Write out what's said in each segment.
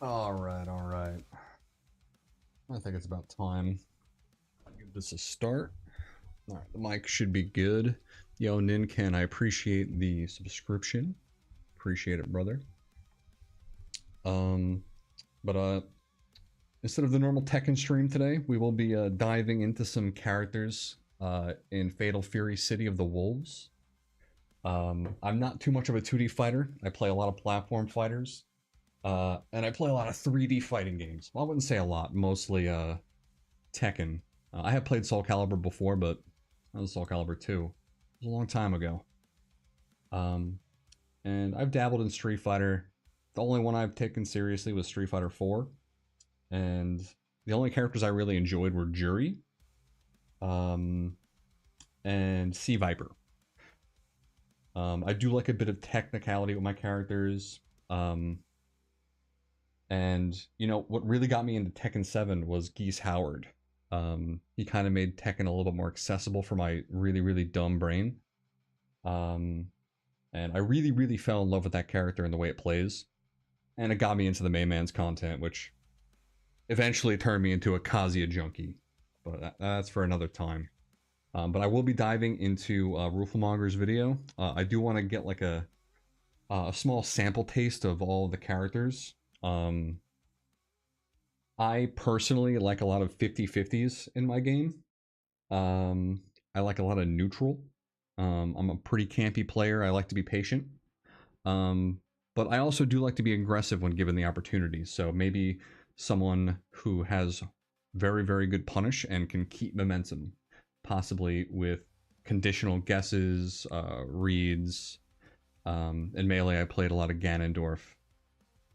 Alright, alright. I think it's about time. I'll give this a start. Alright, the mic should be good. Yo, Nincan, I appreciate the subscription. Appreciate it, brother. But instead of the normal Tekken stream today, we will be diving into some characters in Fatal Fury City of the Wolves. I'm not too much of a 2D fighter. I play a lot of platform fighters. And I play a lot of 3D fighting games. Well, I wouldn't say a lot, mostly Tekken. I have played Soul Calibur before, but that was Soul Calibur 2. It was a long time ago. And I've dabbled in Street Fighter. The only one I've taken seriously was Street Fighter 4. And the only characters I really enjoyed were Jury and Sea Viper. I do like a bit of technicality with my characters. And, you know, what really got me into Tekken 7 was Geese Howard. He kind of made Tekken a little bit more accessible for my really, really dumb brain. And I really, really fell in love with that character and the way it plays. And it got me into the main man's content, which eventually turned me into a Kazuya junkie. But that's for another time. But I will be diving into Rooflemonger's video. I do want to get like a small sample taste of all the characters. I personally like a lot of 50-50s in my game. I like a lot of neutral. I'm a pretty campy player. I like to be patient. But I also do like to be aggressive when given the opportunity. So maybe someone who has very, very good punish and can keep momentum. Possibly with conditional guesses, reads. In Melee, I played a lot of Ganondorf.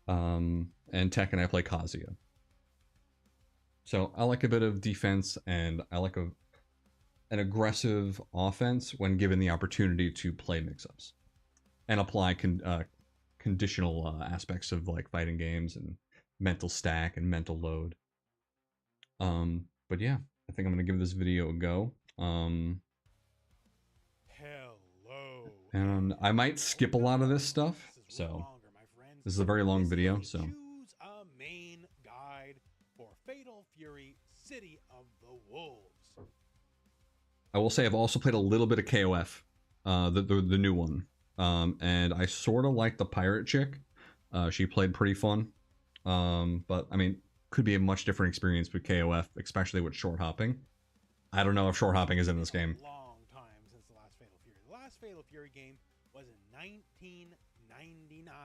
And Tekken, I play Kazuya. So I like a bit of defense, and I like an aggressive offense when given the opportunity to play mix-ups and apply conditional aspects of like fighting games and mental stack and mental load. But yeah, I think I'm gonna give this video a go. Hello. And I might skip a lot of this stuff, so this is a very long video. So choose a main guide for Fatal Fury City of the Wolves. I will say I've also played a little bit of KOF, the new one, and I sort of like the pirate chick. She played pretty fun, but I mean, could be a much different experience with KOF, especially with short hopping. I don't know if short hopping is in this game. A long time since the last Fatal Fury. The last Fatal Fury game was in 1999.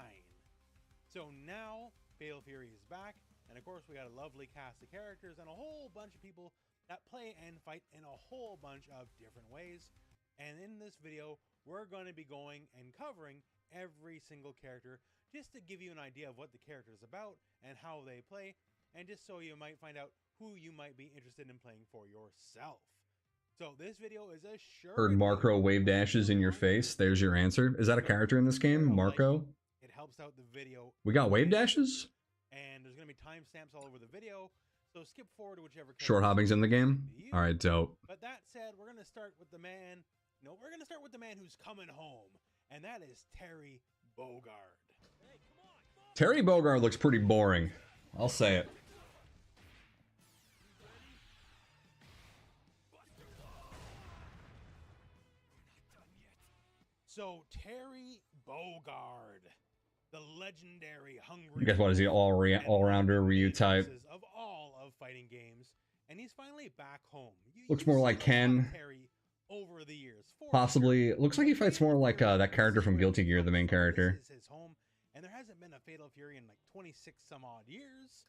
So now Fatal Fury is back, and of course we got a lovely cast of characters and a whole bunch of people that play and fight in a whole bunch of different ways. And in this video, we're going to be going and covering every single character just to give you an idea of what the character is about and how they play, and just so you might find out who you might be interested in playing for yourself. So this video is a sure. Heard Marco wave dashes in your face. There's your answer. Is that a character in this game, Marco? It helps out the video. We got wave dashes? And there's going to be timestamps all over the video. So skip forward to whichever. Short hopping's in the game? All right, dope. But that said, we're going to start with the man. No, we're going to start with the man who's coming home. And that is Terry Bogard. Hey, come on. Terry Bogard looks pretty boring. I'll say it. So Terry Bogard, the legendary hungry. You guys what is he all-rounder Ryu type? Of all of fighting games, and he's finally back home. Looks more like Ken. Terry over the years. Possibly. Looks like he fights more like that character from Guilty Gear, the main character. This is his home, and there hasn't been a Fatal Fury in like 26 some odd years.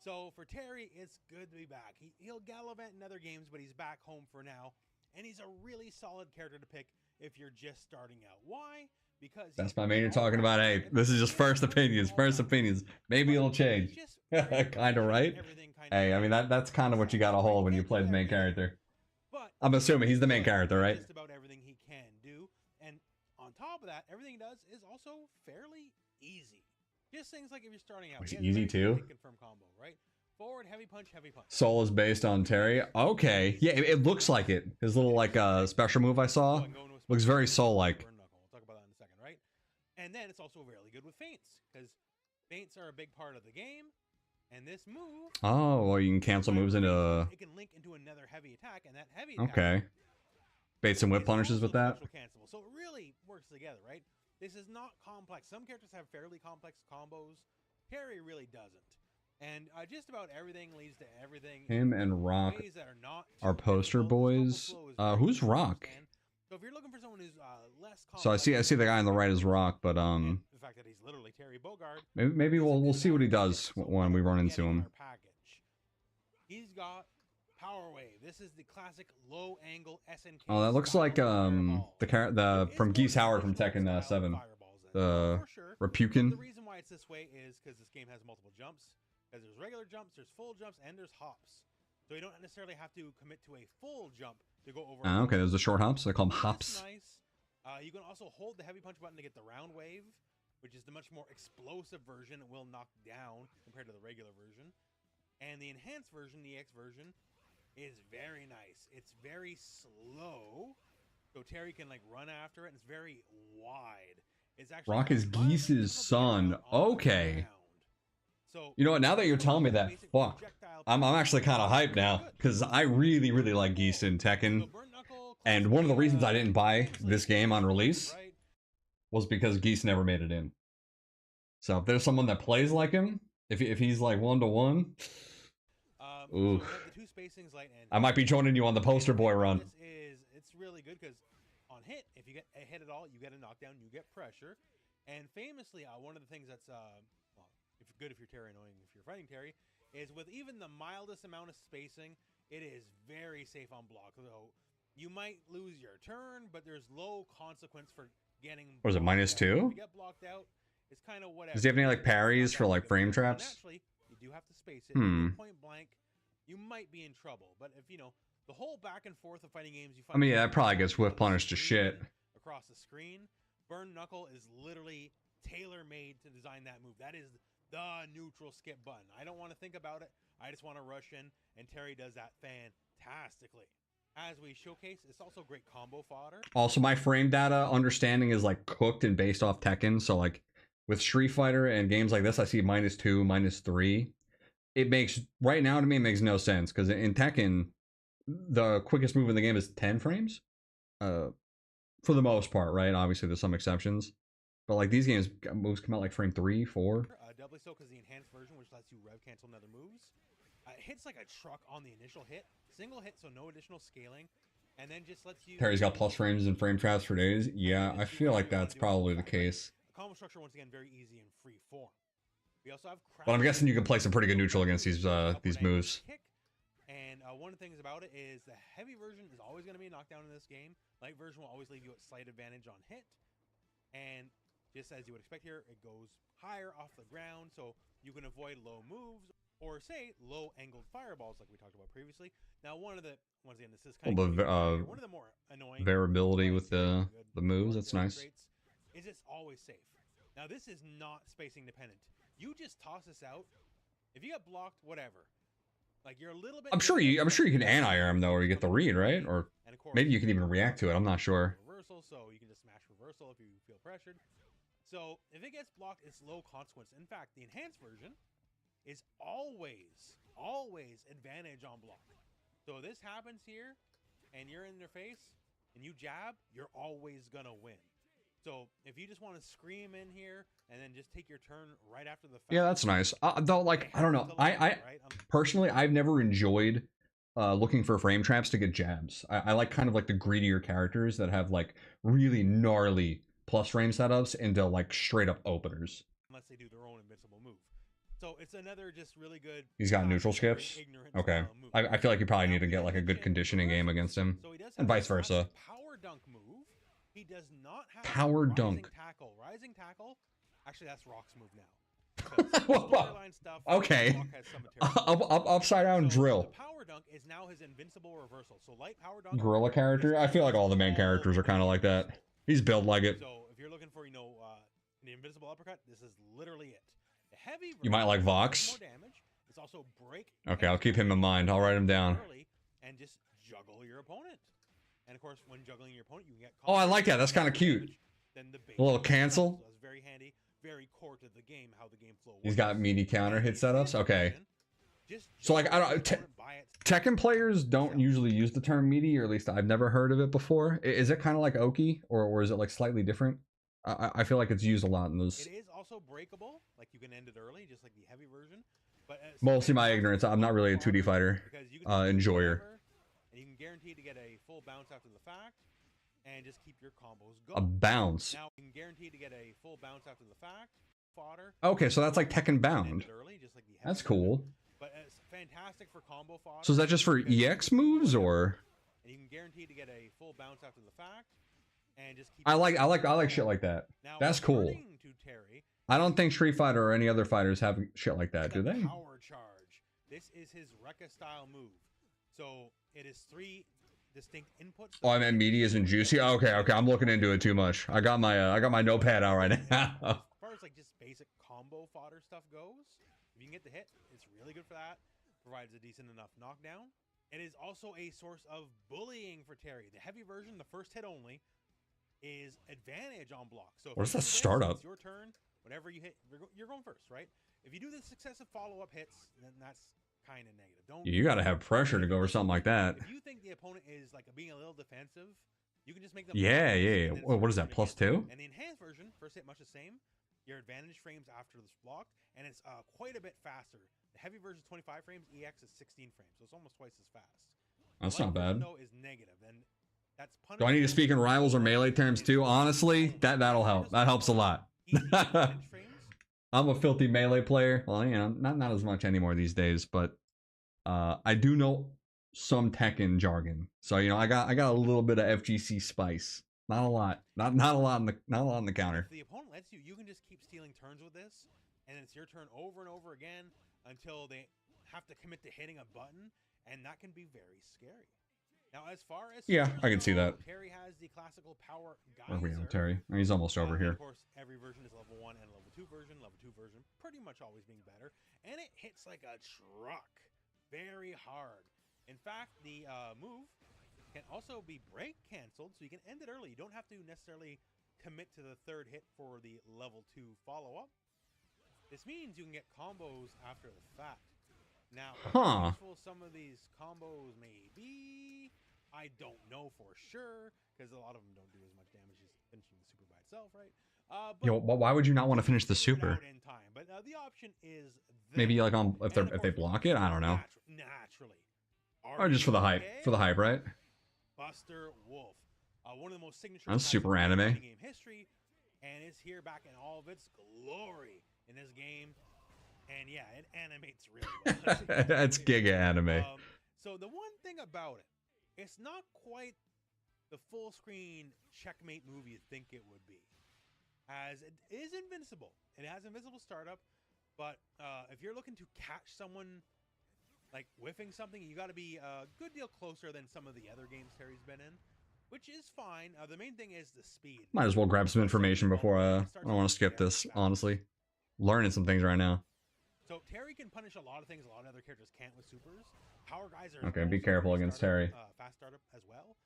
So for Terry, it's good to be back. He'll gallivant in other games, but he's back home for now, and he's a really solid character to pick if you're just starting out. Why? Because that's my main you're talking about. Hey, this is just first opinions. First opinions. Maybe it'll change. Kind of right. Hey, I mean that's kind of what you got to hold when you play the main character. I'm assuming he's the main character, right? Just about everything he can do, and on top of that, everything he does is also fairly easy. Just things like if you're starting out. It's easy too. Confirm combo, right? Forward, heavy punch, heavy punch. Soul is based on Terry. Okay, yeah, it looks like it. His little like special move I saw looks very Soul-like. We'll talk about that in a second, right? And then it's also really good with feints because Feints are a big part of the game, and this move. Oh, well, you can cancel moves into. It can link into another heavy attack, and that heavy attack. Okay. Baits and whip punishes with that. Cancelable. So it really works together, right? This is not complex. Some characters have fairly complex combos. Terry really doesn't. And just about everything leads to everything. Him and Rock are poster boys. Who's Rock? So if you're looking for someone who's less complex, so I see the guy on the right is Rock, but the fact that he's literally Terry Bogard. Maybe we'll see what he does when we run into him. He's got Power Wave. This is the classic low angle SNK. Oh, that looks like the from Geese Howard from Tekken 7. The Repukin. The reason why it's this way is because this game has multiple jumps. Because there's regular jumps, there's full jumps, and there's hops. So you don't necessarily have to commit to a full jump to go over. Okay, there's the short hops. I call them hops. Nice. You can also hold the heavy punch button to get the round wave, which is the much more explosive version. It will knock down compared to the regular version. And the enhanced version, the X version, is very nice. It's very slow, so Terry can like run after it, and it's very wide. It's actually Rock is Geese's son. Okay. So, you know what? Now that you're telling me that, fuck, I'm actually kind of hyped now because I really like Geese in Tekken, and one of the reasons I didn't buy this game on release was because Geese never made it in. So if there's someone that plays like him, if he's like 1-to-1, ooh, I might be joining you on the poster boy run. It's really good because on hit, if you get a hit at all, you get a knockdown, you get pressure, and famously, one of the things that's if you're good if you're Terry, annoying if you're fighting Terry, is with even the mildest amount of spacing, it is very safe on block. So you might lose your turn, but there's low consequence for getting. Was it -2? If you get blocked out, it's kind of whatever. Does he have any like parries for like frame traps? Naturally, you do have to space it. Point blank, you might be in trouble. But if you know the whole back and forth of fighting games, you find. I mean, yeah, that probably gets whiff punished to shit. Across the screen, Burn Knuckle is literally tailor-made to design that move. That is the neutral skip button. I don't want to think about it. I just want to rush in, and Terry does that fantastically. As we showcase, it's also great combo fodder. Also, my frame data understanding is like cooked and based off Tekken. So like with Street Fighter and games like this, I see -2, -3. It makes, right now to me, it makes no sense because in Tekken, the quickest move in the game is 10 frames. For the most part, right? Obviously, there's some exceptions. But like these games, moves come out like frame 3, 4. Doubly so because the enhanced version, which lets you rev cancel another moves, hits like a truck on the initial hit, single hit, so no additional scaling, and then just lets you. Terry's got plus frames and frame traps for days. Yeah, I feel like that's probably the case. The combo structure once again very easy and free form. We also have. But I'm guessing you can play some pretty good neutral against these moves. And one of the things about it is the heavy version is always going to be a knockdown in this game. Light version will always leave you at slight advantage on hit, and just as you would expect here, it goes higher off the ground, so you can avoid low moves, or say, low-angled fireballs like we talked about previously. Now, once again, this is kind of one of the more annoying variability with the moves, that's nice. Is it's always safe. Now, this is not spacing dependent. You just toss this out. If you get blocked, whatever. Like, you're a little bit... I'm sure you can anti-arm, though, or you get the read, right? Or maybe you can even react to it, I'm not sure. Reversal, so you can just smash reversal if you feel pressured. So, if it gets blocked, it's low consequence. In fact, the enhanced version is always advantage on block. So, this happens here, and you're in their face, and you jab, you're always going to win. So, if you just want to scream in here, and then just take your turn right after the fact. Yeah, that's nice. Though, like, I don't know. I personally, I've never enjoyed looking for frame traps to get jabs. I like kind of like the greedier characters that have, like, really gnarly plus frame setups into like straight up openers. Unless they do their own invincible move. So it's another just really good. He's got neutral skips. Okay. I feel like you probably need to get like a good conditioning game against him. So he does and vice versa. Power dunk move. He does not have power dunk. Tackle. Rising tackle. Actually, that's Rock's move now. Okay. Upside down drill. The power dunk is now his invincible reversal. So light power dunk. Gorilla character. I feel like all the main characters are kind of like that. He's built like it. So if you're looking for, the invincible uppercut, this is literally it. The heavy you might like Vox. More damage. It's also break. Okay, I'll keep him in mind. I'll write him down. And just juggle your opponent. And of course, when juggling your opponent, you can get. Oh, I like that. That's kind of cute. Then the a little cancel. So it's very handy, very core to the the game, how the game flow works. He's got meaty counter hit setups. Okay. Just So like I don't Tekken players don't usually use the term meaty, or at least I've never heard of it before. Is it kind of like Oki, or is it like slightly different? I feel like it's used a lot in those. It is also breakable, like you can end it early, just like the heavy version. But Mostly my ignorance. I'm not really a 2D fighter enjoyer. And you can guarantee to get a full bounce after the fact, and just keep your combos A going. bounce. Now you can guarantee to get a full bounce after the fact. Fodder. Okay, so that's like Tekken Bound. Early, just like the heavy That's cool. version. But it's fantastic for combo fodder. So is that just for EX moves, or? And you can guarantee to get a full bounce after the fact, and just keep. I like shit like that. Now, that's cool. To Terry, I don't think Street Fighter or any other fighters have shit like that, do they? Power charge. This is his Rekka style move. So it is 3 distinct inputs. Oh, I meant meaty isn't juicy. Okay, I'm looking into it too much. I got my notepad out right now. As far as like just basic combo fodder stuff goes, if you can get the hit, it's really good for that. Provides a decent enough knockdown. It is also a source of bullying for Terry. The heavy version, the first hit only, is advantage on block. So what is that startup? It's your turn. Whenever you hit, you're going first, right? If you do the successive follow-up hits, then that's kind of negative. You got to have pressure to go over something like that. If you think the opponent is like being a little defensive, you can just make them. Yeah. What is that? +2? And the enhanced version, first hit much the same. Your advantage frames after this block, and it's quite a bit faster. The heavy version is 25 frames, EX is 16 frames, so it's almost twice as fast. That's not bad. Though is negative, and that's do I need to speak in rivals or melee terms too? Honestly, that'll help. That helps a lot. I'm a filthy melee player. Well, you know, not as much anymore these days, but I do know some Tekken jargon. So you know, I got a little bit of FGC spice. Not a lot. Not a lot in the counter. If the opponent lets you, you can just keep stealing turns with this, and it's your turn over and over again until they have to commit to hitting a button, and that can be very scary. Now, as far as I can see that. Terry has the classical power geyser. Where are we at, Terry? He's almost over here. Of course, every version is level 1 and level 2 version. Level 2 version pretty much always being better, and it hits like a truck, very hard. In fact, the move can also be break canceled, so you can end it early. You don't have to necessarily commit to the third hit for the level 2 follow-up. This means you can get combos after the fact. Now, how useful some of these combos may be, I don't know for sure, because a lot of them don't do as much damage as finishing the super by itself, right? Yo, why would you not want to finish the super? In time. But the option is there. Maybe like if they block it, I don't know. Naturally. Or just for the hype, right? Buster Wolf, one of the most signature. That's super anime. Game history, and it's here back in all of its glory in this game. And yeah, it animates really well. That's giga anime. So the one thing about it, it's not quite the full screen checkmate move you think it would be. As it is invincible. It has invincible startup, but if you're looking to catch someone like whiffing something, you got to be a good deal closer than some of the other games Terry's been in, which is fine. The main thing is the speed. Might as well grab some information before I don't want to skip this, honestly. Learning some things right now. So Terry can punish a lot of things a lot of other characters can't with supers. Power Geyser. Okay, be careful against Terry. Fast startup as well.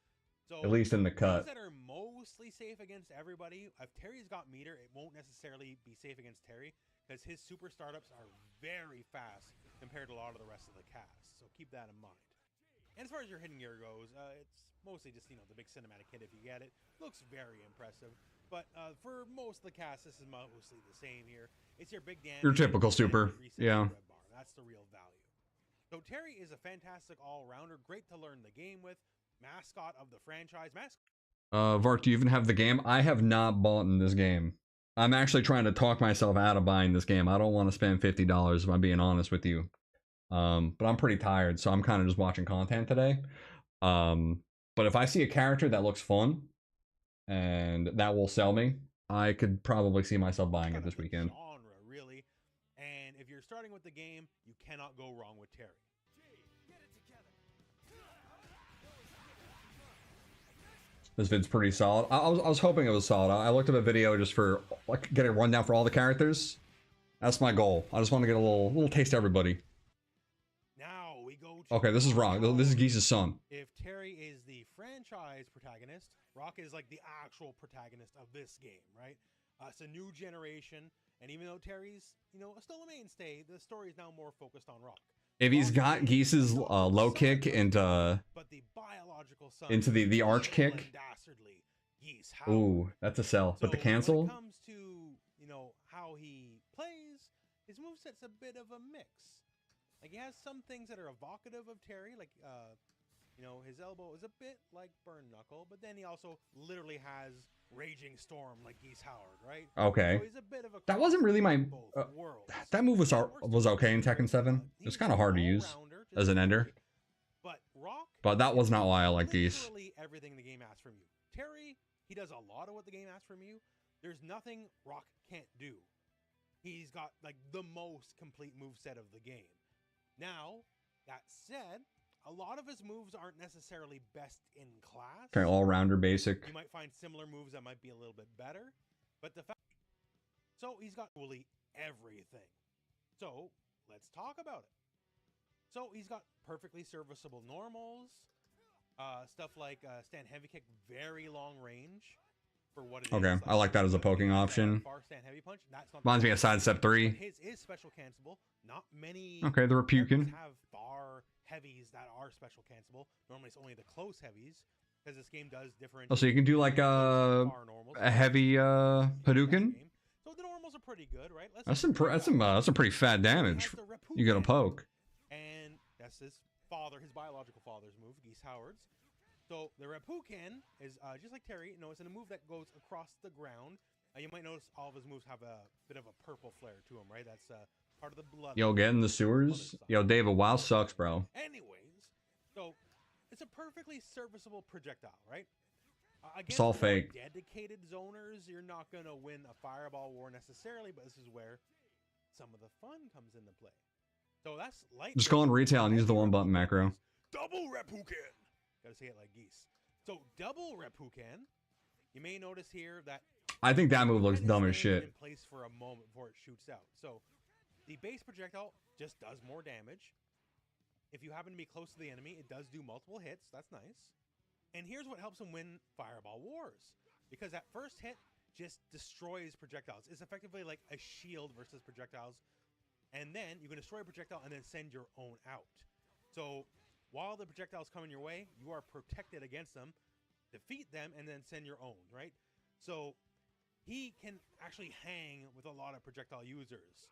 So at least in the cut. That are mostly safe against everybody. If Terry's got meter, it won't necessarily be safe against Terry because his super startups are very fast compared to a lot of the rest of the cast. So keep that in mind. And as far as your hidden gear goes, it's mostly just, you know, the big cinematic hit if you get it. Looks very impressive. But for most of the cast, this is mostly the same here. It's your big damage. Your typical super. Yeah. That's the real value. So Terry is a fantastic all-rounder. Great to learn the game with. Mascot of the franchise. Vark, do you even have the game? I have not bought in this game. I'm actually trying to talk myself out of buying this game. I don't want to spend $50 if I'm being honest with you. But I'm pretty tired, so I'm kind of just watching content today. But if I see a character that looks fun and that will sell me, I could probably see myself buying it this weekend. Genre, really. And if you're starting with the game, you cannot go wrong with Terry. This vid's pretty solid. I was hoping it was solid. I looked up a video just for like get a rundown for all the characters. That's my goal. I just want to get a little taste of everybody. Now we go to okay, this is Rock. This is Geese's son. If Terry is the franchise protagonist, Rock is like the actual protagonist of this game, right? It's a new generation, And even though Terry's, you know, still a mainstay, the story is now more focused on Rock. If he's got Geese's low kick and but the biological son into the arch evil kick. and dastardly Geese Howard. Ooh, that's a sell. But the cancel? When it comes to, you know, how he plays, his moveset's a bit of a mix. Like, he has some things that are evocative of Terry, like, you know, his elbow is a bit like Burn Knuckle, but then he also literally has Raging Storm like Geese Howard, right? Okay. So he's a bit of a that wasn't really my... that move was okay in Tekken 7. It was kind of hard to use as an ender. But Rock... But that was not why I like Geese. Literally everything the game asks from you. Terry, he does a lot of what the game asks from you. There's nothing Rock can't do. He's got, like, the most complete moveset of the game. Now, that said, a lot of his moves aren't necessarily best in class. Okay, all-rounder basic. You might find similar moves that might be a little bit better. But the fact... So, he's got really everything. So, let's talk about it. So, he's got perfectly serviceable normals. Stuff like stand heavy kick, very long range. For what it okay, is. I like that as a poking option. Far stand heavy punch. That's not reminds me of sidestep 3. His is special cancelable. Not many. Okay, the Repukin. Have far heavies that are special cancelable. Normally, it's only the close heavies because this game does different. Oh, so you can do like a heavy Hadouken. So the normals are pretty good, right? That's some pretty fat damage. You get a poke. And that's his father, his biological father's move, Geese Howard's. So the Repukin is just like Terry. You know, it's a move that goes across the ground. You might notice all of his moves have a bit of a purple flare to them, right? That's part of the blood. Yo, get in the sewers. Yo, David, WoW sucks, bro. Anyways, so it's a perfectly serviceable projectile, right? It's all fake. Dedicated zoners, you're not gonna win a fireball war necessarily, but this is where some of the fun comes into play. So that's light. Just go on retail and use the one button macro. Double Repukin. Gotta say it like Geese. So double Repukin. You may notice here that I think that move looks dumb as shit. In place for a moment before it shoots out. So the base projectile just does more damage. If you happen to be close to the enemy, it does do multiple hits. That's nice. And here's what helps him win Fireball Wars. Because that first hit just destroys projectiles. It's effectively like a shield versus projectiles. And then you can destroy a projectile and then send your own out. So while the projectiles come in your way, you are protected against them, defeat them, and then send your own, right? So he can actually hang with a lot of projectile users.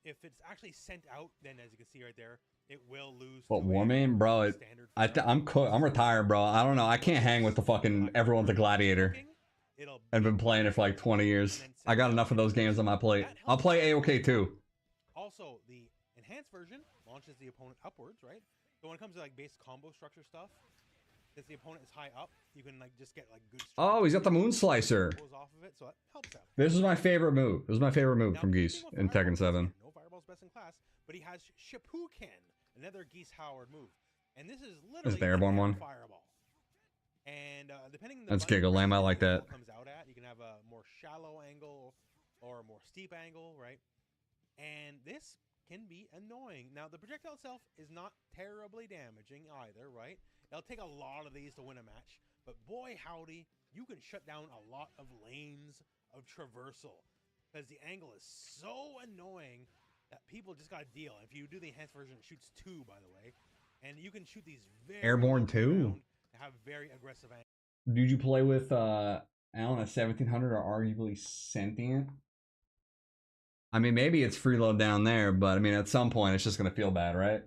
If it's actually sent out, then as you can see right there, it will lose. What, Warmane? Bro, I'm retired, bro. I don't know. I can't hang with the fucking everyone's a gladiator. I've been playing it for like 20 years. I got enough of those games on my plate. I'll play AOK too. Also, the enhanced version launches the opponent upwards, right? So when it comes to like base combo structure stuff, if the opponent is high up, you can like just get like good. Oh, he's got the Moon Slicer. Off of it, so that helps out. This is my favorite move. This is my favorite move from Geese in Tekken 7. No fireball's best in class, but he has Shipuken, another Geese Howard move, and this is literally the airborne one. Fireball. And depending on the that's Giga Lamb. I like that. Comes out at, you can have a more shallow angle or a more steep angle, right? And this can be annoying. Now, the projectile itself is not terribly damaging either, right? It'll take a lot of these to win a match, but boy howdy, you can shut down a lot of lanes of traversal because the angle is so annoying that people just gotta deal. If you do the enhanced version, it shoots 2, by the way, and you can shoot these very airborne too. Have very aggressive angles. Did you play with I don't know, 1700 or arguably Sentient? I mean, maybe it's freeload down there, but I mean, at some point, it's just gonna feel bad, right?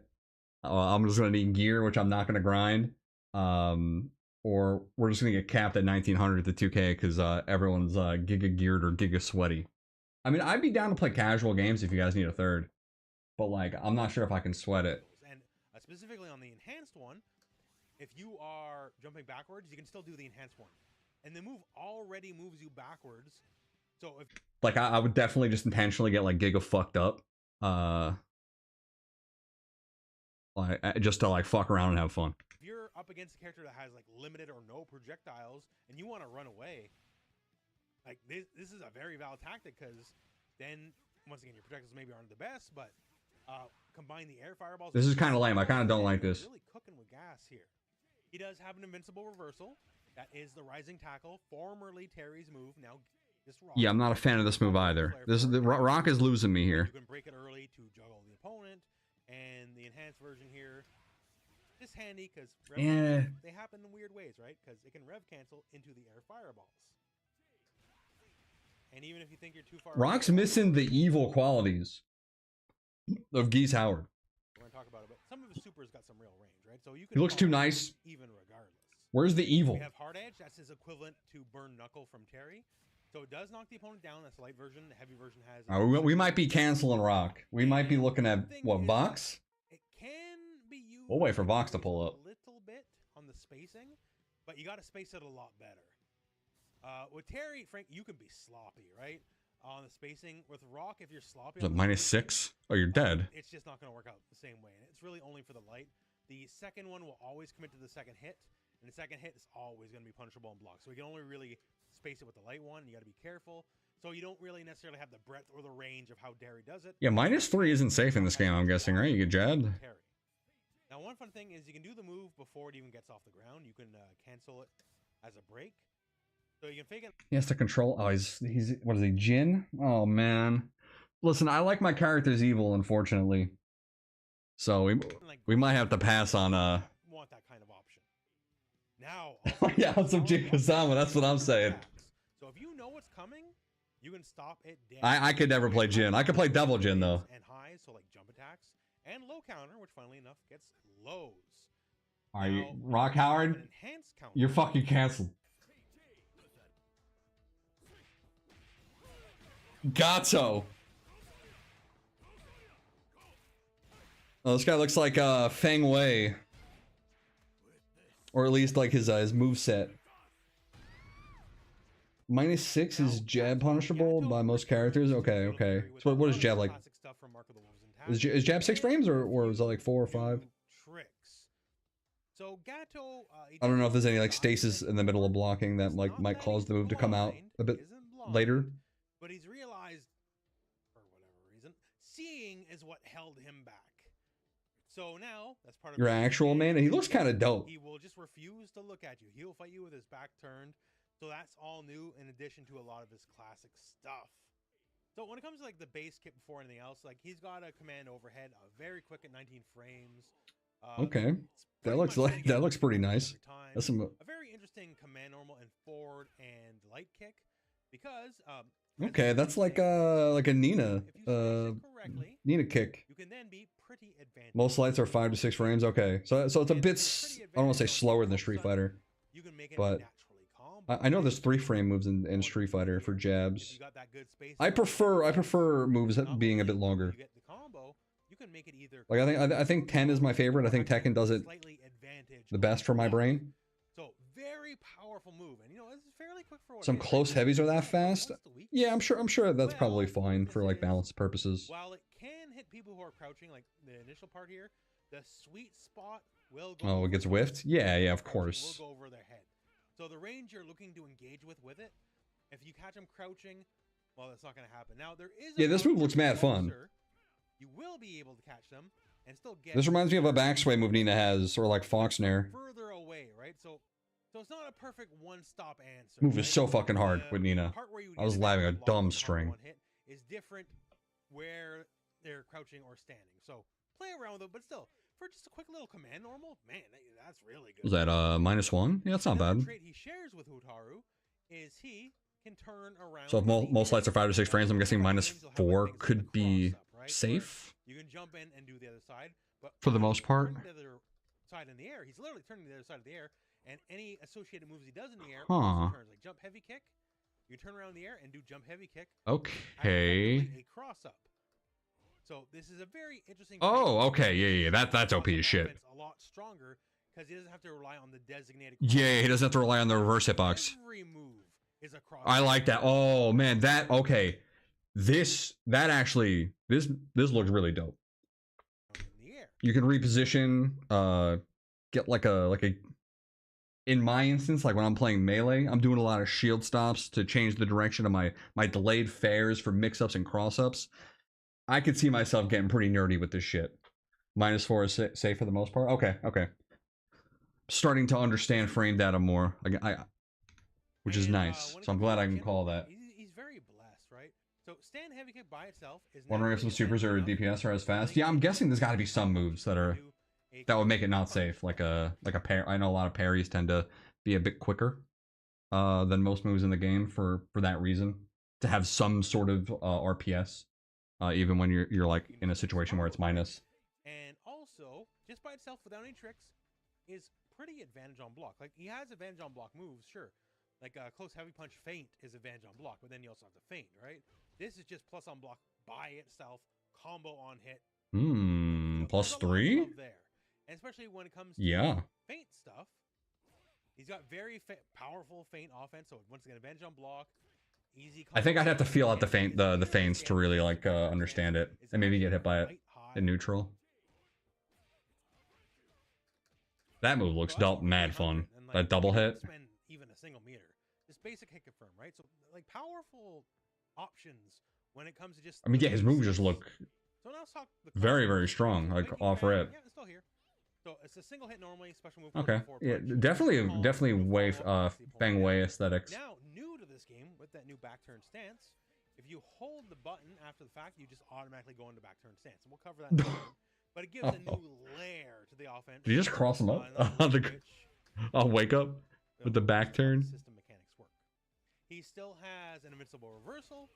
I'm just gonna need gear, which I'm not gonna grind, or we're just gonna get capped at 1900 to 2K because everyone's giga geared or giga sweaty. I mean, I'd be down to play casual games if you guys need a third, but like, I'm not sure if I can sweat it. And specifically on the enhanced one, if you are jumping backwards, you can still do the enhanced one, and the move already moves you backwards. So if like I would definitely just intentionally get like giga fucked up, like just to like fuck around and have fun. If you're up against a character that has like limited or no projectiles and you want to run away, like this is a very valid tactic because then once again your projectiles maybe aren't the best, but combine the air fireballs. This is kind of lame. I kind of don't like this. Really cooking with gas here. He does have an invincible reversal. That is the rising tackle, formerly Terry's move, now This rock. Yeah, I'm not a fan of this move either. The rock is losing me here. You can break it early to juggle the opponent, and the enhanced version here is handy because they happen in weird ways, right? Because it can rev cancel into the air fireballs. And even if you think you're too far, Rock's missing the evil qualities of Geese Howard. We're gonna talk about it, but some of his supers got some real range, right? So you can. He looks too nice. Even regardless. Where's the evil? We have Hard Edge. That's his equivalent to Burn Knuckle from Terry. So it does knock the opponent down. That's the light version. The heavy version has. We might be canceling Rock. We might be looking at what, Vox? It can be used. We'll wait for Vox to pull up. A little bit on the spacing, but you got to space it a lot better. With Terry, Frank, you can be sloppy, right? On the spacing. With Rock, if you're sloppy, Is it -6? Oh, you're dead. It's just not going to work out the same way, and it's really only for the light. The second one will always commit to the second hit, and the second hit is always going to be punishable and blocked. So we can only really space it with the light one. You got to be careful. So you don't really necessarily have the breadth or the range of how Derry does it. Yeah, -3 isn't safe in this game, I'm guessing, right? You get jabbed. Now, one fun thing is you can do the move before it even gets off the ground. You can cancel it as a break. So you can fake it. He has to control. Oh, he's what is he, Jin? Oh man. Listen, I like my characters evil, unfortunately. So we might have to pass on Want that kind of option. Now. Yeah, on some Jin Kazama. That's what I'm saying. So if you know what's coming, you can stop it dead. I could never play Jin. I could play double Jin though. And highs, so like jump attacks and low counter, which funnily enough gets lows. Are you Rock Howard? You're fucking canceled. Gato. Oh, this guy looks like Feng Wei, or at least like his moveset. -6 is jab punishable by most characters. Okay, okay. So what is jab like? Is jab 6 frames or is it like 4 or 5? So Gato, I don't know if there's any like stasis in the middle of blocking that like might cause the move to come out a bit later. But he's realized, for whatever reason, seeing is what held him back. So now that's part of your actual man. He looks kind of dope. He will just refuse to look at you. He'll fight you with his back turned. So that's all new in addition to a lot of his classic stuff. So when it comes to like the base kit before anything else, like he's got a command overhead, very quick at 19 frames. Okay, that looks pretty nice. That's a very interesting command normal and forward and light kick because okay, that's like a Nina Nina kick. You can then be pretty advanced. Most lights are 5 to 6 frames. Okay, so it's a bit I don't want to say slower than Street Fighter, but I know there's 3 frame moves in Street Fighter for jabs. I prefer moves being a bit longer. Like I think 10 is my favorite. I think Tekken does it the best for my brain. So very powerful move, and you know it's fairly quick for what some close heavies are that fast. Yeah, I'm sure that's probably fine for like balance purposes. While it can hit people who are crouching, like the initial part here, the sweet spot will go. Oh, it gets whiffed. Yeah, of course. Will go over their head. So the range you're looking to engage with it, if you catch them crouching, well, that's not going to happen. Now there is. Yeah, this move looks mad fun. You will be able to catch them and still get. This reminds me of a backsway move Nina has, or like Fox Nair. Further away, right? So it's not a perfect one-stop answer. Move is so fucking hard with Nina. I was laughing a dumb string. Is different where they're crouching or standing. So play around with it, but still, for just a quick little command normal, man, that's really good. Was that -1? Yeah, that's not bad. The trait he shares with Hotaru is he can turn around. So if most lights are 5 to 6 frames, I'm guessing -4 could be safe. You can jump in and do the other side, but for the most part. The other side in the air, he's literally turning the other side of the air, and any associated moves he does in the air, turns like jump heavy kick. You turn around in the air and do jump heavy kick. Okay. A cross up. So this is a very interesting. Oh, okay, yeah. That's OP as shit. It's a lot stronger because he doesn't have to rely on the designated. Yeah, he doesn't have to rely on the reverse hitbox. Every move is a cross. I like that. Oh man, okay. This looks really dope. You can reposition, get like a. In my instance, like when I'm playing melee, I'm doing a lot of shield stops to change the direction of my delayed fares for mix-ups and cross-ups. I could see myself getting pretty nerdy with this shit. -4 is safe for the most part. Okay. Starting to understand frame data more, which is nice. So I'm glad I can call that. He's So stand heavy kick by itself is Wondering if some supers are DPS or as fast. Yeah, I'm guessing there's got to be some moves that are that would make it not safe. Like a pair. I know a lot of parries tend to be a bit quicker than most moves in the game for that reason. To have some sort of RPS, even when you're like in a situation where it's minus. And also, just by itself without any tricks, is pretty advantage on block. Like he has advantage on block moves, sure. Like a close heavy punch feint is advantage on block, but then you also have to feint, right? This is just plus on block by itself, combo on hit. Plus 3? There. And especially when it comes to feint stuff, he's got very powerful feint offense. So once again, advantage on block, easy. I think I'd have to feel out the feints to really like understand it, and maybe get hit by it in neutral. That move looks mad fun. That double hit. Even a single meter. Just basic hit confirm, right? So like powerful options when it comes to just. I mean, yeah, his moves just look very, very strong. Like off rip. Yeah, it's still here. So it's a single hit normally, special move. Okay. Yeah, definitely way bang way aesthetics. Now new to this game with that new back turn stance, if you hold the button after the fact, you just automatically go into back turn stance, and we'll cover that in a second. But it gives a new layer to the offense. Did you just cross him up? I'll wake up with the back turn. System mechanics work. He still has an invincible reversal.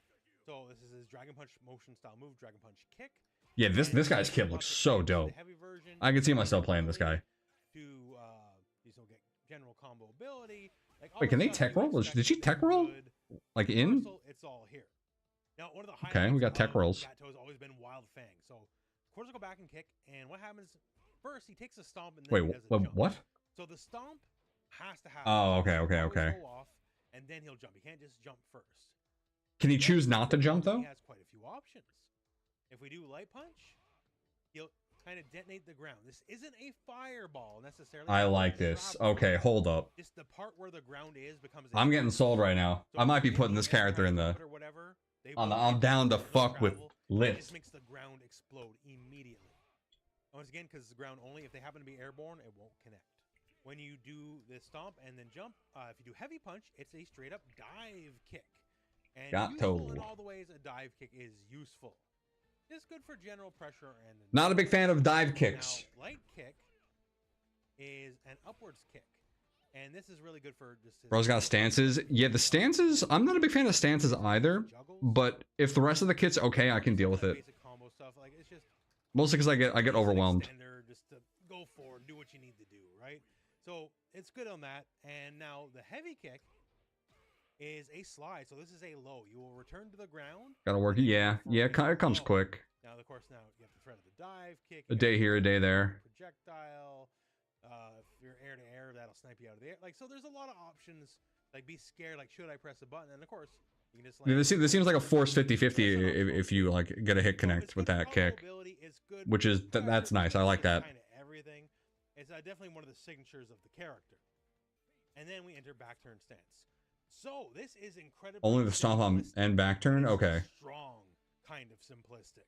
So this is his Dragon Punch motion style move, Dragon Punch kick. Yeah, this guy's kit looks so dope. I can see myself playing this guy. To get general combo ability. Like, wait, can they tech roll? Did she tech roll? Like in? It's all here. Now, one of the okay, we got tech rolls. Gato's always been Wild Fang. So, of course, I'll go back and kick. And what happens? First, he takes a stomp and then he does a jump. What? So the stomp has to happen. Oh, okay. Go off, and then he'll jump. He can't just jump first. Can he choose not to jump though? He has quite a few options. If we do light punch, he'll kind of detonate the ground. This isn't a fireball necessarily. I like this. Okay, hold up. Just the part where the ground is becomes. I'm getting sold right now. I might be putting this character in the. I'm down to fuck with lift. It just makes the ground explode immediately. Once again, because the ground only, if they happen to be airborne, it won't connect. When you do the stomp and then jump, if you do heavy punch, it's a straight up dive kick. And useful in all the ways a dive kick is useful. It's good for general pressure and. Not a big fan of dive kicks. Now, light kick is an upwards kick, and this is really good for just. Bro's got stances. Yeah, the stances. I'm not a big fan of stances either. But if the rest of the kit's okay, I can deal with it. Basic combo stuff, like it's just. Mostly because I get overwhelmed. Just to go forward, do what you need to do, right? So it's good on that. And now the heavy kick is a slide. So this is a low. You will return to the ground. Gotta work. Yeah. It comes quick. Now, of course, now you have the threat of the dive kick. A day here, a day there. Projectile. If you're air to air, that'll snipe you out of the air. Like, so there's a lot of options. Like, be scared. Like, should I press a button? And of course, you can just like. This seems like a force 50-50 if you like get a hit connect with that kick. Which is that's nice. I like that. Kind of everything. It's definitely one of the signatures of the character. And then we enter back turn stance. So this is incredibly. Only the stomp on and back turn. Okay. Strong, kind of simplistic.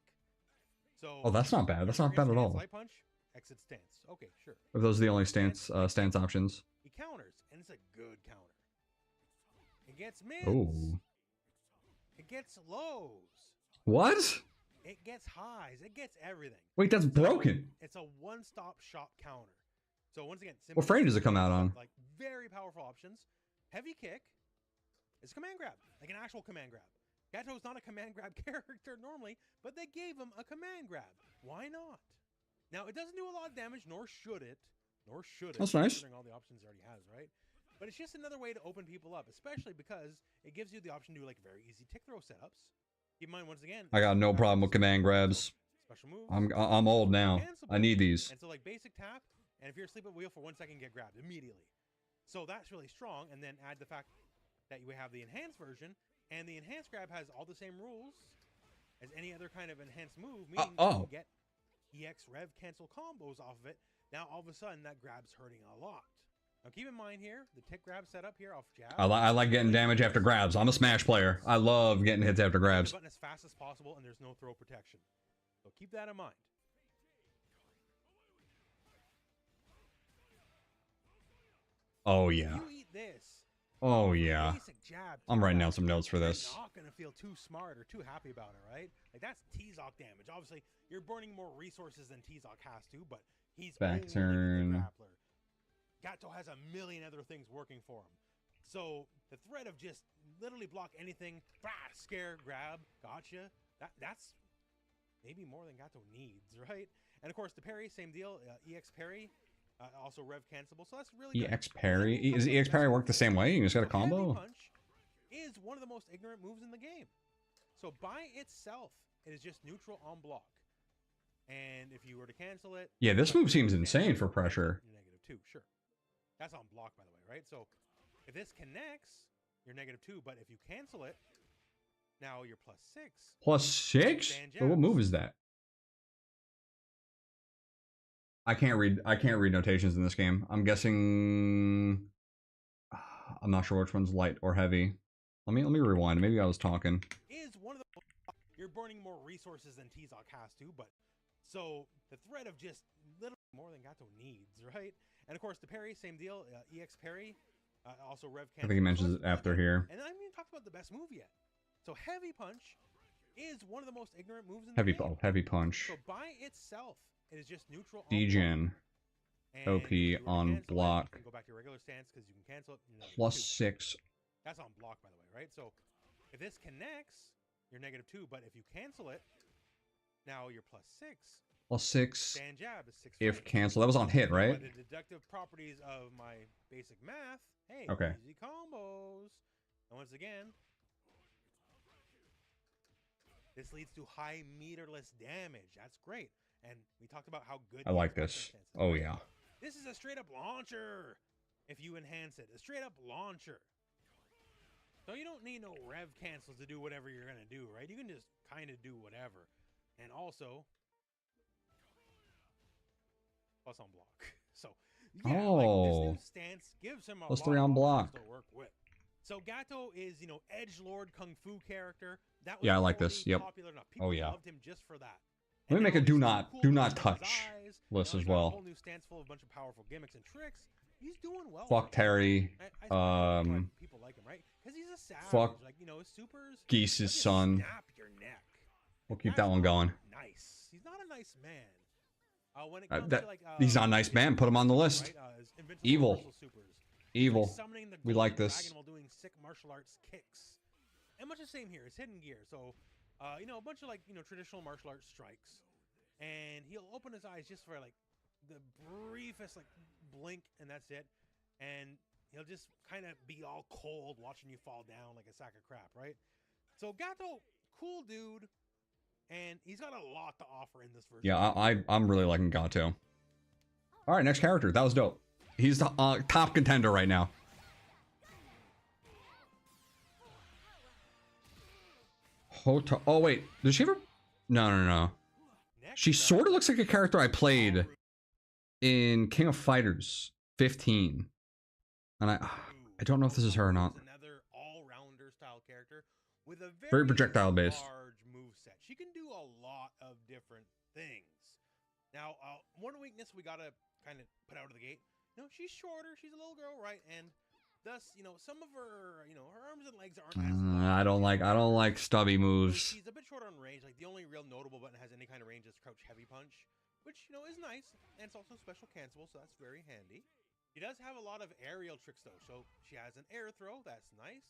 So. Oh, that's not bad. That's not bad at all. Light punch, exit stance. Okay, sure. If those are the only stance options. He counters, and it's a good counter. It gets mids. Oh. It gets lows. What? It gets highs. It gets everything. Wait, that's broken. It's a one-stop shop counter. So once again, what frame does it come out on? Like very powerful options. Heavy kick. It's command grab, like an actual command grab. Gato's not a command grab character normally, but they gave him a command grab. Why not? Now it doesn't do a lot of damage, nor should it. That's nice. Considering all the options it already has, right? But it's just another way to open people up, especially because it gives you the option to do like very easy tick throw setups. Keep in mind, once again, I got no problem with command grabs. Special move. I'm old now. I need these. And so like basic tap, and if you're asleep at wheel for 1 second, get grabbed immediately. So that's really strong. And then add the fact that you have the enhanced version, and the enhanced grab has all the same rules as any other kind of enhanced move, meaning you can get EX Rev cancel combos off of it. Now all of a sudden that grab's hurting a lot. Now keep in mind here, the tick grab setup here off jab. I like getting damage after grabs. I'm a smash player. I love getting hits after grabs. Button as fast as possible, and there's no throw protection. So keep that in mind. Oh yeah. You eat this, Oh yeah. Basic jab. I'm writing down some notes for You're this. not gonna feel too smart or too happy about it, right? Like that's T-Zoc damage. Obviously, you're burning more resources than T-Zoc has to, but he's Back only the turn. grappler. Gato has a million other things working for him. So the threat of just literally block anything, scare, grab, gotcha. That's maybe more than Gato needs, right? And of course the parry, same deal. EX parry, also rev cancelable. So that's really good. EX parry. Does EX parry work the same way? You just got a combo? Heavy punch is one of the most ignorant moves in the game. So by itself, it is just neutral on block. And if you were to cancel it, Yeah, this move seems insane for pressure. You're -2, sure. That's on block, by the way, right? So if this connects, you're -2, but if you cancel it, now you're +6. +6? But what move is that? I can't read notations in this game. I'm guessing I'm not sure which one's light or heavy. Let me rewind. Maybe I was talking. Is one of the you're burning more resources than T-Zoc has to, but so the threat of just little more than Gato needs, right? And of course the parry, same deal. EX parry, also rev cancel. I think he mentions it after here. And I haven't even talked about the best move yet. So heavy punch is one of the most ignorant moves in the Heavy game. heavy punch. So by itself, it is just neutral. Degen. OP on block. Go back to your regular stance because you can cancel it. +6. That's on block, by the way, right? So if this connects, you're -2, but if you cancel it, now you're +6. +6. Stand jab is 6. If cancel. That was on hit, right? By the deductive properties of my basic math, hey, okay. Easy combos. And once again, this leads to high meterless damage. That's great. And we talked about how good. I like this. Oh yeah. This is a straight up launcher. If you enhance it, a straight up launcher. So you don't need no rev cancels to do whatever you're gonna do, right? You can just kind of do whatever. And also, plus on block. So yeah, like this new stance gives him a +3 on block to work with. So Gato is, you know, edgelord kung fu character. That was yeah, I like this. Yep. Popular enough. People loved him just for that. Let me make a do not touch list as well. A whole new stance full of a bunch of powerful gimmicks and tricks. He's doing well. Fuck Terry. People like him, right? Because he's a savage. Fuck. Like, you know, his supers. Geese's son. Snap your neck. We'll keep that one going. Nice. He's not a nice man. When it comes to like, he's not a nice man. Put him on the list. Right? Evil. Evil. Like we like this. While doing sick martial arts kicks. And much the same here. It's hidden gear. So, you know, a bunch of like, you know, traditional martial arts strikes. And he'll open his eyes just for like the briefest like blink, and that's it. And he'll just kind of be all cold watching you fall down like a sack of crap, right? So Gato, cool dude, and he's got a lot to offer in this version. Yeah, I'm really liking Gato. All right, next character. That was dope. He's the top contender right now. Oh wait, did she ever? No. She sort of looks like a character I played in King of Fighters 15, and I don't know if this is her or not. Another all-rounder style character with a very projectile based. Large moveset. She can do a lot of different things. Now, one weakness we gotta kind of put out of the gate. You know, she's shorter. She's a little girl, right? And thus, you know, some of her, you know, her arms and legs aren't as long. I don't like stubby moves. She's a bit short on range. Like the only real notable button has any kind of range is crouch heavy punch, which, you know, is nice, and it's also special cancelable, so that's very handy. She does have a lot of aerial tricks though. So she has an air throw, that's nice.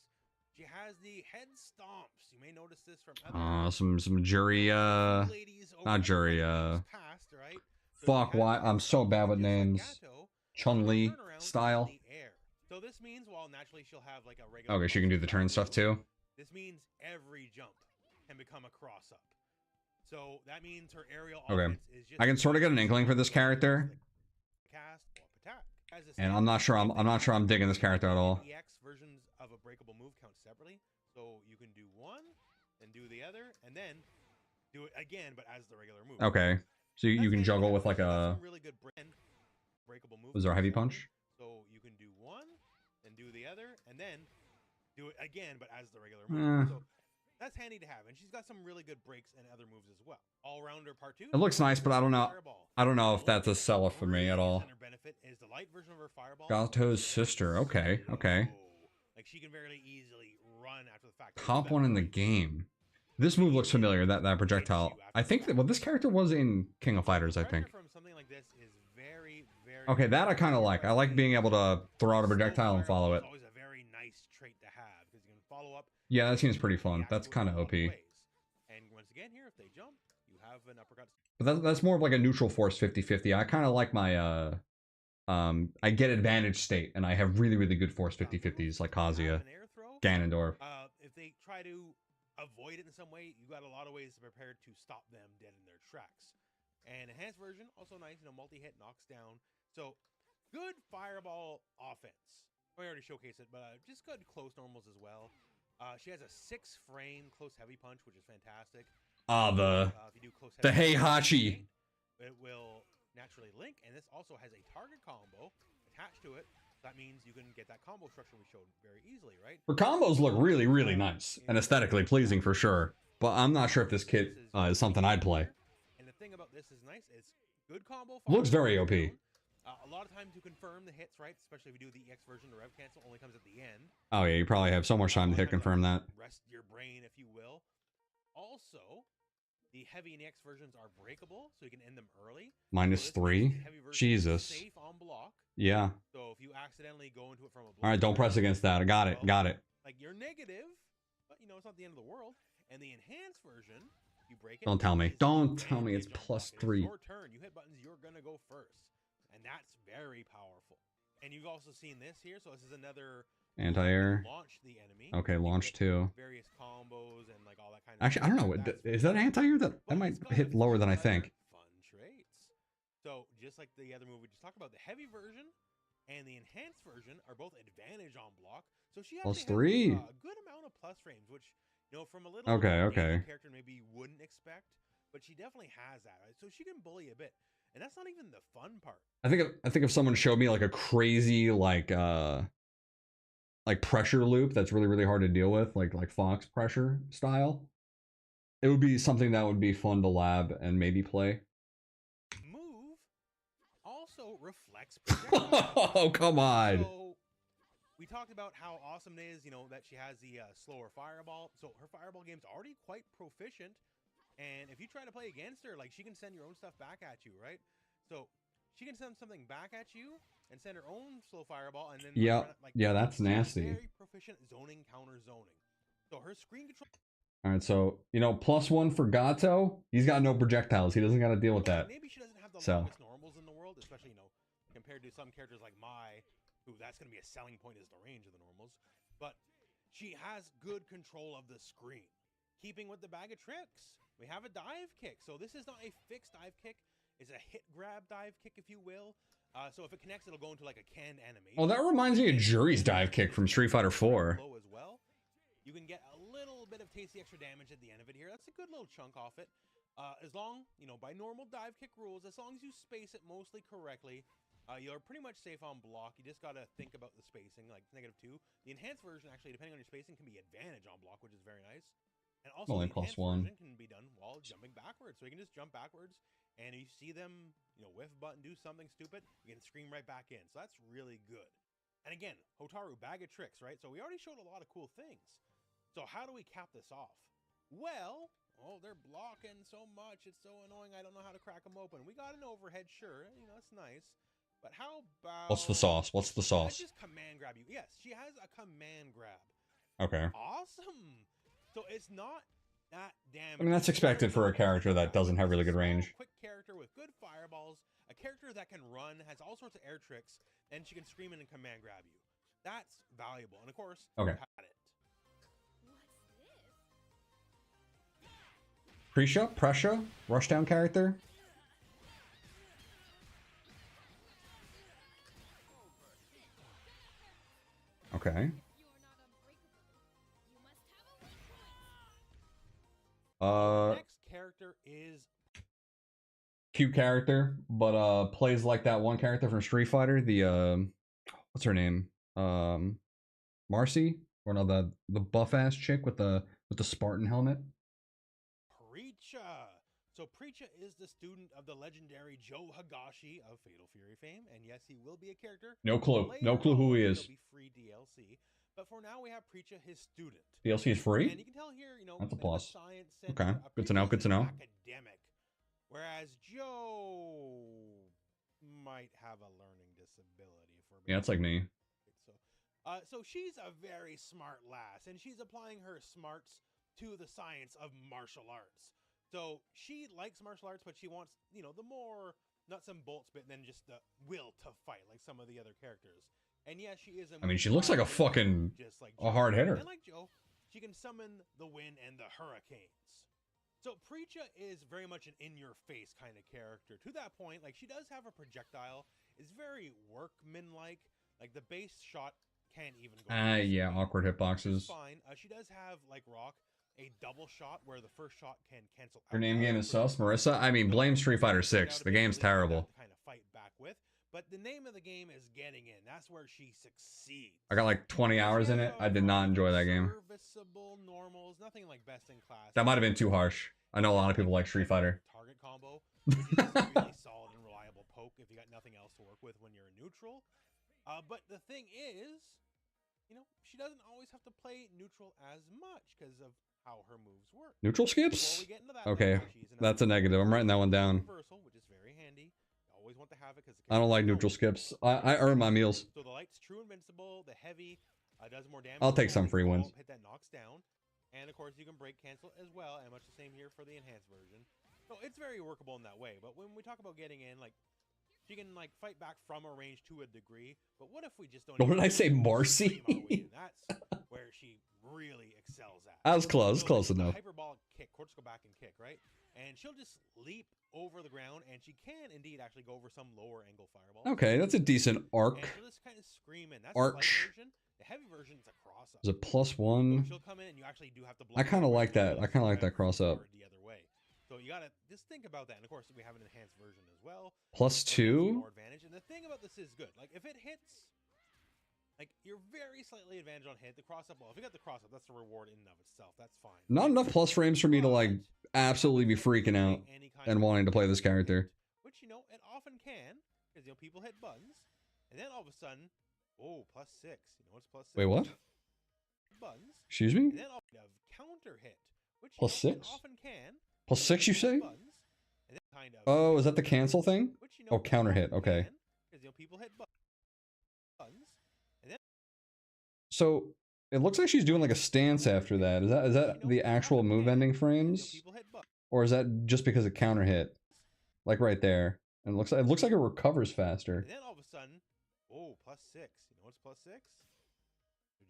She has the head stomps. You may notice this from other some jury not jury past, right? So fuck, why I'm so bad with names. Chun-Li style. So this means while naturally she'll have like a regular. Okay, she can do the turn stuff too. This means every jump can become a cross up. So that means her aerial okay. Is just I can sort of get an inkling for this character. Cast or attack. And I'm not sure I'm digging this character at all. EX versions of a breakable move count separately. So you can do one, then do the other, and then do it again, but as the regular move. Okay. So you can juggle with like a really good breakable move. Was there a heavy punch? So you can do one, then do the other, and then do it again, but as the regular move. So that's handy to have, and she's got some really good breaks and other moves as well. All-rounder part 2. It looks nice, but I don't know if that's a seller for me at all. Benefit is the light version of her fireball. Gato's sister. Okay. Like she can very easily run after the fact. Top one in the game. This move looks familiar. That projectile. I think that this character was in King of Fighters. I think. From something like this is very, very. Okay, that I kind of like. I like being able to throw out a projectile and follow it. Always a very nice trait to have because you can follow up. Yeah, that seems pretty fun. That's kind of OP. And once again, here if they jump, you have an uppercut. But that's more of like a neutral force 50-50. I kind of like my I get advantage state, and I have really, really good force 50-50s like Kazuya, Ganondorf. If they try to avoid it in some way, you got a lot of ways to prepare to stop them dead in their tracks. And enhanced version, also nice, multi-hit knocks down. So, good fireball offense. I already showcased it, but just good close normals as well. She has a 6-frame close heavy punch, which is fantastic. If you do close the Heihachi. It will naturally link, and this also has a target combo attached to it. That means you can get that combo structure we showed very easily, right? Her combos look really, really nice and aesthetically pleasing for sure. But I'm not sure if this kit is something I'd play. And the thing about this is nice. It's good combo. Looks very OP. A lot of times you confirm the hits, right? Especially if you do the EX version, the rev cancel only comes at the end. Oh yeah, you probably have so much time to hit confirm that. Rest your brain, if you will. Also, the heavy and EX versions are breakable, so you can end them early. -3? Jesus. Safe on block. Yeah. So if you accidentally go into it from a block. Alright, don't press against that. I got it. Got it. Like you're negative, but it's not the end of the world. And the enhanced version, you break it. Don't tell me. Don't tell me it's +3. Your turn. You hit buttons, you're gonna go first. And that's very powerful. And you've also seen this here, so this is another anti-air. Launch the enemy. Okay, launch 2. Various combos and like all that kind of Actually, I don't know. Is that anti-air? That might hit lower than I think. Fun traits. So just like the other move we just talked about, the heavy version and the enhanced version are both advantage on block. So she actually +3. has a good amount of plus frames, which from a little character maybe you wouldn't expect, but she definitely has that. Right? So she can bully a bit. And that's not even the fun part. I think if someone showed me like a crazy like pressure loop that's really, really hard to deal with, like Fox pressure style, it would be something that would be fun to lab and maybe play. Move also reflects oh, come on. So we talked about how awesome it is, that she has the slower fireball. So her fireball game's already quite proficient. And if you try to play against her, like she can send your own stuff back at you, right? So she can send something back at you and send her own slow fireball, and then that's nasty. Very proficient zoning, counter zoning. So her screen control. All right, so +1 for Gato. He's got no projectiles. He doesn't got to deal with that. Maybe she doesn't have the longest normals in the world, especially compared to some characters like Mai, who that's going to be a selling point is the range of the normals. But she has good control of the screen. Keeping with the bag of tricks, we have a dive kick. So this is not a fixed dive kick. It's a hit grab dive kick, if you will. So if it connects, it'll go into like a canned animation. Oh, that reminds me of Jury's dive kick from Street Fighter 4. As well. You can get a little bit of tasty extra damage at the end of it here. That's a good little chunk off it. As long, by normal dive kick rules, as long as you space it mostly correctly, you're pretty much safe on block. You just got to think about the spacing, like -2. The enhanced version, actually, depending on your spacing, can be advantage on block, which is very nice. And also, only the enhanced +1 version can be done while jumping backwards. So you can just jump backwards, and you see them, whiff button, do something stupid, you can scream right back in. So that's really good. And again, Hotaru, bag of tricks, right? So we already showed a lot of cool things. So how do we cap this off? Well, they're blocking so much. It's so annoying. I don't know how to crack them open. We got an overhead, sure. That's nice. But how about... What's the sauce? What's the sauce? I just command grab you. Yes, she has a command grab. Okay. Awesome. So it's not that damn... I mean, that's expected for a character that doesn't have really good range. Quick character with good fireballs, a character that can run, has all sorts of air tricks, and she can scream in and command grab you. That's valuable. And of course, okay. You had it. Prisha? Pressure? Rushdown character? Okay. Next character is cute character, but plays like that one character from Street Fighter. The what's her name? Marcy, or no, the buff ass chick with the Spartan helmet. Preacha. So Preacha is the student of the legendary Joe Higashi of Fatal Fury fame, and yes, he will be a character. No clue. No clue who he is. He'll be free DLC. But for now, we have Preacha, his student. DLC is free? And you can tell here, you know, That's a bit of plus. science center. Okay, good to know, good to know. Academic. Whereas Joe might have a learning disability. Yeah, it's like me. So she's a very smart lass, and she's applying her smarts to the science of martial arts. So she likes martial arts, but she wants, you know, the more nuts and bolts bit than just the will to fight like some of the other characters. And yes, she is I mean, she looks like a fucking just like a hard hitter. And like Joe, she can summon the wind and the hurricanes. So Preacha is very much an in-your-face kind of character. To that point, like she does have a projectile. It's very workman-like. Like the base shot can't even go. Yeah, awkward hitboxes. Fine. She does have, like Rock, a double shot where the first shot can cancel out. Your name game is sus, Marissa? I mean, blame Street Fighter 6. The game's terrible. Kind of fight back with. But the name of the game is Getting In. That's where she succeeds. I got like 20 hours in it. I did not enjoy that game. Serviceable normals, nothing like best in class. That might have been too harsh. I know a lot of people like Street Fighter. Target combo, which is just a really solid and reliable poke if you got nothing else to work with when you're neutral. But the thing is, you know, she doesn't always have to play neutral as much because of how her moves work. Neutral skips? Okay, that's a negative. I'm writing that one down. Reversal, which is very handy. Always want to have it because I don't like neutral skips. I earn my meals. So the light's true invincible. The heavy does more damage. I'll take some free wins. Hit that knocks down. And of course, you can break cancel as well, and much the same here for the enhanced version. So it's very workable in that way. But when we talk about getting in, like, she can like fight back from a range to a degree. But what if we just don't? What did I say, Marcy? That's where she really excels at. That was close, so close enough. Hyperbolic kick, course go back and kick, right? And she'll just leap over the ground, and she can indeed actually go over some lower angle fireball. Okay, that's a decent arc. And she'll just kind of scream in. That's Arch. The version. The heavy version is a cross up. Is it +1? So she'll come in and you actually do have to block. I kind of like that. I kind of like that cross up. The other way. So you gotta just think about that. And of course, we have an enhanced version as well. +2. More advantage. And the thing about this is good. Like if it hits, like you're very slightly advantage on hit. The cross up. Well, if you got the cross up, that's the reward in and of itself. That's fine. Not enough plus frames for me to like absolutely be freaking out and wanting to play this character. Which you know it often can, because you know people hit buttons, and then all of a sudden, oh, +6. You know what's +6? Wait, what? Buttons. Excuse me? And then counter hit, which +6? often can. +6, you say? Buttons, and then kind of Oh, is that the cancel thing? which, you know, Oh, counter hit. Okay. Because you know people hit buttons, and then So it looks like she's doing like a stance after that. Is that the actual move ending frames, or is that just because it counter hit? Like right there, and it looks like it recovers faster. And then all of a sudden, oh, +6. You know what's +6?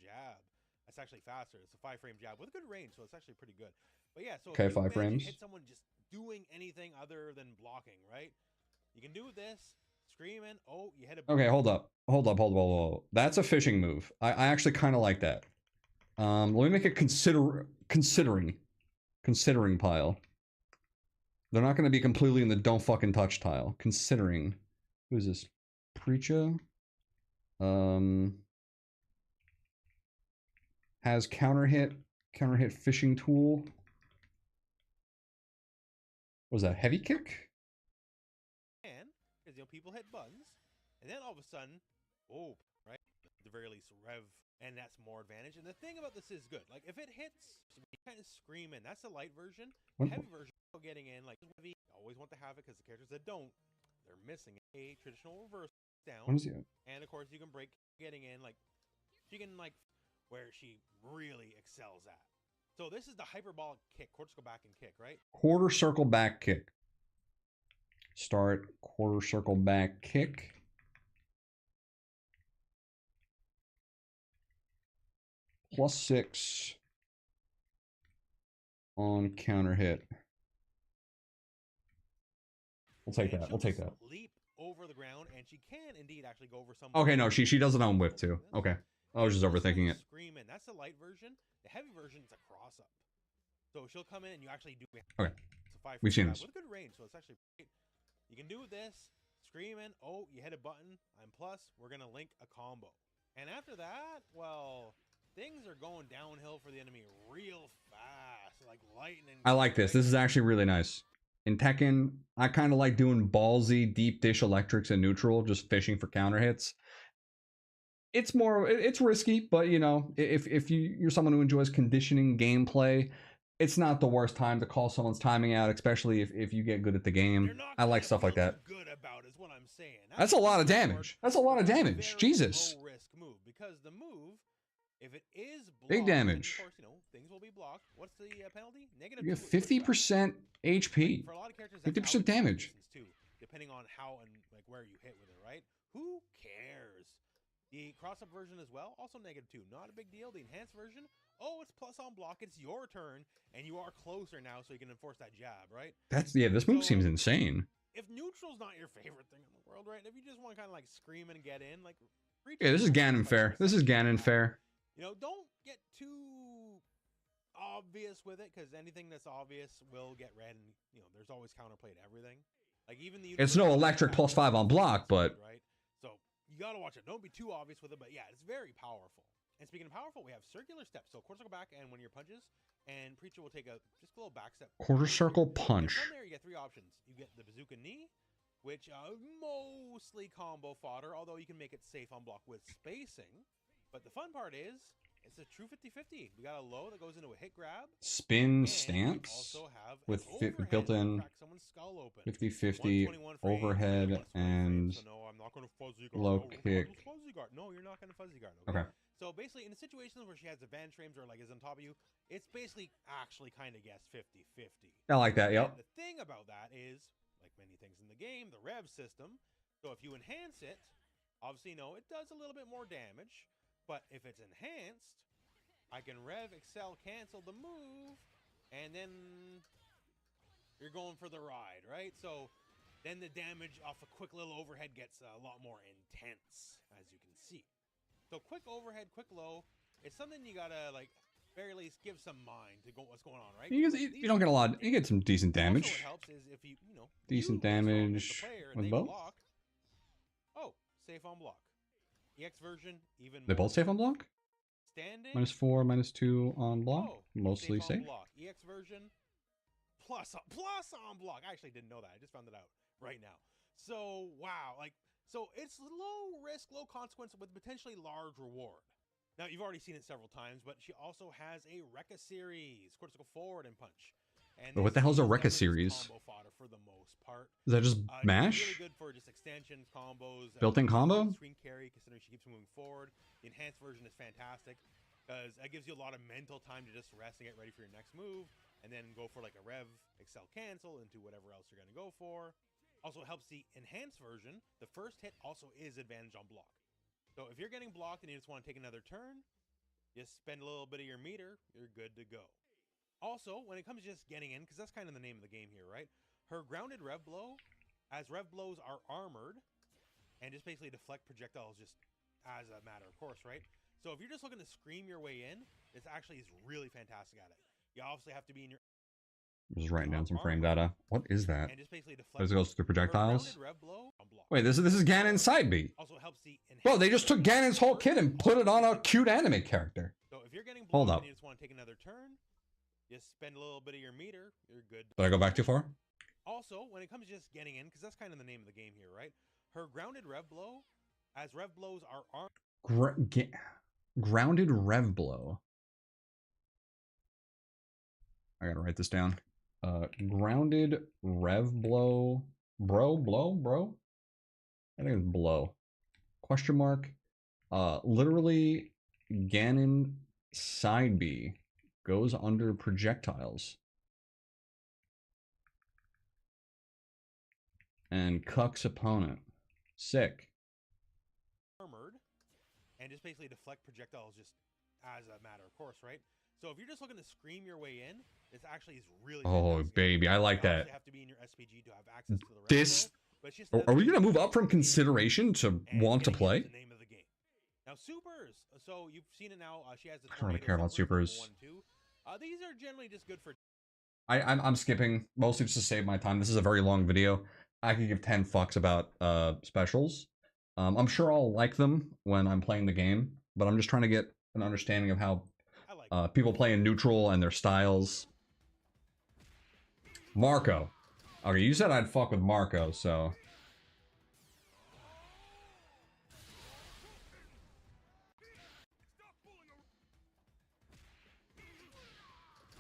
Jab. That's actually faster. It's a 5-frame jab with a good range, so it's actually pretty good. But yeah, so Okay, if you 5 frames. hit someone just doing anything other than blocking, right? You can do this, screaming. Oh, you hit a. Okay, hold up. That's a fishing move. I actually kind of like that. Let me make a considering pile. They're not going to be completely in the don't fucking touch tile. Considering. Who is this? Preacha? Has counter hit fishing tool. What was that? Heavy kick? Because you know people hit buttons, and then all of a sudden, oh, right, at the very least, rev, and that's more advantage. And the thing about this is good. Like if it hits, you kind of scream in. That's the light version. The heavy version, getting in like heavy. Always want to have it because the characters that don't, they're missing a traditional reverse down. What is it? And of course, you can break getting in like she can like where she really excels at. So this is the hyperbolic kick. Quarter circle back and kick, right? Quarter circle back kick. Start quarter circle back kick. +6 on counter hit. We'll take that. We'll take that. Leap over the ground, and she can indeed actually go over some. Okay, no, she does it on whip too. Okay, I was just overthinking it. Screaming. That's the light version. The heavy version is a cross up. So she'll come in, and you actually do. Okay, we've seen this. With good range, so it's actually great. You can do this. Screaming. Oh, you hit a button. I'm plus. We're gonna link a combo, and after that, well, things are going downhill for the enemy real fast, like lightning. I like this. This is actually really nice. In Tekken, I kind of like doing ballsy deep dish electrics in neutral, just fishing for counter hits. it's risky, but you know, if you're someone who enjoys conditioning gameplay, it's not the worst time to call someone's timing out, especially if you get good at the You're game. not I like gonna stuff like feel too that. good about is what I'm saying. That's a lot of super short damage. That's a lot of for a damage. very Jesus. low risk move because the move, if it is Big blocked, then of damage. course, you know, things will be blocked. What's the penalty? You get -2 with pushback. 50% HP. For a lot of characters, that's 50% out in damage. distance too, depending on how and like where you hit with it, right? Who cares? The cross-up version as well, also -2. Not a big deal. The enhanced version, oh, it's plus on block. It's your turn, and you are closer now, so you can enforce that jab, right? That's this move seems insane. If neutral's not your favorite thing in the world, right? If you just want to kind of like scream and get in, like Yeah, this is Ganon fair. This is Ganon fair. You know, don't get too obvious with it because anything that's obvious will get red, and you know, there's always counterplay to everything. Like even the It's no electric +5 on block, but right. So you gotta watch it. Don't be too obvious with it, but yeah, it's very powerful. And speaking of powerful, we have circular steps. So quarter circle back, and when your punches, and Preacher will take just a little back step. quarter circle punch. And from there, you get 3 options. You get the bazooka knee, which mostly combo fodder, although you can make it safe on block with spacing. But the fun part is, it's a true 50-50. We got a low that goes into a hit grab. Spin stance also have with built-in 50-50 overhead and so no, I'm not going to fuzzy guard. low kick. Fuzzy guard. No, you're not going to fuzzy guard. Okay. So basically, in the situations where she has advantage frames or like is on top of you, it's basically actually kind of guess 50-50. I like that. Yep. And the thing about that is, like many things in the game, the rev system. So if you enhance it, obviously, no, it does a little bit more damage. But if it's enhanced, I can rev, excel, cancel the move, and then you're going for the ride, right? So then the damage off a quick little overhead gets a lot more intense, as you can see. So quick overhead, quick low, it's something you gotta, like, very least give some mind to what's going on, right? You don't get a lot. You get some decent damage. Also, what helps is if you know, decent damage with both. Block, oh, safe on block. EX version, even They both safe on block? Standing. -4, -2 on block. Oh, mostly safe. safe. Block. EX version, plus on block. I actually didn't know that. I just found it out right now. So, wow. So it's low risk, low consequence with potentially large reward. Now, you've already seen it several times, but she also has a Rekka series, critical forward and punch. And but what the hell's a Rekka series? Combo fodder for the most part. Is that just mash? Really good for just extensions, combos. Built-in combo? Screen carry, considering she keeps moving forward. The enhanced version is fantastic because that gives you a lot of mental time to just rest and get ready for your next move, and then go for like a rev, excel, cancel into whatever else you're going to go for. Also helps the enhanced version. The first hit also is advantage on block. So if you're getting blocked and you just want to take another turn, just spend a little bit of your meter, you're good to go. Also, when it comes to just getting in, because that's kind of the name of the game here, right? Her grounded rev blow, as rev blows are armored, and just basically deflect projectiles just as a matter of course, right? So if you're just looking to scream your way in, this actually is really fantastic at it. You obviously have to be in your... I'm just writing down some frame data. What is that? And just basically deflect. Does it go through projectiles? Rev blow on block. Wait, this is Ganon's side B. Also helps the... Bro, they just took Ganon's whole kit and put it on a cute anime character. So if you're getting hold up. And you just want to take another turn, just spend a little bit of your meter, you're good. Did I go back too far? Also, when it comes to just getting in, because that's kind of the name of the game here, right? Her grounded rev blow, as rev blows are armed. Grounded rev blow. I gotta write this down. Grounded rev blow. Bro? I think it's blow. Question mark. Literally, Ganon side B goes under projectiles and cucks opponent. Sick. Armored, and just basically deflect projectiles just as a matter of course, right? So if you're just looking to scream your way in, this actually is really fantastic. Baby, I like that. You have to be in your SPG to have access to the this are we gonna move up from consideration to want to play? The name of the game. Now supers. So you've seen it now. She has the I don't really care about supers. These are generally just good for... I'm skipping, mostly just to save my time. This is a very long video. I could give 10 fucks about specials. I'm sure I'll like them when I'm playing the game, but I'm just trying to get an understanding of how people play in neutral and their styles. Marco. Okay, you said I'd fuck with Marco, so...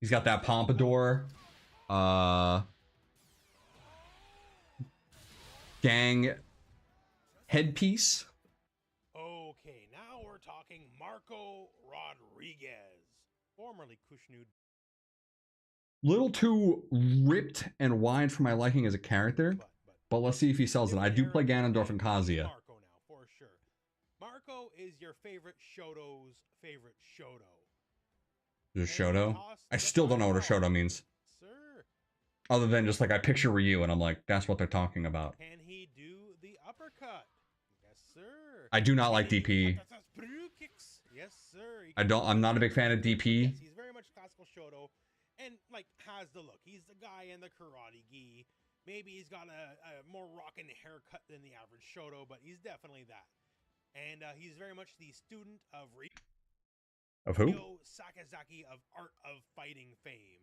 He's got that pompadour. Gang headpiece. Okay, now we're talking Marco Rodriguez, formerly Kushnud. Little too ripped and wide for my liking as a character, but let's see if he sells it. I do play Ganondorf and Kazuya. Marco now, for sure. Marco is your favorite Shoto's favorite Shoto. Is it Shoto? I still don't know what a Shoto means. Sir. Other than just like I picture Ryu and I'm like, that's what they're talking about. Can he do the uppercut? Yes, sir. I do not like DP. Yes, sir. I'm not a big fan of DP. Yes, he's very much classical Shoto and like has the look. He's the guy in the karate gi. Maybe he's got a more rockin' haircut than the average Shoto, but he's definitely that. And he's very much the student of who? Ryo Sakazaki of Art of Fighting fame.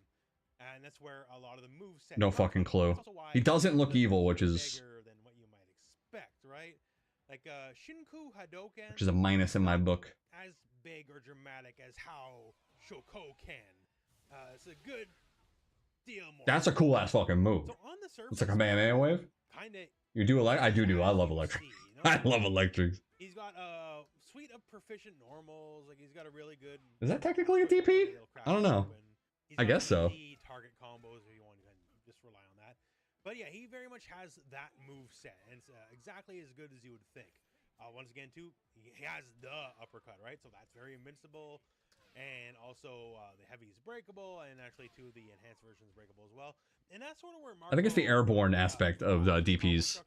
And that's where a lot of the moves set. No fucking clue. He doesn't look evil, which is bigger than what you might expect, right? Like Shinku Hadoken, which is a minus in my book. As big or dramatic as how Shoko can. It's a good deal. More. That's a cool ass fucking move. So on the surface, it's like a Kamehameha wave. Kinda. You do I do. I love electric. You know? I love electrics. He's got a suite of proficient normals. Like he's got a really good. Is that technically a DP? I don't know. I guess so. Target combos if you want to just rely on that. But yeah, he very much has that move set, and it's exactly as good as you would think. Once again, too, he has the uppercut, right? So that's very invincible, and also the heavy is breakable, and actually, too, the enhanced version is breakable as well. And that's sort of where Marco, I think it's the airborne aspect of DPs.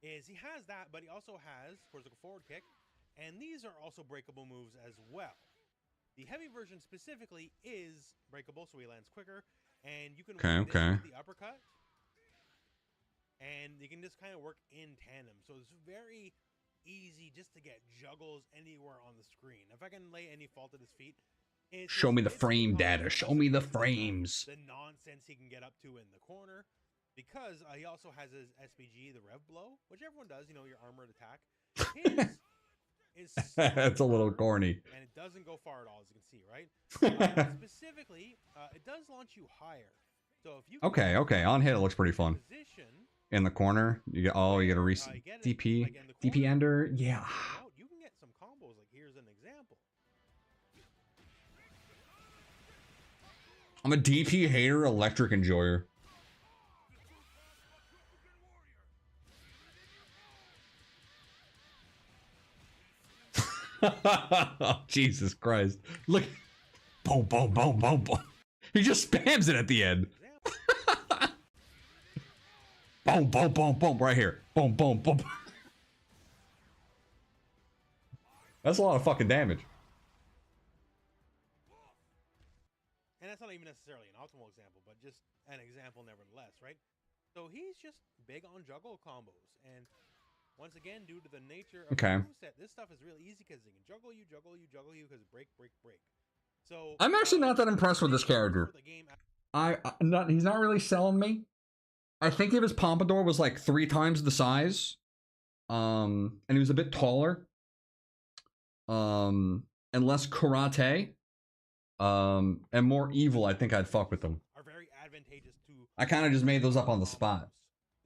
Is he has that, but he also has, of course, like a forward kick, and these are also breakable moves as well. The heavy version specifically is breakable, so he lands quicker, and you can work this with the uppercut, and you can just kind of work in tandem. So it's very easy just to get juggles anywhere on the screen. If I can lay any fault at his feet, show me the frame data. Show me the frames. The nonsense he can get up to in the corner, because he also has his SPG, the Rev Blow, which everyone does. You know, your armored attack. His It's a little corny, and it doesn't go far at all, as you can see, right? Specifically, it does launch you higher. So if you okay, on hit it looks pretty fun. In the corner, you get you get a recent DP, like DP ender, yeah. You can get some combos. Like here's an example. I'm a DP hater, electric enjoyer. Jesus Christ. Look. Boom, boom, boom, boom, boom. He just spams it at the end. Boom, boom, boom, boom. Right here. Boom, boom, boom. That's a lot of fucking damage. And that's not even necessarily an optimal example, but just an example nevertheless, right? So he's just big on juggle combos. And once again, due to the nature of the moveset, this stuff is really easy because he can juggle you, because break. So I'm actually not that impressed with this character. He's not really selling me. I think if his pompadour was like 3 times the size, and he was a bit taller, and less karate, and more evil, I think I'd fuck with him. Are very advantageous to. I kind of just made those up on the spot.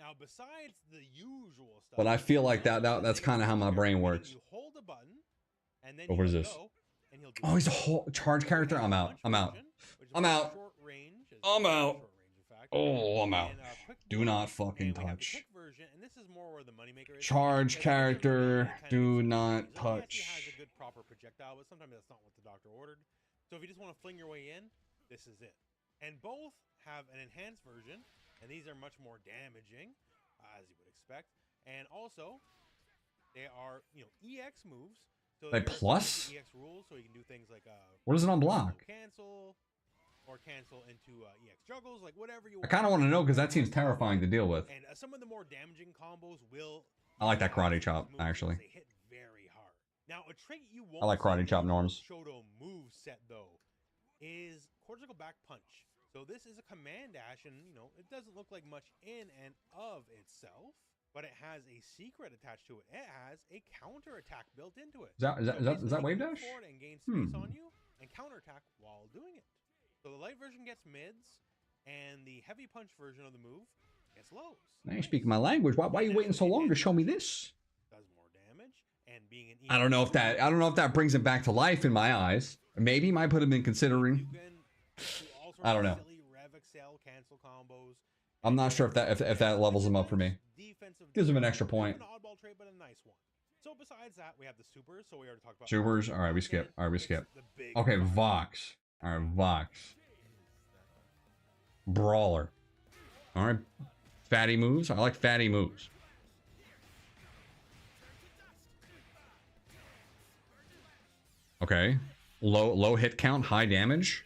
Now, besides the usual stuff, but I feel like that's kind of how my brain works. You hold a button, and then what is this? Oh, he's a whole charge character. I'm out. I'm out. I'm out. I'm out. Oh, I'm out. Do not fucking touch. Charge character. Do not touch. Has a good proper projectile, but sometimes that's not what the doctor ordered. So if you just want to fling your way in, this is it. And both have an enhanced version, and these are much more damaging, as you would expect. And also, they are, EX moves. So like plus? EX rules, so you can do things like what is it on block? Cancel, or cancel into EX juggles, like whatever you want. I kind of want to know because that seems terrifying to deal with. And some of the more damaging combos will. I like that karate chop actually. They hit very hard. Now a trait you won't. I like karate chop norms. Shoto move set though is cortical back punch. So this is a command dash, and it doesn't look like much in and of itself. But it has a secret attached to it. It has a counter attack built into it. Is that wave dash? And gain space on you and counter attack while doing it. So the light version gets mids, and the heavy punch version of the move gets lows. Now you're speaking my language. Why are you waiting so long to show me this? Does more damage, and being an I don't know if that brings him back to life in my eyes. Maybe might put him in considering. You can do all sorts I don't know. of silly rev excel cancel combos. I'm not sure if that levels him up for me. Gives him an extra point. An oddball trait, but a nice one. So besides that, we have the supers. So we already talked about Supers. All right, we skip. All right, we skip. Okay, Vox. All right, Vox. Brawler. All right, fatty moves. I like fatty moves. Okay, low hit count, high damage.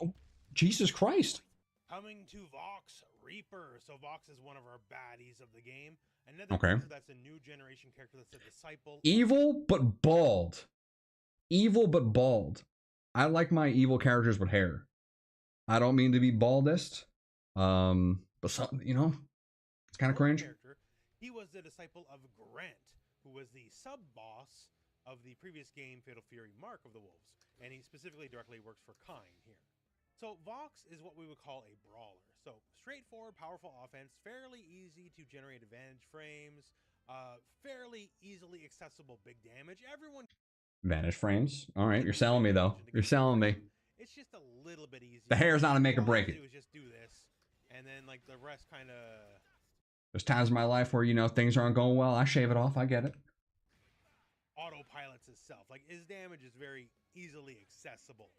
Oh, Jesus Christ! Coming to Vox Reaper. So Vox is one of our baddies of the game. Another Okay. character that's a new generation character that's a disciple. Evil but bald. Evil but bald. I like my evil characters with hair. I don't mean to be baldest. But some, you know, it's kind of cringe. He was the disciple of Grant, who was the sub-boss of the previous game, Fatal Fury Mark of the Wolves. And he specifically directly works for Kine here. So Vox is what we would call a brawler. So straightforward, powerful offense, fairly easy to generate advantage frames, fairly easily accessible big damage. Everyone Vanish frames. All right, you're selling me though. You're selling me. It's just a little bit easier. The hair's not a make or break it. Just do this, and then like the rest kind of. There's times in my life where, you know, things aren't going well. I shave it off. I get it. Autopilots itself. Like his damage is very easily accessible.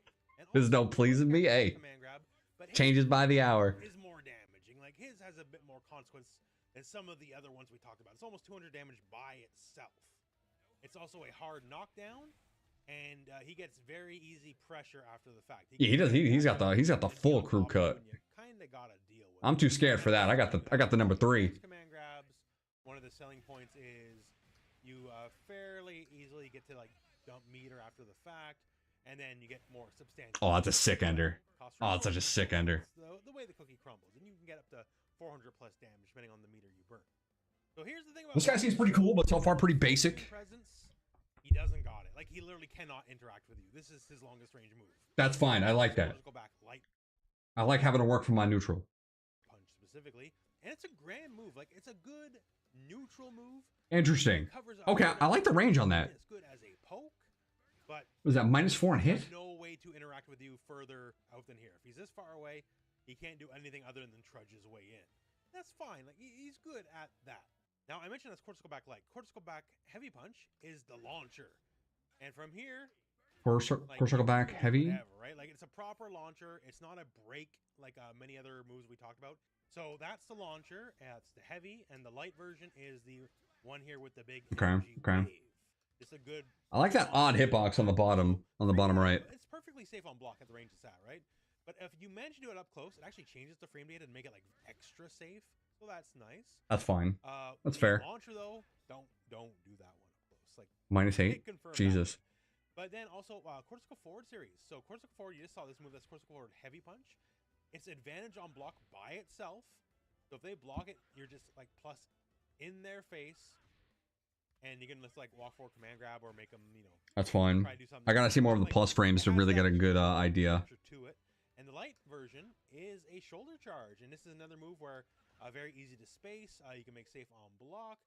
This is no pleasing me. Hey, grab, but changes by the hour. Is more damaging. Like his has a bit more consequence than some of the other ones we talked about. It's almost 200 damage by itself. It's also a hard knockdown, and he gets very easy pressure after the fact. Yeah, he does. He's got the full crew cut. Kinda gotta deal with I'm too scared for that. I got the number 3. Command grabs. One of the selling points is you fairly easily get to like dump meter after the fact, and then you get more substantial. Oh, that's a sick ender. Oh, it's such a sick ender. The way the cookie crumbles, and you can get up to 400 plus damage depending on the meter you burn. So here's the thing about this guy seems pretty cool, but so far pretty basic. Presence, he doesn't got it. Like he literally cannot interact with you. This is his longest range move. That's fine. I like that. Go back light. I like having to work for my neutral. Punch specifically, and it's a grand move. Like it's a good neutral move. Interesting. Okay, I like the range on that. It's good as a poke, but was that -4 in hit? No way to interact with you further out than here. If he's this far away, he can't do anything other than trudge his way in. That's fine. Like he's good at that. Now I mentioned this cortical back light. Cortical back heavy punch is the launcher, and from here. Cortical back heavy. Whatever, right? Like it's a proper launcher. It's not a break like many other moves we talked about. So that's the launcher. It's the heavy, and the light version is the one here with the big energy wave. It's a good. I like that odd hitbox on the bottom right. It's perfectly safe on block at the range it's at, right? But if you manage to do it up close, it actually changes the frame data and make it like extra safe. So that's nice. That's fine. That's fair. Launcher though, don't do that one up close. Like -8. Jesus. But then also Cortical Forward series. So Cortical Forward, you just saw this move. That's Cortical Forward Heavy Punch. It's advantage on block by itself. So if they block it, you're just like plus in their face, and you can just like walk forward, command grab, or make them, you know. That's fine. I gotta see more of the plus frames to really get a good idea. To it. And the light version is a shoulder charge, and this is another move where very easy to space. You can make safe on block.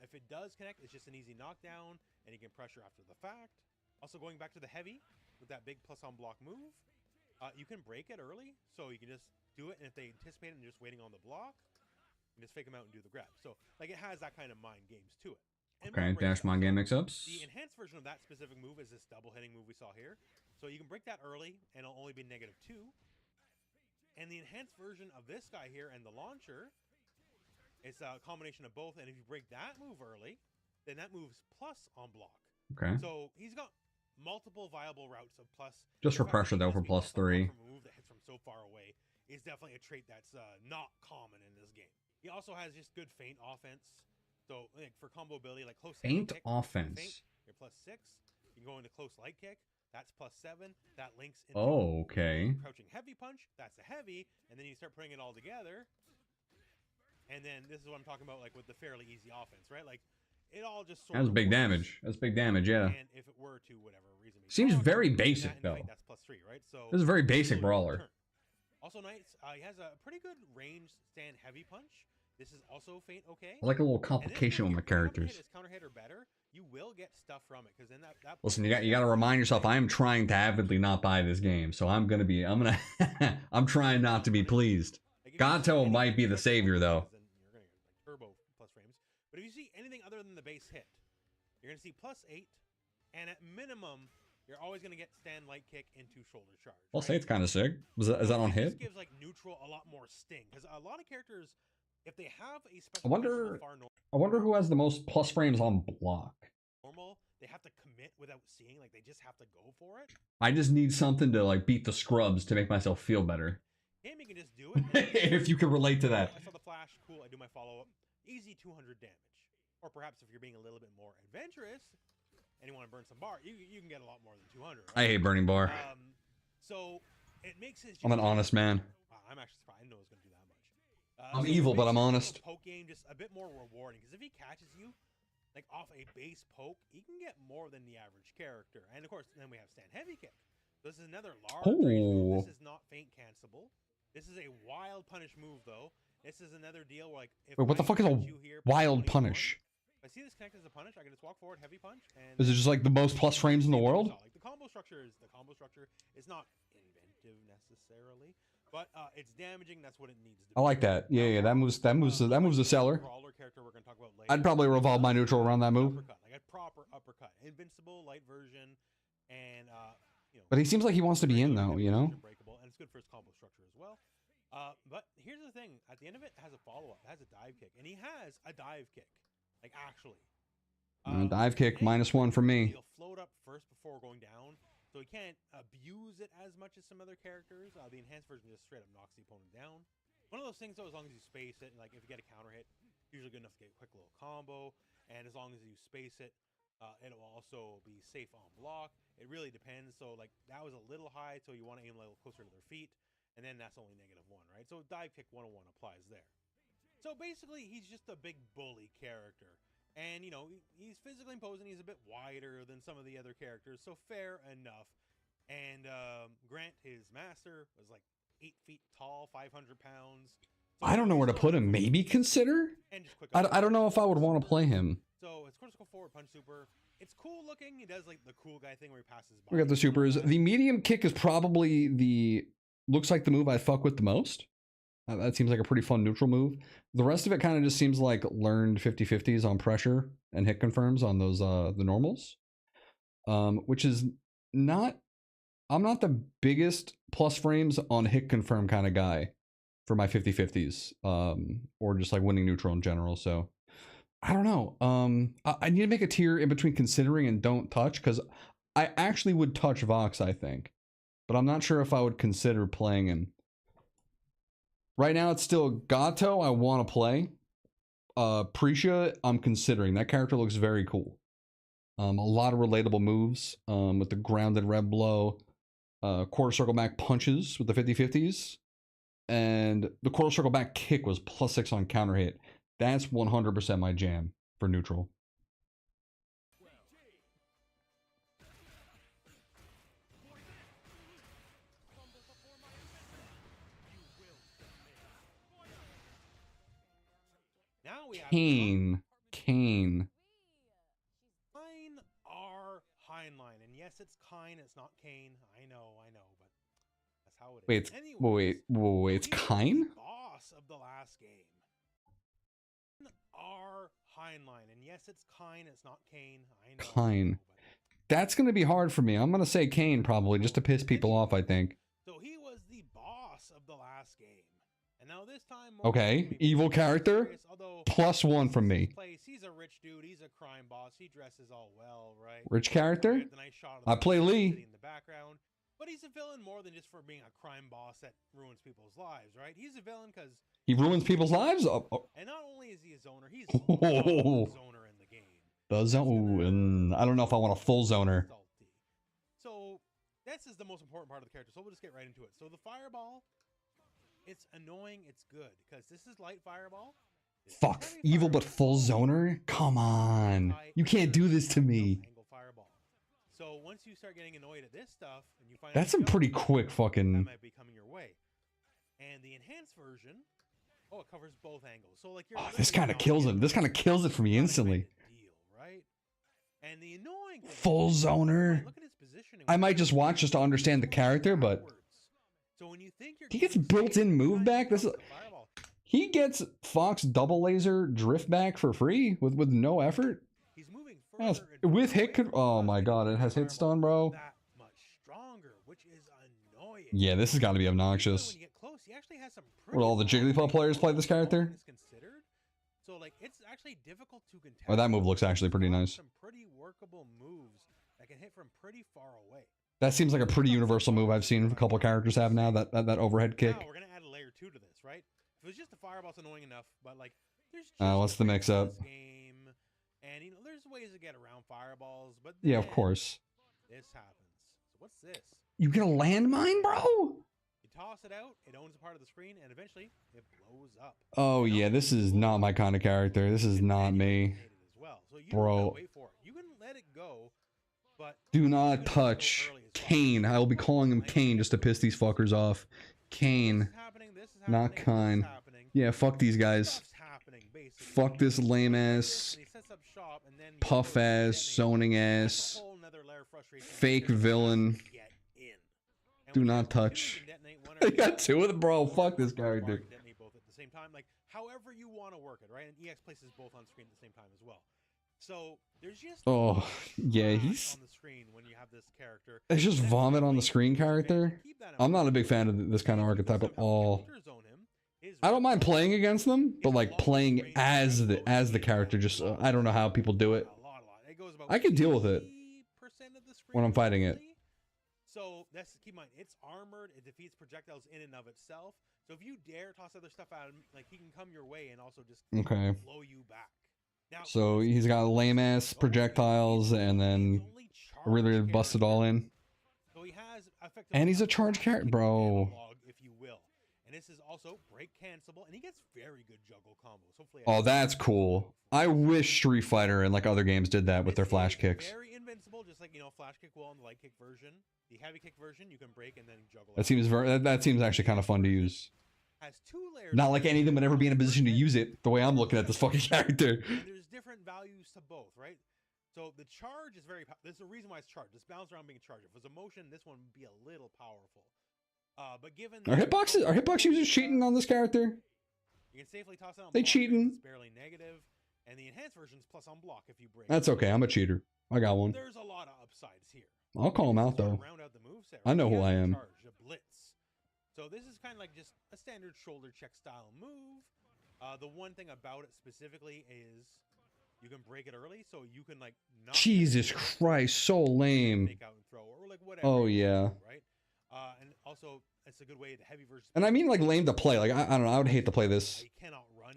If it does connect, it's just an easy knockdown, and you can pressure after the fact. Also going back to the heavy with that big plus on block move, you can break it early, so you can just do it, and if they anticipate it and you're just waiting on the block, you just fake them out and do the grab. So like it has that kind of mind games to it. And okay, dash mind game mix-ups. The enhanced version of that specific move is this double hitting move we saw here. So you can break that early, and it'll only be -2. And the enhanced version of this guy here and the launcher, it's a combination of both, and if you break that move early, then that moves plus on block. Okay. So he's got multiple viable routes of plus. Just for pressure though, for +3. From a move that hits from so far away is definitely a trait that's not common in this game. He also has just good feint offense. So like for combo ability, like close feint kick, offense. Feint, you're +6. You can go into close light kick. That's +7. That links into okay. Crouching heavy punch. That's a heavy, and then you start putting it all together. And then this is what I'm talking about, like with the fairly easy offense, right? Like it all just sort That's of big works. damage. That's big damage, yeah. And if it were to whatever reason be Seems blocked, very then basic, that, though. that's +3, right? So This is a very you basic still do your brawler. turn. Also, Knights, he has a pretty good range stand heavy punch. This is also feint okay. I like a little And this complication one, with my if you happen to characters. hit his counter hit or better, you will get stuff from it, because then that Listen, you got to remind yourself. I am trying to avidly not buy this game, so I'm I'm trying not to be pleased. Like, Gato might be the savior, though. Then you're gonna get like turbo plus frames. But if you see anything other than the base hit, you're gonna see +8, and at minimum, you're always gonna get stand light kick into shoulder charge. I'll say it's kind of sick. Is that on hit? This gives like neutral a lot more sting, because a lot of characters, if they have a special I wonder who has the most plus frames on block. Normal, they have to commit without seeing, like they just have to go for it. I just need something to like beat the scrubs to make myself feel better. Him, you can just do it. If you can relate to that. I saw the flash, cool, I do my follow-up. Easy 200 damage. Or perhaps if you're being a little bit more adventurous, and you want to burn some bar, you can get a lot more than 200. Right? I hate burning bar. So it makes his. I'm an honest man. I'm actually surprised. I didn't know it was going to do that much. I'm evil, but I'm honest. Poke game just a bit more rewarding, because if he catches you, like off a base poke, he can get more than the average character. And of course, then we have stand heavy kick. This is another large range move. This is not feint cancelable. This is a wild punish move, though. This is another deal where, like, if wait, what the fuck is a wild punish? If I see this connected as a punish, I can just walk forward, heavy punch, and is it just like the most plus frames in the world? Like the combo structure is not inventive necessarily, but it's damaging. That's what it needs to be. I like that. Yeah, that moves the seller. I'd probably revolve my neutral around that move. Uppercut, like a proper uppercut, invincible light version, and you know. But he seems like he wants to be in though, you know. Breakable, and it's good for his combo structure as well. But here's the thing: at the end of it, it has a follow-up. It has a dive kick, and he has a dive kick, like actually. Dive kick -1 for me. He'll float up first before going down, so he can't abuse it as much as some other characters. The enhanced version just straight up knocks the opponent down. One of those things, though, as long as you space it, and like if you get a counter hit, usually good enough to get a quick little combo. And as long as you space it, it will also be safe on block. It really depends. So like that was a little high, so you want to aim a little closer to their feet, and then that's only -1, right? So dive kick 101 applies there. So basically, he's just a big bully character. And, you know, he's physically imposing. He's a bit wider than some of the other characters, so fair enough. And Grant, his master, was like 8 feet tall, 500 pounds. So I don't know where to put him. Maybe consider? I don't know if I would want to play him. So it's critical forward punch super. It's cool looking. He does like the cool guy thing where he passes by. We got the supers. The medium kick is probably looks like the move I fuck with the most. That seems like a pretty fun neutral move. The rest of it kind of just seems like learned 50-50s on pressure and hit confirms on those the normals. Which is not... I'm not the biggest plus frames on hit confirm kind of guy for my 50-50s. Or just like winning neutral in general. So I don't know. I need to make a tier in between considering and don't touch, because I actually would touch Vox, I think. But I'm not sure if I would consider playing him. Right now, it's still Gato I want to play. Prisha, I'm considering. That character looks very cool. A lot of relatable moves with the grounded red blow. Quarter circle back punches with the 50-50s. And the quarter circle back kick was +6 on counter hit. That's 100% my jam for neutral. Now we have Kane. Kine R Heinlein. And yes, it's Kine, it's not Kane. I know, but that's how it is. Wait, Anyways, wait, it's Kine? Boss of the last game. R Heinlein. And yes, it's Kine, it's not Kane. I know. Kine. That's going to be hard for me. I'm going to say Kane probably, just to piss people off, I think. So he was the boss of the last game. And now this time... Okay, evil character. +1 from me. He's a rich dude. He's a crime boss. He dresses all well, right? Rich character? I play Lee. In the background. But he's a villain more than just for being a crime boss that ruins people's lives, right? He's a villain because... He ruins people's lives? And not only is he a zoner, he's a zoner in the game. The zone. I don't know if I want a full zoner. So, this is the most important part of the character. So we'll just get right into it. So the fireball, it's annoying, it's good. Because this is light fireball. Fuck, Heavy evil but full Fireball. zoner? Come on. You can't do this to me. Angle Fireball. So once you start getting annoyed at this stuff and you find That's a pretty quick that fucking... might be coming your way. And the enhanced version, oh, it covers both angles. So like you're this kind of kills him. This kind of kills it for me instantly. Deal, right? And the annoying thing Full zoner. look at his positioning. I might just watch just to understand the character, but so when you think you're he gets built-in move back. This is... He gets Fox double laser drift back for free with no effort. He's moving Yes, with hit could... Oh my god, it has hit stun, bro. That much stronger, which is annoying. Yeah, this has got to be obnoxious. When you get close, he actually has some Would all the Jigglypuff players play this character? So like it's actually difficult to contest. Oh, that move looks actually pretty nice. Some pretty workable moves that can hit from pretty far away. That seems like a pretty universal move I've seen a couple characters have now, that overhead kick. Now we're gonna add a layer 2 to this, right? If it was just the fireball, it's annoying enough, but like there's just What's the mix up? Game, and you know there's ways to get around fireballs, but Yeah, of course. This happens. So what's this? You get a landmine, bro? You toss it out, it owns a part of the screen, and eventually it blows up. Oh yeah, this is not my kind of character. This is not me. So you bro. wait for it. You can let it go, but do not touch Kane. I will be calling him Kane just to piss these fuckers off. Kane. Not kind. Yeah, fuck these guys. Fuck this lame ass, puff ass, zoning ass, fake villain. Do not touch. I got two of them, bro. Fuck this character. However you want to work it, right? And EX places both on screen at the same time as well. So there's just yeah, he's on the screen when you have this character. It's just vomit on the screen character. I'm not a big fan of this kind of archetype at all. I don't mind playing against them, but like playing as the character, just I don't know how people do it. I can deal with it when I'm fighting it. So that's keep in mind, it's armored. It defeats projectiles in and of itself. So if you dare toss other stuff at him, like he can come your way and also just blow you back. Now, so he's got lame ass projectiles and then really busted all in. So he has and he's a charge character, bro. If you will. And this is also break cancelable, and he gets very good juggle combos. Hopefully, oh, that's cool. I wish Street Fighter and like other games did that with their flash kicks. Very invincible, just like flash kick will on the light kick version. The heavy kick version, you can break and then juggle. That seems actually kind of fun to use. Has 2 layers. Not like any of them would ever be in a position to use it the way I'm looking at this fucking character. And there's different values to both, right? So the charge is very. There's a reason why it's charged. It's bounce around being charged. If it was a motion, this one would be a little powerful. But given are hitbox users cheating on this character? You can safely toss it on. They cheating. It's barely negative, and the enhanced version's plus on block if you break. That's okay. I'm a cheater. I got one. There's a lot of upsides here. I'll call him out though. I know who I am. A blitz. So this is kind of like just a standard shoulder check style move. The one thing about it specifically is you can break it early, so you can like. Jesus Christ, so lame. Take out and throw, or like whatever. Oh yeah. Right. And also, it's a good way. The heavy version. And I mean like lame to play. Like I don't know. I would hate to play this.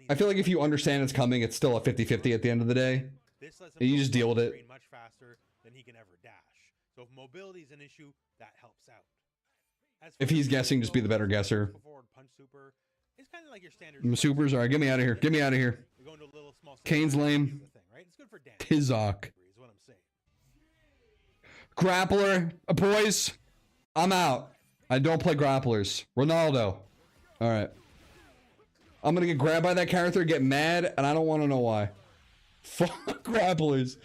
I feel like if you understand it's coming, it's still a 50-50 at the end of the day. You just deal with it. Much faster than he can ever dash. So if mobility is an issue, that helps out. If he's guessing, just be the better guesser. Punch super. It's kind of like your standard. Supers, alright, get me out of here. Get me out of here. Kane's lame. It's good for damage. Tizok. Is what I'm saying. Grappler, boys. I'm out. I don't play grapplers. Ronaldo. Alright. I'm gonna get grabbed by that character, get mad, and I don't want to know why. Fuck grapplers.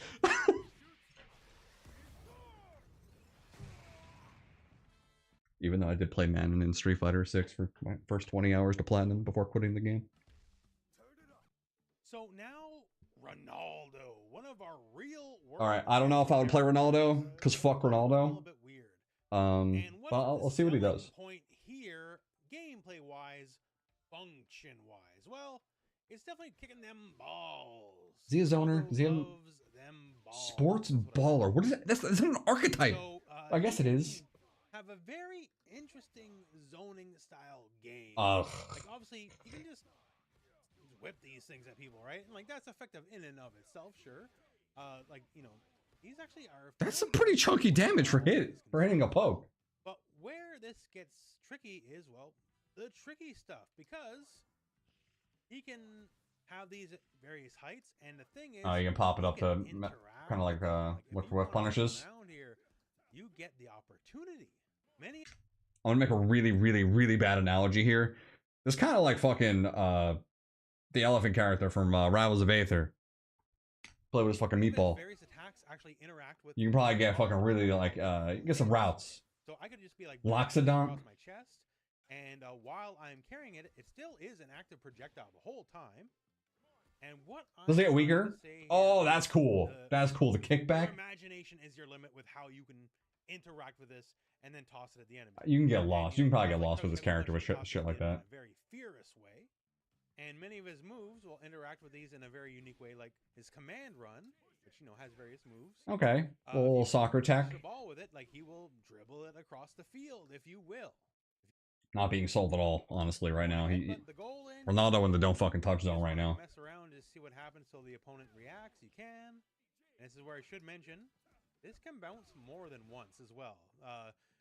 Even though I did play Manon in Street Fighter 6 for my first 20 hours to platinum before quitting the game. So now, Ronaldo, one of our real. Alright, I don't know if I would play Ronaldo, because fuck Ronaldo. But I'll see what he does. Point here, gameplay wise, function wise. Well, it's definitely kicking them balls. Is he a zoner? Is he a sports baller? What is that? That's an archetype. So, I guess it is. Have a very interesting zoning style game. Ugh. Like obviously you can just whip these things at people, right? And like that's effective in and of itself, sure. Like these actually are. That's some pretty chunky damage for hitting a poke. But where this gets tricky is the tricky stuff because he can have these at various heights, and the thing is, You can pop it you up can to interact kind of like with them. Like if whip you whip want to run punishes. around here, you get the opportunity. Many. I'm gonna make a really, really, really bad analogy here. It's kind of like fucking the elephant character from Rivals of Aether. Play with his fucking meatball. Various attacks actually interact with. You can probably get fucking really like get some routes. So I could just be like Loxodon across my chest, and while I'm carrying it, it still is an active projectile the whole time. And what does it get weaker? Oh, that's cool. That's cool. The kickback. Your imagination is your limit with how you can interact with this and then toss it at the enemy. You can get lost. You can probably get lost with this character with shit like that. In a very furious way. And many of his moves will interact with these in a very unique way, like his command run, which has various moves. Okay, a little soccer tech. The ball with it, like he will dribble it across the field, if you will. Not being sold at all, honestly, right now. Ronaldo in the don't fucking touch zone right now. Mess around to see what happens till the opponent reacts. You can. And this is where I should mention, this can bounce more than once as well.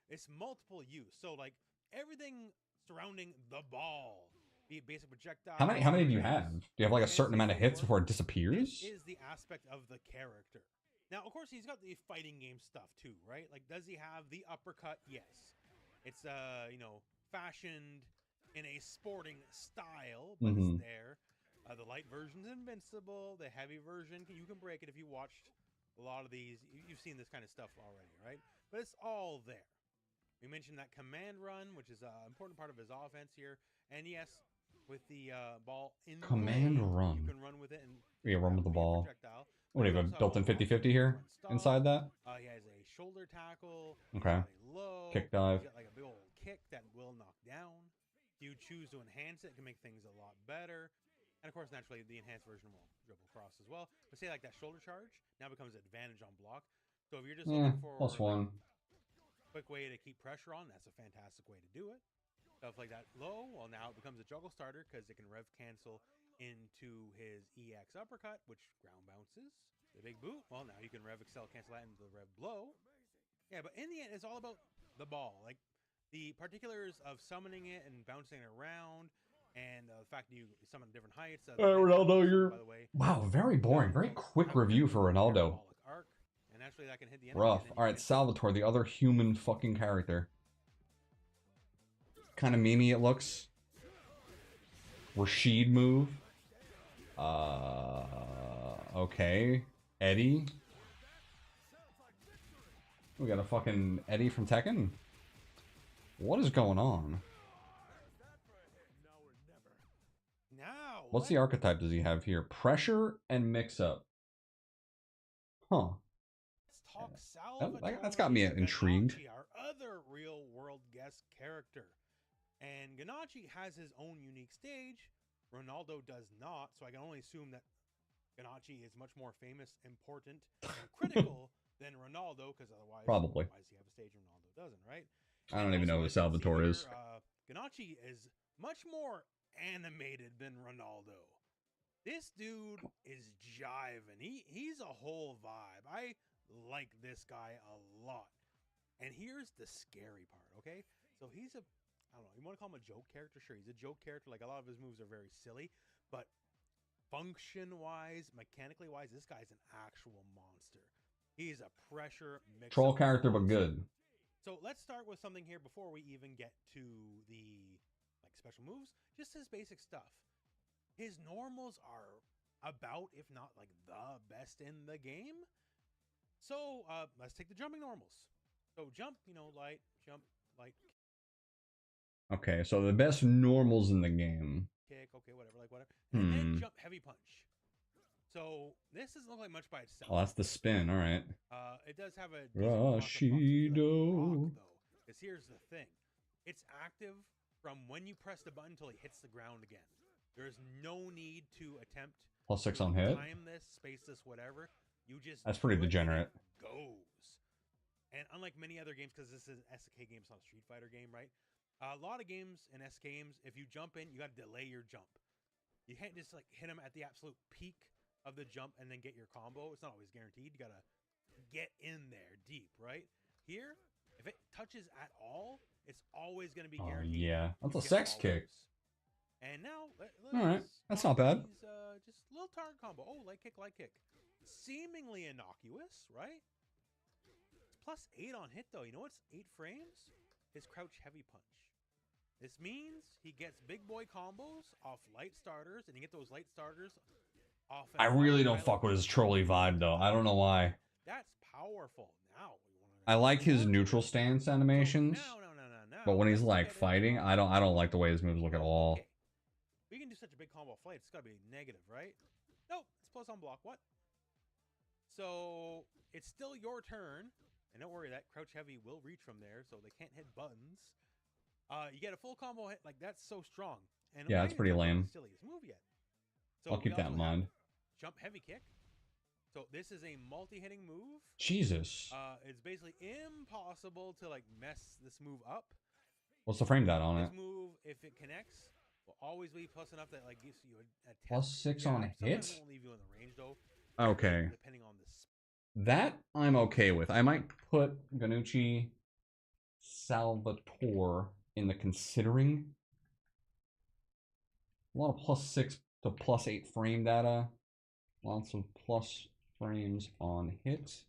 It's multiple use. So like everything surrounding the ball. Be it basic projectile. How many do you have? Do you have like a certain amount of hits before it disappears? This is the aspect of the character. Now, of course, he's got the fighting game stuff too, right? Like, does he have the uppercut? Yes. It's fashioned in a sporting style, but it's there. The light version's invincible. The heavy version, you can break it if you watched a lot of these. You've seen this kind of stuff already, right? But it's all there. We mentioned that command run, which is an important part of his offense here. And yes, with the ball in the command run, you can run with it and run with the ball. What do you have a built-in 50-50 here inside that? He has a shoulder tackle. Okay. Low, kick dive. He's got like a big old kick that will knock down. If you choose to enhance it, it can make things a lot better. And of course, naturally, the enhanced version will dribble across as well. But say like that shoulder charge now becomes an advantage on block. So if you're just looking for +1 quick way to keep pressure on, that's a fantastic way to do it. Stuff like that low, well, now it becomes a juggle starter because it can rev cancel into his EX uppercut, which ground bounces. The big boot, well, now you can rev excel cancel that into the rev blow. Yeah, but in the end, it's all about the ball. Like the particulars of summoning it and bouncing it around, and the fact that you summon different heights. Ronaldo, you're... By the way, wow, very boring. Very quick review for Ronaldo. Arc, and naturally that can hit the rough. All right, Salvatore, the other human fucking character. Kind of memey it looks. Rashid move. Okay. Eddie. We got a fucking Eddie from Tekken. What is going on? What's the archetype does he have here? Pressure and mix up. Huh. That's got me intrigued. Our other real world guest character. And Ganachi has his own unique stage. Ronaldo does not, so I can only assume that Ganachi is much more famous, important, and critical than Ronaldo, because otherwise, probably. Why does he have a stage and Ronaldo doesn't, right? I don't even know who Salvatore is. Ganachi is much more animated than Ronaldo. This dude is jiving. He's a whole vibe. I like this guy a lot. And here's the scary part, okay? So he's a, I don't know, you want to call him a joke character? Sure, he's a joke character. Like, a lot of his moves are very silly. But function-wise, mechanically-wise, this guy's an actual monster. He's a pressure mix. Troll character, but good. So let's start with something here before we even get to the special moves. Just his basic stuff. His normals are about, if not like the best in the game. So let's take the jumping normals. So jump, light, jump, light. Okay, so the best normals in the game. Kick, okay, whatever. And then jump, heavy punch. So this doesn't look like much by itself. Oh, that's the spin. All right. It does have a Rashido. Because here's the thing, it's active from when you press the button until he hits the ground again. There's no need to attempt +6 on hit. Time this, space this, whatever. You just that's pretty degenerate. Goes. And unlike many other games, because this is an SK game, it's not a Street Fighter game, right? A lot of games in SK games, if you jump in, you got to delay your jump. You can't just hit him at the absolute peak of the jump and then get your combo. It's not always guaranteed. You got to get in there deep, right? Here, if it touches at all, it's always going to be guaranteed. Yeah, that's a sex kick. And now, all right, that's not bad. target combo. Oh, light kick, light kick. Seemingly innocuous, right? It's +8 on hit, though. You know what's 8 frames? His crouch heavy punch. This means he gets big boy combos off light starters, and you get those light starters off an I really don't autopilot fuck with his trolley vibe though. I don't know why. That's powerful. Now we want to I add like some his more to neutral it. stance So animations, now, but when he's let's look like at it. fighting, I don't like the way his moves look at Oh, all. okay. We can do such a big combo flight. It's got to be negative, right? Nope. It's plus on block. What? So it's still your turn. And don't worry, that crouch heavy will reach from there, so they can't hit buttons. You get a full combo hit. Like, that's so strong. And Yeah, it's pretty lame. The silliest move yet. So I'll keep that in mind. Jump heavy kick. So this is a multi-hitting move. Jesus. It's basically impossible to like mess this move up. What's the frame data on it? This move, if it connects, will always be plus enough that like gives you a +6 on hit. Sometimes it won't leave you in the range though. Okay. Depending on the. That I'm okay with. I might put Ganucci Salvatore in the considering. A lot of +6 to +8 frame data. Lots of plus frames on hit.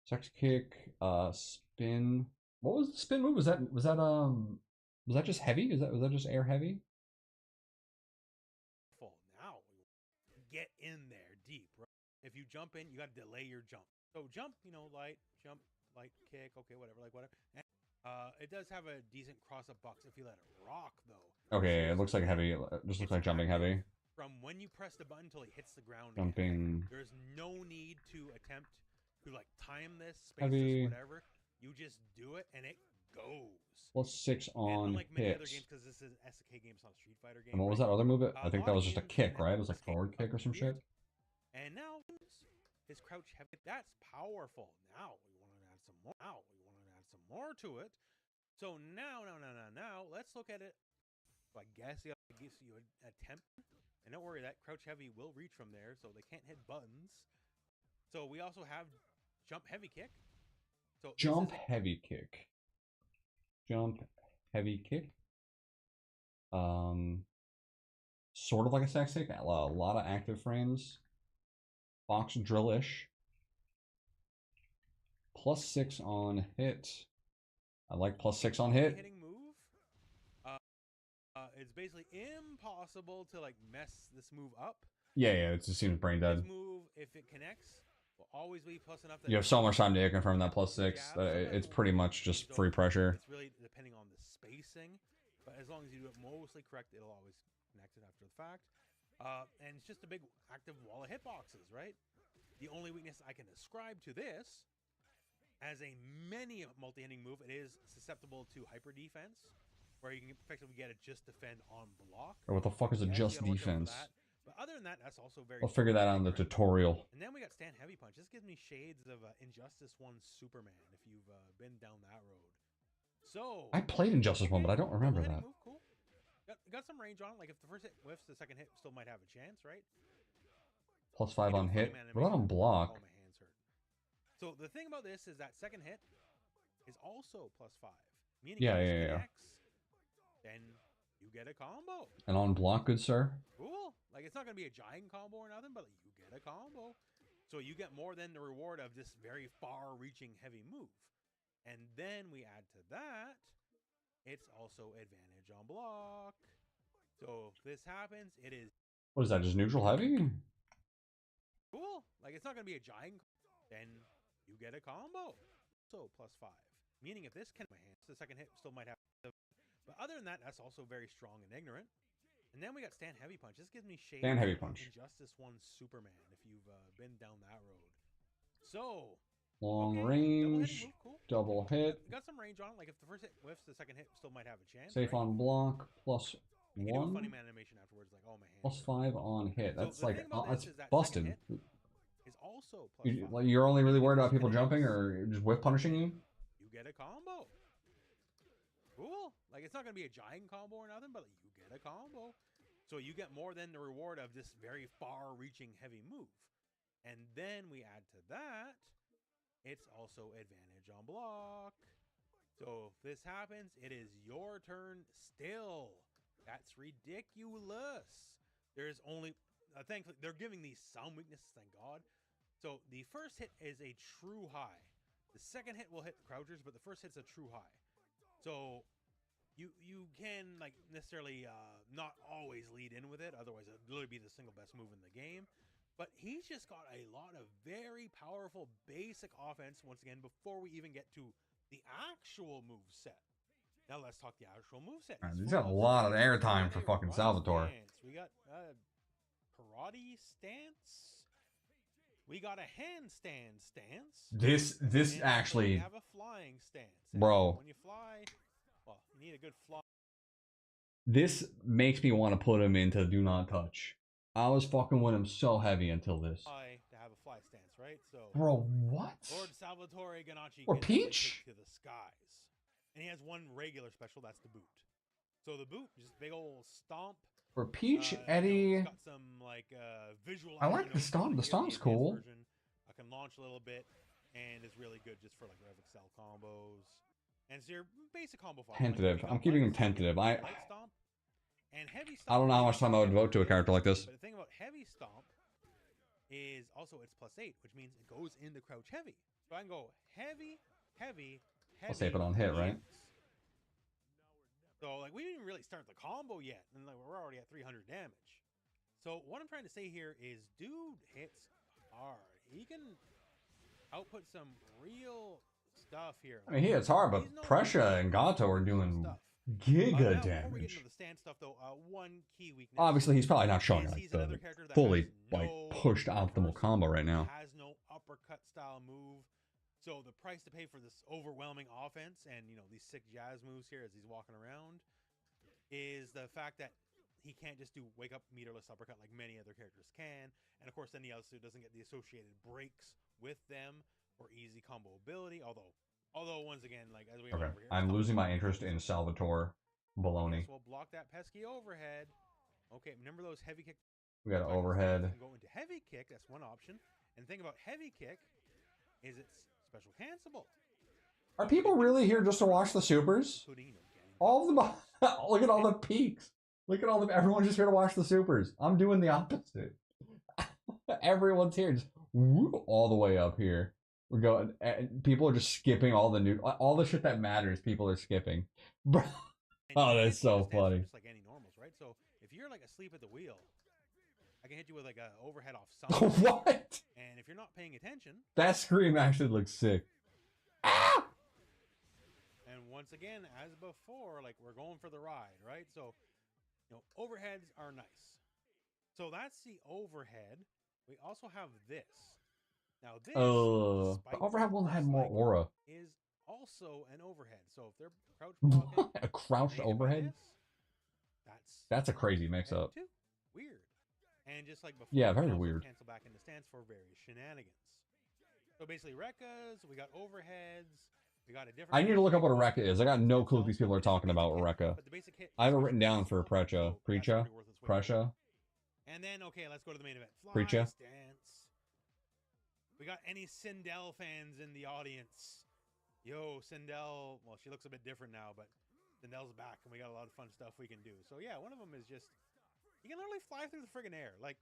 Sex kick, spin. What was the spin move? Was that just heavy? Was that just air heavy? Now get in there deep. Right? If you jump in, you got to delay your jump. So jump, light kick, okay, whatever, like whatever. And, it does have a decent cross-up box if you let it rock, though. Okay, it looks like heavy. It just looks like jumping heavy. From when you press the button until it hits the ground. Jumping. Again. There's no need to attempt to like time this, space heavy. this, whatever. You just do it and it goes. +6 on unlike many hit. other games, because this is an SK game, it's not a Street Fighter game. And what was that other move? I think that was just a kick, right? It was like forward kick or some shit. And now his crouch heavy. That's powerful. Now we want to add some more. To it. So now, let's look at it. So I guess it gives you a temp. And don't worry, that crouch heavy will reach from there, so they can't hit buttons. So we also have jump heavy kick. So jump heavy kick. Jump heavy kick. Sort of like a sex kick. A lot of active frames. Box drillish. +6 on hit. I like +6 on hit. Hitting move. It's basically impossible to like mess this move up. Yeah, it just seems brain dead. This move, if it connects, will always be plus enough. That you have so much time to confirm that +6. It's pretty much just free pressure. It's really depending on the spacing, but as long as you do it mostly correct, it'll always connect it after the fact. And it's just a big active wall of hitboxes, right? The only weakness I can ascribe to this, as a many multi-hitting move, it is susceptible to hyper defense, where you can effectively get it just defend on block. Or what the fuck is a just defense? But other than that, that's also very. I'll figure that out in the tutorial. And then we got stand heavy punch. This gives me shades of Injustice 1 Superman, if you've been down that road. So I played Injustice 1, but I don't remember that. Move, cool. Got some range on it. Like if the first hit whiffs, the second hit still might have a chance, right? +5 on hit. What about on block? Oh, my hands hurt. So the thing about this is that second hit is also +5. Meaning yeah. Then you get a combo. And on block, good sir. Cool. Like it's not gonna be a giant combo or nothing, but you get a combo. So you get more than the reward of this very far-reaching heavy move. And then we add to that, it's also advantage on block. So if this happens, it is. What is that? Just neutral heavy? Cool. Like it's not gonna be a giant. Then you get a combo. So +5. Meaning if this can my hands, the second hit still might have. But other than that, that's also very strong and ignorant. And then we got stand heavy punch. This gives me shades stand heavy punch. Injustice 1 Superman, if you've been down that road. So long range, double hit. Got some range on it. Like if the first hit whiffs, the second hit still might have a chance. Safe on block, +1. Funny man animation afterwards, like oh my hands. +5 on hit. That's so like that's busted. Is also you're only really worried about people jumping or just whiff punishing you. You get a combo. Cool. Like it's not gonna be a giant combo or nothing, but you get a combo. So you get more than the reward of this very far-reaching heavy move. And then we add to that, it's also advantage on block. So if this happens, it is your turn still. That's ridiculous. There's only, thankfully, they're giving these some weaknesses, thank God. So the first hit is a true high. The second hit will hit the crouchers, but the first hit's a true high. So you can like necessarily not always lead in with it, otherwise it'd literally be the single best move in the game. But he's just got a lot of very powerful basic offense once again before we even get to the actual move set. Now let's talk the actual move set. He's got a lot of airtime for fucking Salvatore. Stance. We got karate stance. We got a handstand stance. This actually, we have a flying stance. bro. When you fly, well, you need a good fly. This makes me want to put him into do not touch. I was fucking with him so heavy until this. To have a fly stance, right? So, bro, what? Lord Salvatore Ganacci or gets Peach to the skies, and he has one regular special. That's the boot. So the boot, just big old stomp. For Peach, Eddie. You know, it's got some like visual. I like the stomp. The stomp's cool. I can launch a little bit, and it's really good just for like Rev Excel combos. And it's your basic combo. Tentative. I'm keeping him tentative. Light stomp and heavy stomp. I don't know how much time I would devote to a character like this. But the thing about heavy stomp is also it's +8, which means it goes into crouch heavy. So I can go heavy. I'll save it on hit, right? So like we didn't even really start the combo yet, and like we're already at 300 damage. So what I'm trying to say here is, dude hits hard. He can output some real stuff here. I mean, he hits hard, but Pressure and Gato are doing giga damage. Before we get into the stand stuff, though, one key weakness. Obviously, he's probably not showing like the fully like pushed optimal combo right now. Has no uppercut style move. So the price to pay for this overwhelming offense and, you know, these sick jazz moves here as he's walking around is the fact that he can't just do wake up meterless uppercut like many other characters can. And of course, then he also doesn't get the associated breaks with them or easy combo ability. Although once again, like as we okay, over here, I'm losing my interest in Salvatore Baloney. We'll block that pesky overhead. Okay, remember those heavy kick. We got an overhead. Go into heavy kick. That's one option. And the thing about heavy kick is it's special cancelable. Are people really here just to watch the supers? All of them. Look at all the peaks. Look at all them. Everyone's just here to watch the supers. I'm doing the opposite. Everyone's here, just whoop, all the way up here. We're going. People are just skipping all the shit that matters. People are skipping. Bro. Oh, that's so funny. Just like any normals, right? So if you're like asleep at the wheel, I can hit you with like a overhead off something. What? And if you're not paying attention, that scream actually looks sick. Ah! And once again, as before, like we're going for the ride, right? So, you know, overheads are nice. So that's the overhead. We also have this. Now this the overhead one had more aura. Is also an overhead. So if they're crouch blocking, a crouched overhead. That's a crazy mix-up. Weird. And just like before, yeah, very weird. Cancel back into stance for various shenanigans. So basically, Rekkas, we got overheads, we got a different. I need to look up what a Rekka is. I got no clue what these people are talking about. Rekka. I have it written down for Precha. Precha. And then okay, let's go to the main event. Precha. Stance. We got any Sindel fans in the audience? Yo, Sindel. Well, she looks a bit different now, but Sindel's back, and we got a lot of fun stuff we can do. So yeah, one of them is just. You can literally fly through the friggin' air. Like,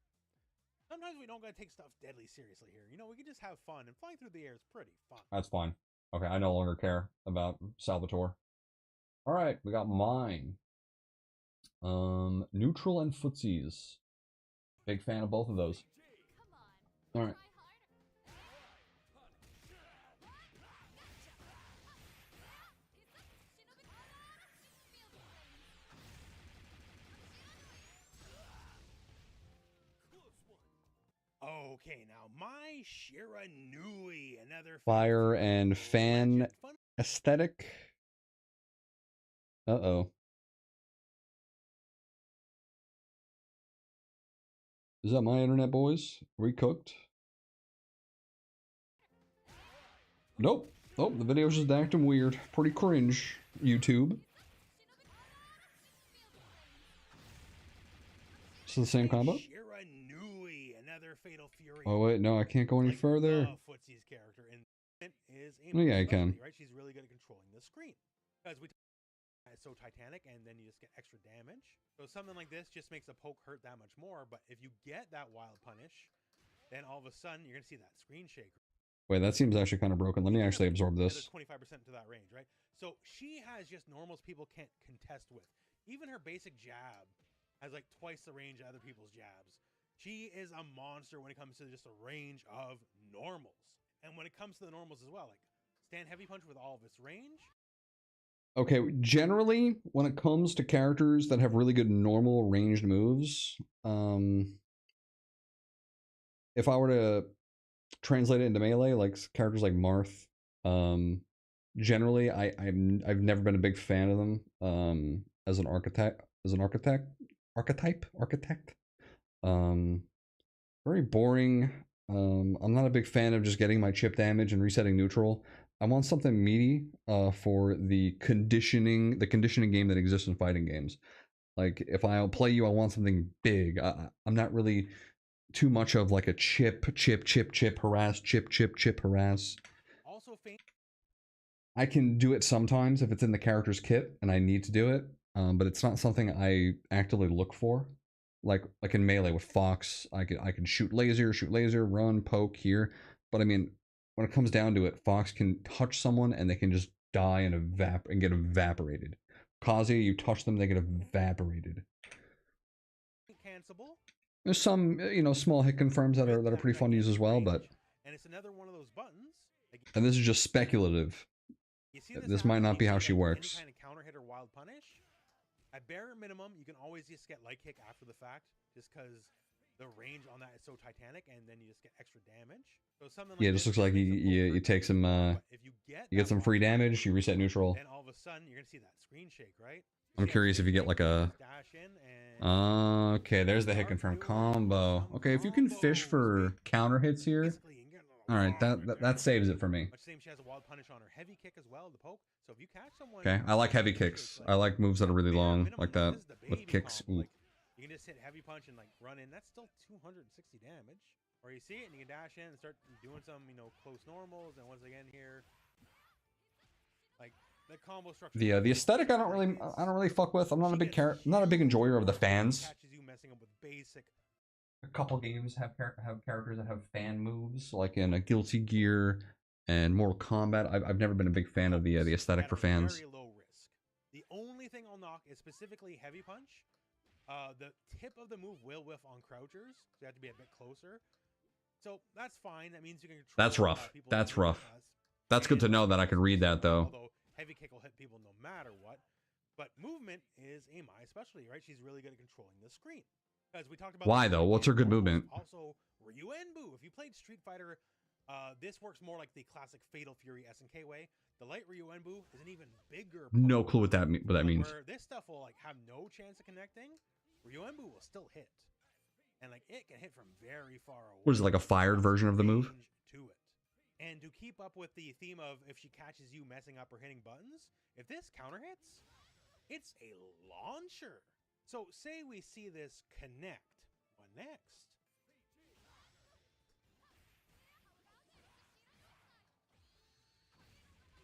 sometimes we don't gotta take stuff deadly seriously here. You know, we can just have fun, and flying through the air is pretty fun. That's fine. Okay, I no longer care about Salvatore. Alright, we got mine. Neutral and footsies. Big fan of both of those. Alright. Okay, now my Shiranui, another fire and fan aesthetic. Uh-oh. Is that my internet, boys? Recooked? Nope. Oh, the video's just acting weird. Pretty cringe, YouTube. It's the same combo? Oh wait, no, I can't go any further. Footsie's character is yeah, I can. Right? She's really good at controlling the screen. As we It's so Titanic, and then you just get extra damage. So something like this just makes a poke hurt that much more. But if you get that wild punish, then all of a sudden you're gonna see that screen shake. Wait, that seems actually kind of broken. Let me actually absorb this. 25% to that range, right? So she has just normals people can't contest with. Even her basic jab has like twice the range of other people's jabs. She is a monster when it comes to just a range of normals. And when it comes to the normals as well, like stand heavy punch with all of its range. Okay, generally, when it comes to characters that have really good normal ranged moves, if I were to translate it into melee, like characters like Marth, generally, I've never been a big fan of them as an architect. Very boring. I'm not a big fan of just getting my chip damage and resetting neutral. I want something meaty for the conditioning game that exists in fighting games. Like if I'll play you, I want something big. I'm not really too much of like a chip harass, chip harass. Also, I can do it sometimes if it's in the character's kit and I need to do it, but it's not something I actively look for. Like in melee with Fox, I can shoot laser, run, poke here. But I mean, when it comes down to it, Fox can touch someone and they can just die and get evaporated. Kazuya, you touch them, they get evaporated. Cancelable. There's some small hit confirms that are pretty fun to use as well, but and it's another one of those buttons. And this is just speculative. This might not be how she works. Any kind of counter hit or wild punish. At bare minimum, you can always just get light kick after the fact, just because the range on that is so Titanic, and then you just get extra damage. So something like it just looks like you take some you get some free damage, you reset neutral. And all of a sudden you're gonna see that screen shake, right? I'm curious if you get like a okay, there's the hit confirm combo. Okay, if you can fish for counter hits here, all right, that saves it for me. She has a wild punish on her heavy kick as well, the poke. So if you catch someone, okay, I like heavy kicks. I like moves that are really long, like that with kicks. Like, you can just hit heavy punch and like run in. That's still 260 damage. Or you see it and you can dash in and start doing some close normals. And once again here, like the combo structure. The aesthetic I don't really fuck with. I'm not a big enjoyer of the fans. Catches you messing up with basic. A couple games have characters that have fan moves, like in a Guilty Gear and Mortal Kombat. I've never been a big fan of the aesthetic for fans. Very low risk. The only thing I'll knock is specifically heavy punch. The tip of the move will whiff on crouchers, so you have to be a bit closer. So that's fine. That means you can control. That's rough. That's rough. That's good to know that I can read that though. Although heavy kick will hit people no matter what. But movement is my specialty, right? She's really good at controlling the screen. Because we talked about why though? What's her good movement? Also, Ryuenbu. If you played Street Fighter, this works more like the classic Fatal Fury SNK way. The light Ryuenbu is an even bigger. No clue what that means. Where this stuff will like have no chance of connecting. Ryuenbu will still hit, and like it can hit from very far away. What is it, like a fired version of the move? To it, and to keep up with the theme of if she catches you messing up or hitting buttons, if this counter hits, it's a launcher. So say we see this connect. What next?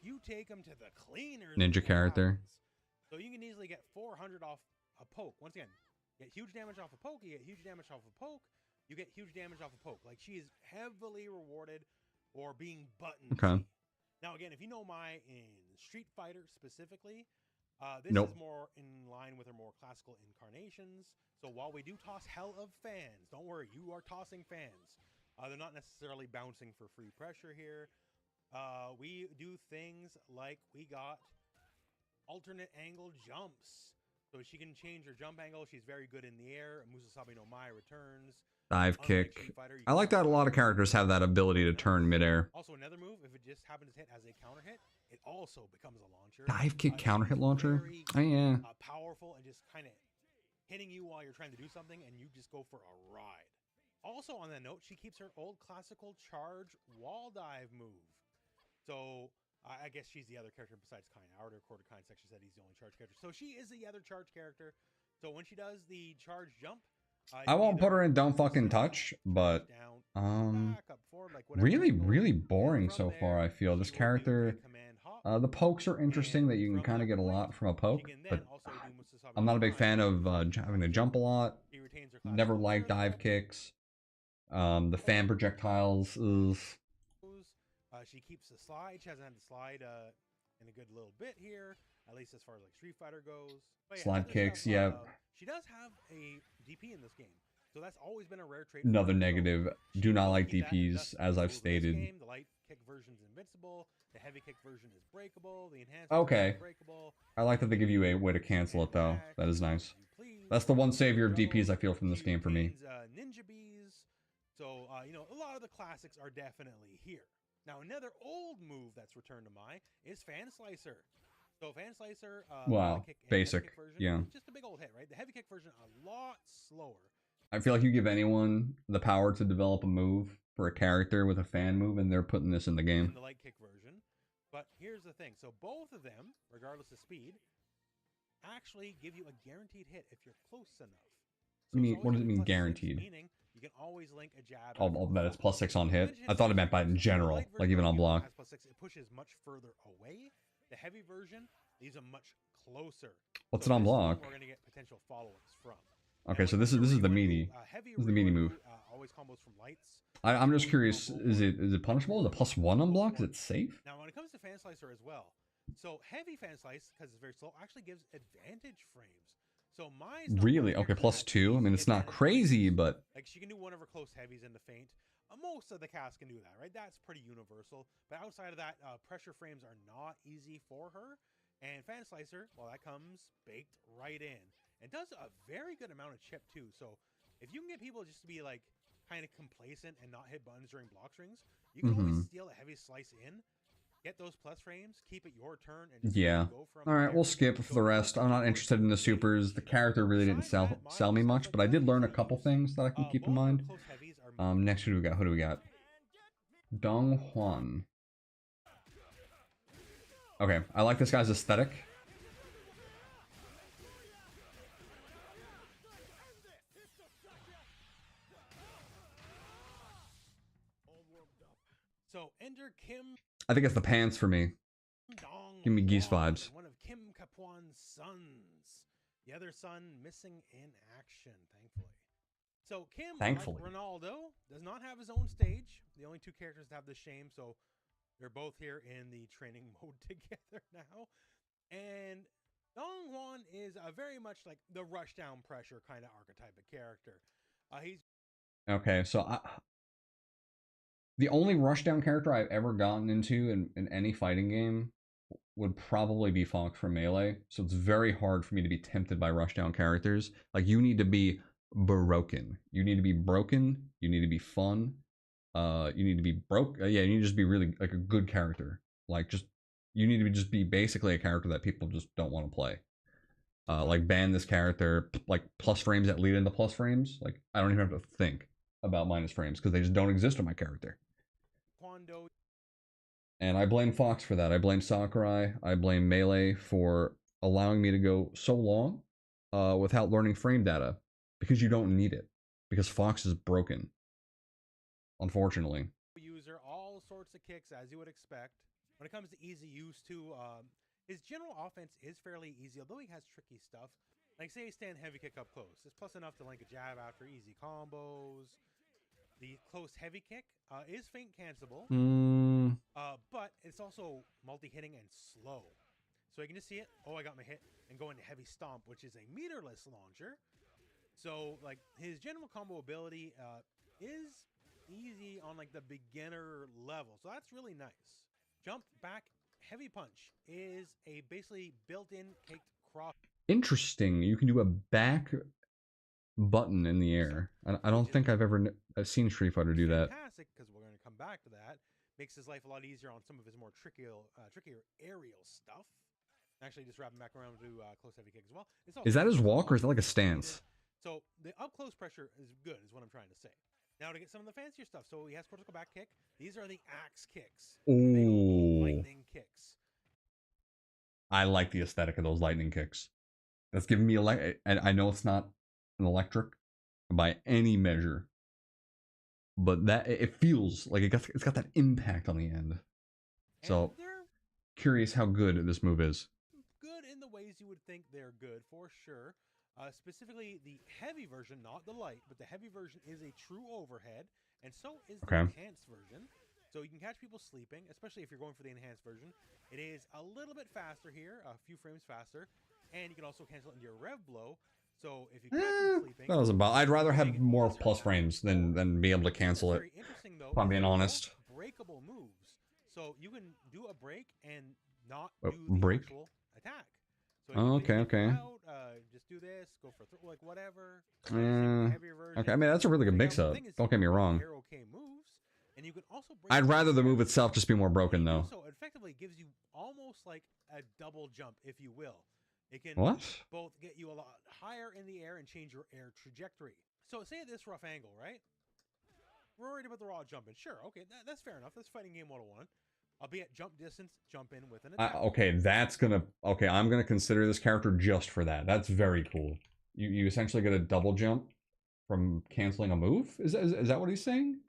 You take them to the cleaners. Ninja character. So you can easily get 400 off a poke. Once again, get huge damage off a poke. You get huge damage off a poke. You get huge damage off a poke. Like she is heavily rewarded for being button. Okay. Now again, if you know in Street Fighter specifically, this is more in line with her more classical incarnations. So while we do toss hell of fans, don't worry, you are tossing fans. They're not necessarily bouncing for free pressure here. We do things like we got alternate angle jumps. So she can change her jump angle. She's very good in the air. Musasabi no Mai returns. Dive kick. I like that a lot of characters have that ability to turn midair. Also, another move, if it just happens to hit as a counter hit, it also becomes a launcher. Dive kick counter hit launcher? Oh, yeah. Powerful and just kind of hitting you while you're trying to do something, and you just go for a ride. Also, on that note, she keeps her old classical charge wall dive move. So, I guess she's the other character besides Kain. I already recorded Kain section, said he's the only charge character. So, she is the other charge character. So, when she does the charge jump, I won't put her in Don't Fucking Touch, but really boring so far. I feel this character The pokes are interesting and that you can from the kind of get upper a right, lot from a she poke, can then but also do Musasabi I'm not a big Shirai, fan of which having to allows jump a lot. she retains her class Never 4 liked as well. dive kicks. The fan projectiles is... She keeps the slide. She hasn't had the slide in a good little bit here, at least as far as like Street Fighter goes. But yeah, Slide other kicks, stuff, yeah. she does have a DP in this game, so that's always been a rare trait for Another her. negative. So Do she not will like keep that, and thus DPs, as the I've move in this stated. game, the light kick version is invincible. The heavy kick version is breakable. The enhanced Okay. version is breakable. I like that they give you a way to cancel it, though. That is nice. That's the one savior of DPs I feel from this game for me. Ninja bees. So, you know, a lot of the classics are definitely here. Now, another old move that's returned to mind is Fan Slicer. So, Fan Slicer, Wow, kick and basic, kick version, yeah. just a big old hit, right? The heavy kick version, a lot slower. I feel like you give anyone the power to develop a move for a character with a fan move, and they're putting this in the game. In the light kick version. But here's the thing. So, both of them, regardless of speed, actually give you a guaranteed hit if you're close enough. So what does it mean, guaranteed? 6, meaning you can always link a jab. I'll bet it's +6 on hit. I thought it meant by in general, like even on block. Has +6, it pushes much further away. The heavy version leaves them much closer. What's it on block? We're gonna get potential follow-ups from. Okay, so this is the meaty. This is the meaty move. Always combos from lights. I'm just curious. Is it punishable? Is it +1 on block? Is it safe? Now, when it comes to Fan Slicer as well, so heavy Fan Slice, because it's very slow, actually gives advantage frames. So my really? Okay, +2. I mean, it's not crazy, but like she can do one of her close heavies in the feint. Most of the cast can do that, right? That's pretty universal. But outside of that, pressure frames are not easy for her. And Fan Slicer, well, that comes baked right in. It does a very good amount of chip too. So if you can get people just to be like kind of complacent and not hit buttons during block strings, you can always steal a heavy slice in. Get those plus frames, keep it your turn, and just go from all right, we'll skip for the rest. I'm not interested in the supers. The character really didn't sell me much, but I did learn a couple things that I can keep in mind. Next, who do we got? Dong Hwan. Okay, I like this guy's aesthetic. So enter Kim. I think it's the pants for me. Give me Geese vibes. One of Kim Kapuan's sons. The other son missing in action, thankfully. So Kim, like Ronaldo, does not have his own stage. The only two characters that have the shame, so they're both here in the training mode together now. And Dong Hwan is very much like the rush down pressure kind of archetype of character. He's okay, so the only rushdown character I've ever gotten into in any fighting game would probably be Fox from Melee. So it's very hard for me to be tempted by rushdown characters. Like, you need to be broken. You need to be broken. You need to be fun. You need to be broke. Yeah, you need to just be really like a good character. Like, you need to just be basically a character that people just don't want to play. Like, ban this character, like plus frames that lead into plus frames. Like, I don't even have to think about minus frames because they just don't exist on my character. And I blame Fox for that. I blame Sakurai. I blame Melee for allowing me to go so long without learning frame data because you don't need it. Because Fox is broken. Unfortunately. User all sorts of kicks as you would expect. When it comes to easy use too, his general offense is fairly easy, although he has tricky stuff. Like say stand heavy kick up close. It's plus enough to link a jab after easy combos. The close heavy kick is feint cancelable, but it's also multi-hitting and slow. So you can just see it, oh, I got my hit, and go into heavy stomp, which is a meterless launcher. So like his general combo ability is easy on like the beginner level. So that's really nice. Jump back heavy punch is a basically built-in caked cross. Interesting. You can do a back button in the air. I don't think I've seen Street Fighter do that. Fantastic, because we're going to come back to that. Makes his life a lot easier on some of his more trickier aerial stuff. Actually, just wrapping back around to close heavy kick as well. Is that his walk or is that like a stance? So the up close pressure is good, is what I'm trying to say. Now to get some of the fancier stuff. So he has cortical back kick. These are the axe kicks. Ooh. Lightning kicks. I like the aesthetic of those lightning kicks. That's giving me and I know it's not an electric by any measure, but that it feels like it's got that impact on the end. So curious how good this move is. Good in the ways you would think they're good, for sure. Specifically, the heavy version, not the light, but the heavy version is a true overhead, and so is the Okay. enhanced version. So you can catch people sleeping, especially if you're going for the enhanced version. It is a little bit faster here, a few frames faster, and you can also cancel it into your rev blow. So if you catch them sleeping, That doesn't bother. I'd rather you can have make it more lesser plus attack frames or than be able to Something cancel that's it. very interesting though If I'm is being they're both honest. breakable moves. So you can do a break and not Oh, do the break? actual attack. So Oh, you can okay, fake people okay. out, just do this, go for like whatever. Same with Yeah. the heavier version. Okay, I mean that's a really good Fake out, but the mix-up. thing is, Don't get me they're both wrong. arrow K moves, and you can also break I'd them in rather the air. move itself just be more broken When you though. do so, it effectively gives you almost like a double jump, if you will. It can What? both get you a lot higher in the air and change your air trajectory. So say at this rough angle, right? We're worried about the raw jumping. Sure, okay, that's fair enough. That's fighting game 101. I'll be at jump distance, jump in with an attack. Okay, that's gonna... Okay, I'm gonna consider this character just for that. That's very cool. You essentially get a double jump from canceling a move? Is that what he's saying?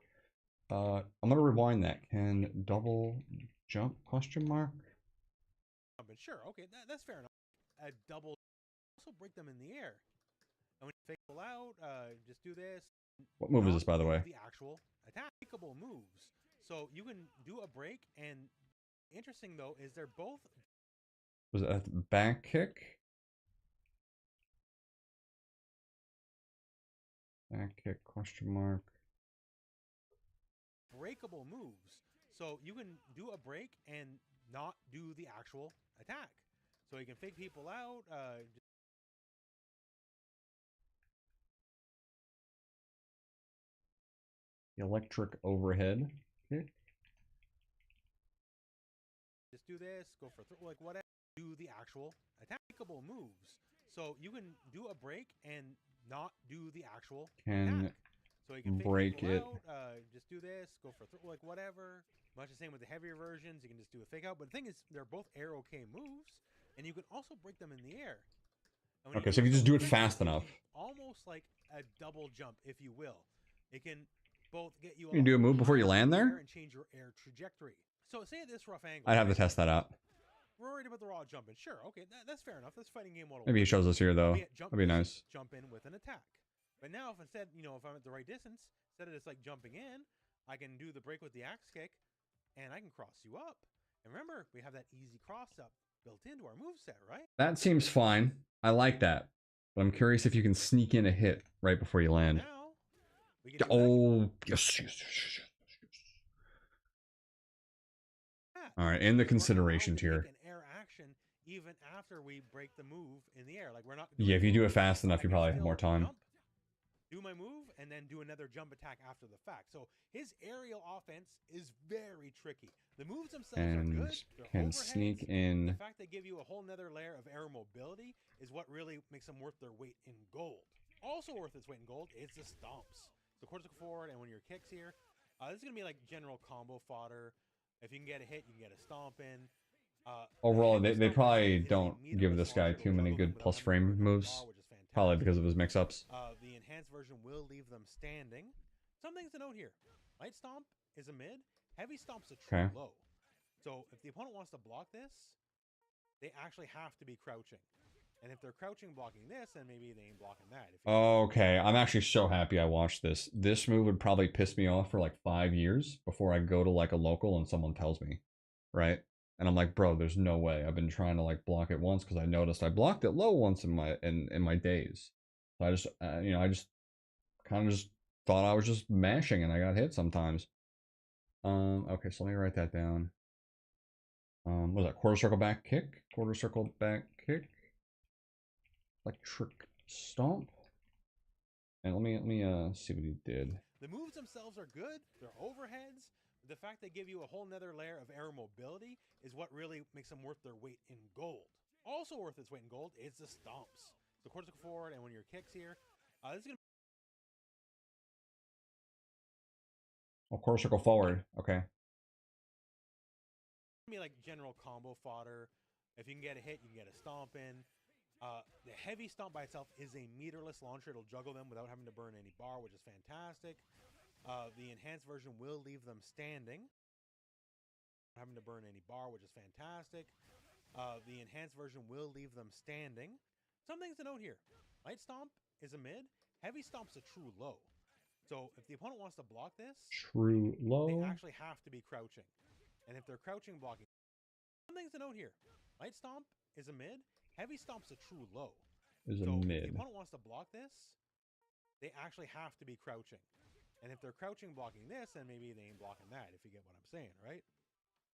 I'm gonna rewind that. Can double jump, question mark? Sure, okay, that's fair enough. A double, also break them in the air. And when you fake people out, just do this. What move is Not this, by the do way? the actual attack. Breakable moves. So you can do a break, and interesting though is they're both... Was it a back kick? Back kick, question mark. breakable moves. So you can do a break and not do the actual attack. So you can fake people out, The electric overhead kick. just do this, go for like whatever, do the actual attackable moves. So you can do a break and not do the actual Can attack. So you can fake break people it. out, just do this, go for like whatever. Much the same with the heavier versions, you can just do a fake out. But the thing is, they're both arrow K moves, and you can also break them in the air. And when Okay, so if you just do it fast enough. almost like a double jump, if you will. It can both get you. You can do a move before you higher in land the there? air and change your air trajectory. So say at this rough angle. I'd have to right? test that out. We're worried about the raw jumping. Sure, okay, that's fair enough. That's fighting game 101. Maybe he shows us here though. Be at jump That'd be distance, nice. Jump in with an attack. But now, if instead, if I'm at the right distance, instead of just like jumping in, I can do the break with the axe kick, and I can cross you up. And remember, we have that easy cross up built into our moveset, right? That seems fine. I like that. But I'm curious if you can sneak in a hit right before you land. Now, we can do Oh, yes. that. All right, in the Because we're consideration allowed to tier. take an air action even after we break the move in the air. Like we're not. Yeah, if you do it fast I enough, you can probably have still more time. jump, do my move, and then do another jump attack after the fact. So his aerial offense is very tricky. The moves themselves are And good. They're can overheads. sneak in. The fact they give you a whole nother layer of air mobility is what really makes them worth their weight in gold. Also worth its weight in gold is the stomps. So cortical forward, and when your kicks here, this is gonna be like general combo fodder. If you can get a hit, you can get a stomp in. Overall, they probably don't give this guy too many good plus frame moves. Probably because of his mix-ups. The enhanced version will leave them standing. Some things to note here. Light stomp is a mid. Heavy stomp's a true low. So if the opponent wants to block this, they actually have to be crouching. And if they're crouching blocking this, then maybe they ain't blocking that. Okay, I'm actually so happy I watched this. This move would probably piss me off for like 5 years before I go to like a local and someone tells me, right? And I'm like, bro, there's no way. I've been trying to like block it once because I noticed I blocked it low once in my days. So I just I just kind of just thought I was just mashing and I got hit sometimes. Okay, so let me write that down. What was that? Quarter circle back kick? Quarter circle back kick. Electric stomp. And let me see what he did. The moves themselves are good. They're overheads. The fact they give you a whole nother layer of air mobility is what really makes them worth their weight in gold. Also worth its weight in gold is the stomps. So cortical forward, and when your kicks here, this is gonna quarter circle forward. Okay. be like general combo fodder. If you can get a hit, you can get a stomp in. The heavy stomp by itself is a meterless launcher. It'll juggle them without having to burn any bar, which is fantastic. The enhanced version will leave them standing. having to burn any bar, which is fantastic. The enhanced version will leave them standing. Some things to note here. Light Stomp is a mid. Heavy Stomp's a true low. So if the opponent wants to block this, True low. they actually have to be crouching. And if they're crouching blocking, some things to note here. Light Stomp is a mid. Heavy Stomp's a true low. Is a so mid. If the opponent wants to block this, they actually have to be crouching. And if they're crouching blocking this, then maybe they ain't blocking that, if you get what I'm saying, right?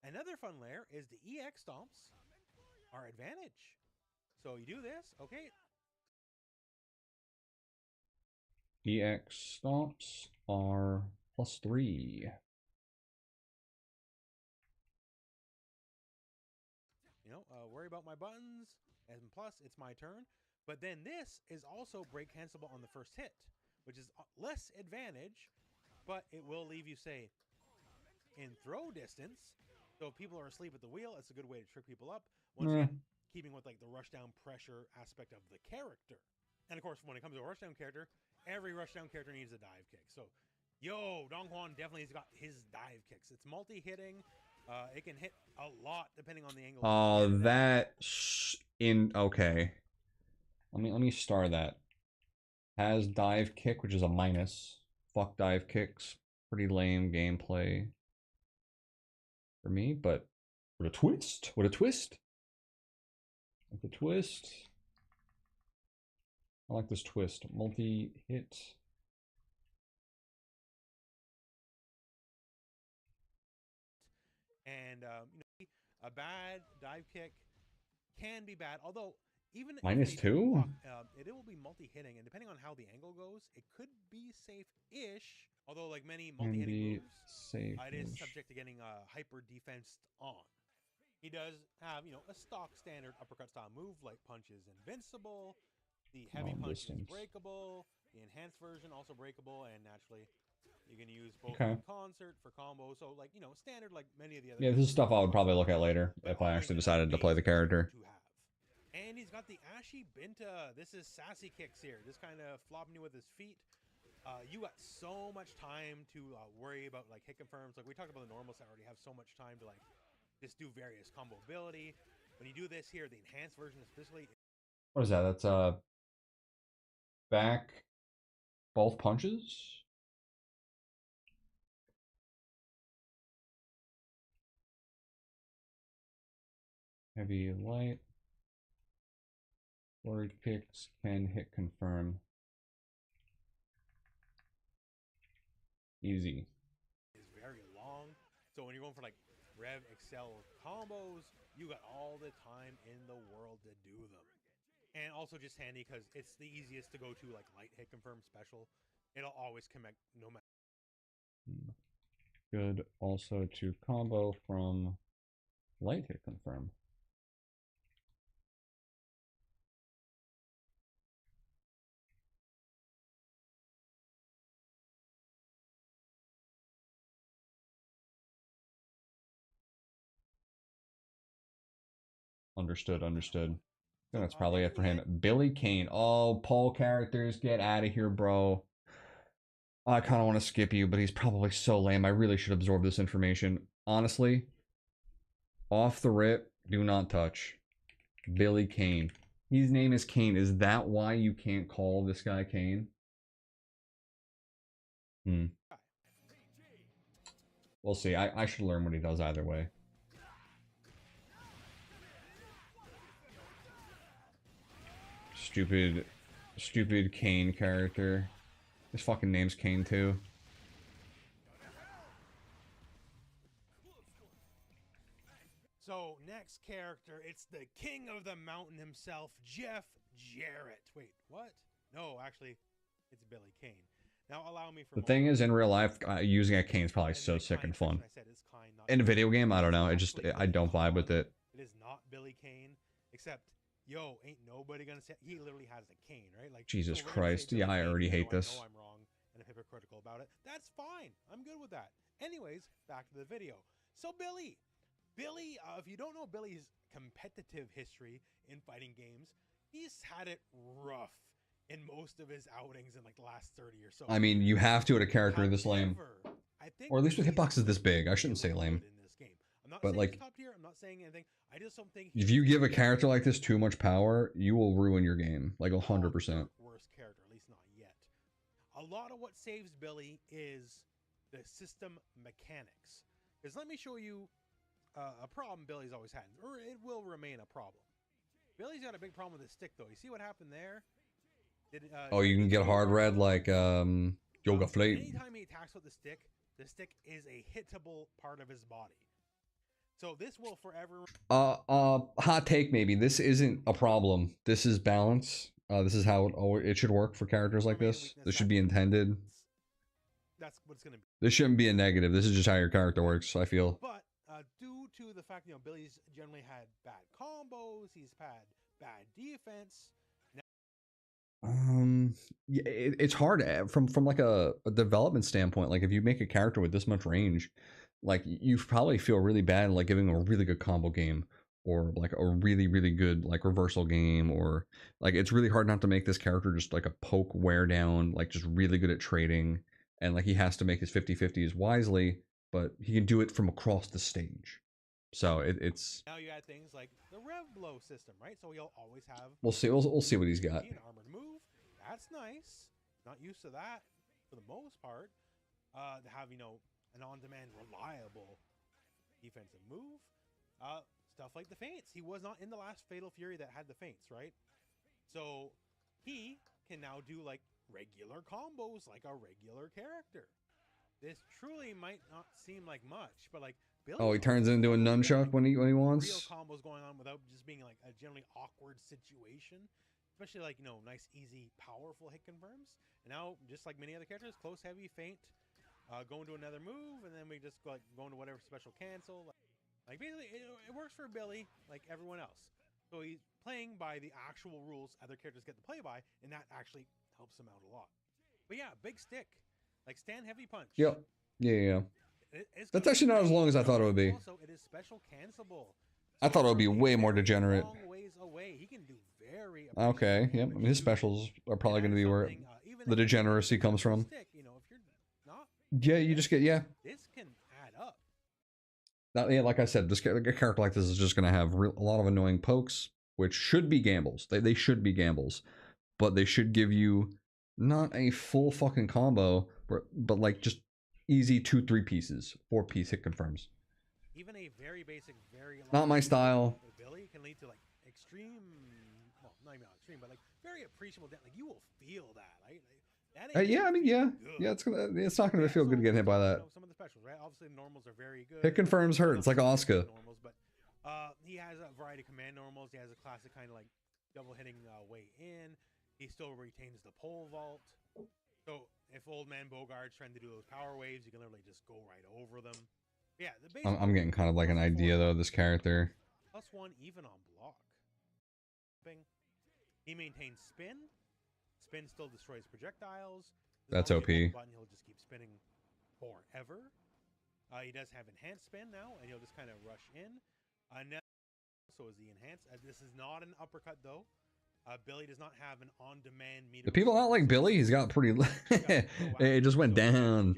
Another fun layer is the EX stomps are advantage. So you do this, okay. EX stomps are +3. You know, worry about my buttons, and plus it's my turn. But then this is also break cancelable on the first hit, which is less advantage, but it will leave you, say, in throw distance. So if people are asleep at the wheel, it's a good way to trick people up. Once again, keeping with like the rushdown pressure aspect of the character. And of course, when it comes to a rushdown character, every rushdown character needs a dive kick. So, yo, Dong Juan definitely has got his dive kicks. It's multi-hitting. It can hit a lot depending on the angle. Okay. Let me star that. Has dive kick, which is a minus. Fuck dive kicks. Pretty lame gameplay for me, but what a twist! What a twist! Like the twist. I like this twist. Multi-hit. And you know, a bad dive kick can be bad, although even -2, block, it will be multi-hitting, and depending on how the angle goes, it could be safe-ish. Although, like many multi-hitting moves, it is subject to getting hyper defensed on. He does have, you know, a stock standard uppercut style move like punch is invincible, the heavy punch is breakable, the enhanced version also breakable, and naturally you can use both in concert for combos. So, like, you know, standard like many of the other. Yeah, this is stuff I would probably look at later if I actually decided to play the character. And he's got the Ashy Binta. This is sassy kicks here. This kind of flopping you with his feet. You got so much time to worry about like hit confirms. Like we talked about the normals that already have so much time to like just do various combo ability. When you do this here, the enhanced version especially. What is that? That's back both punches. Heavy light. Word kicks can hit confirm. Easy. Is very long. So when you're going for like Rev Excel combos, you got all the time in the world to do them. And also just handy because it's the easiest to go to like light hit confirm special. It'll always connect no matter. Good also to combo from light hit confirm. Understood, understood. So that's probably it for him. Billy Kane. Oh, poll characters, get out of here, bro. I kind of want to skip you, but he's probably so lame. I really should absorb this information. Honestly, off the rip, do not touch. Billy Kane. His name is Kane. Is that why you can't call this guy Kane? We'll see. I should learn what he does either way. Stupid Kane character. His fucking name's Kane too. So next character, it's the king of the mountain himself, Jeff Jarrett. Wait, what? No, actually, it's Billy Kane. Now allow me for the thing is, in real life, using a cane is probably so sick and fun. In a video game, I don't know. I don't vibe with it. It is not Billy Kane, except yo, ain't nobody gonna say he literally has a cane, right? Like Jesus Christ, yeah, I already hate this. I know I'm wrong and I'm hypocritical about it. That's fine. I'm good with that. Anyways, back to the video. So Billy, if you don't know Billy's competitive history in fighting games, he's had it rough in most of his outings in like the last 30 or so. I mean, you have to at a character this lame. Or at least with hitboxes this big. I shouldn't say lame. In this game. I'm not But saying it's like, top tier. I'm not saying anything. I just don't think if you give a character like this too much power, you will ruin your game, like the 100%. worst character, at least not yet. A lot of what saves Billy is the system mechanics. Because let me show you a problem Billy's always had, or it will remain a problem. Billy's got a big problem with his stick, though. You see what happened there? Oh, you can get hard red like Yoga Flame. Anytime he attacks with the stick is a hittable part of his body. So this will forever. Hot take maybe. This isn't a problem. This is balance. This is how it should work for characters like this. This should be intended. That's what's gonna be. This shouldn't be a negative. This is just how your character works, I feel. But due to the fact, Billy's generally had bad combos, he's had bad defense. Yeah, it's hard from like a development standpoint. Like if you make a character with this much range, like you probably feel really bad like giving a really good combo game or like a really really good like reversal game, or like it's really hard not to make this character just like a poke wear down, like just really good at trading, and like he has to make his 50/50s wisely, but he can do it from across the stage. So it's now you add things like the Rev Blow system, right? So you'll always have we'll see what he's got. an armored move. That's nice. Not used to that for the most part. To have an on-demand reliable defensive move. Stuff like the feints. He was not in the last Fatal Fury that had the feints, right? So he can now do like regular combos like a regular character. This truly might not seem like much, but like Billy. Oh, he turns into a nunchuck when he wants. Real combos going on without just being like a generally awkward situation. Especially like, nice, easy, powerful hit confirms. And now, just like many other characters, close, heavy, feint, go into another move, and then we just go into whatever special cancel. Like basically, it works for Billy like everyone else. So he's playing by the actual rules other characters get to play by, and that actually helps him out a lot. But yeah, big stick. Like stand heavy punch. Yep. Yeah. That's actually not as long as I thought it would be. Also, it is special cancelable. I thought it would be way more degenerate. Long ways away. He can do very okay. Yep. I mean, his specials are probably going to be where the degeneracy comes from. Stick, if you're not, yeah, you just get This can add up. Now, yeah, like I said, a character like this is just going to have a lot of annoying pokes, which should be gambles. They should be gambles, but they should give you not a full fucking combo, but like just easy 2-3 pieces, 4-piece hit confirms. Even a very basic, very long not my style. Ability can lead to like extreme, well, not even extreme, but like very appreciable. Like you will feel that, right? Like, that yeah, I mean, yeah, it's not gonna feel good getting hit by that. Some of the specials, right? Obviously, the normals are very good. Hit confirms hurt. It's like Oscar. Normals, but he has a variety of command normals. He has a classic kind of like double hitting way in. He still retains the pole vault. So if Old Man Bogart's trying to do those power waves, you can literally just go right over them. Yeah, I'm getting kind of like an idea though of this character. +1 even on block. He maintains spin. Spin still destroys projectiles. That's OP. Button, he'll just keep spinning forever. He does have enhanced spin now, and he'll just kind of rush in. So is the enhanced. This is not an uppercut though. Billy does not have an on-demand meter. Do people not like Billy? He's got pretty. It just went down.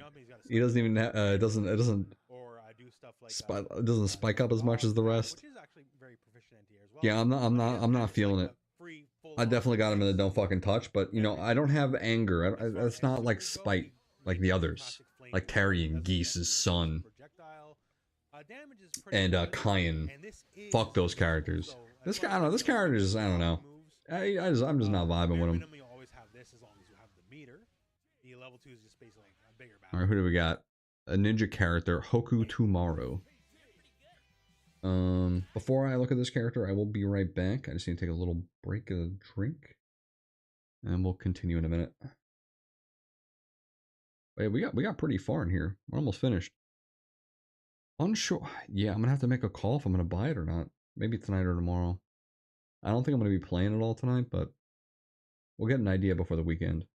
He doesn't even. It doesn't. Or do stuff like. It doesn't spike up as much as the rest. Which is actually very proficient anti-air as well. Yeah, I'm not feeling it. I definitely got him in the don't fucking touch, but I don't have anger. It's not like spite like the others, like Terry and Geese's son, and Kyan. Fuck those characters. This guy, I don't know. This character is, I don't know. I'm just not vibing with him. You always have this as long as you have the meter. The level 2 is just basically a bigger battle. All right, who do we got? A ninja character, Hoku Tomorrow. Before I look at this character, I will be right back. I just need to take a little break of drink, and we'll continue in a minute. Wait, we got pretty far in here. We're almost finished. Unsure. Yeah, I'm gonna have to make a call if I'm gonna buy it or not. Maybe tonight or tomorrow. I don't think I'm gonna be playing it all tonight, but we'll get an idea before the weekend.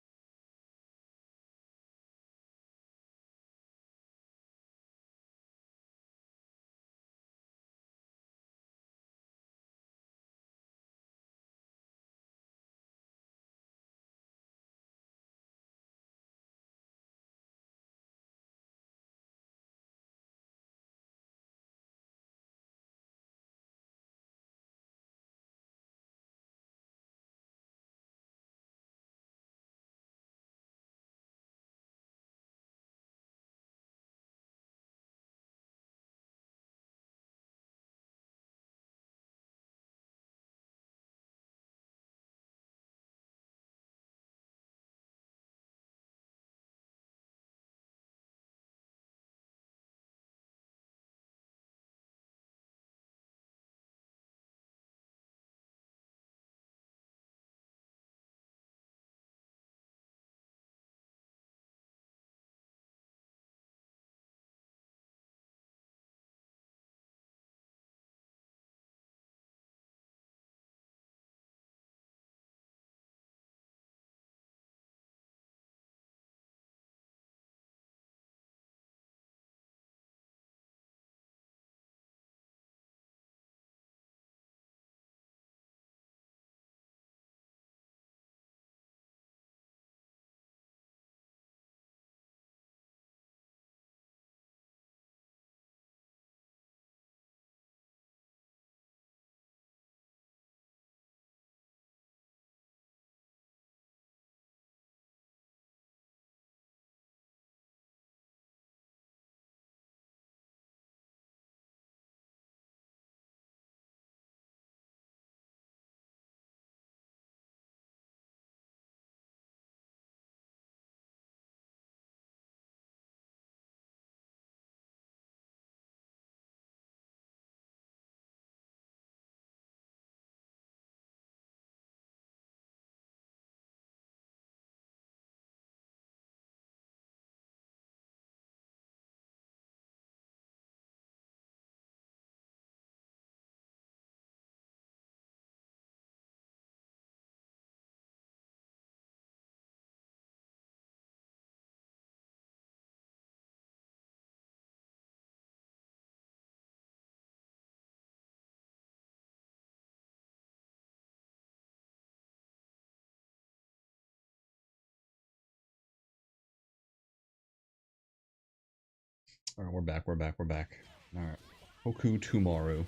All right, we're back. We're back. We're back. All right. Hoku Tumaru.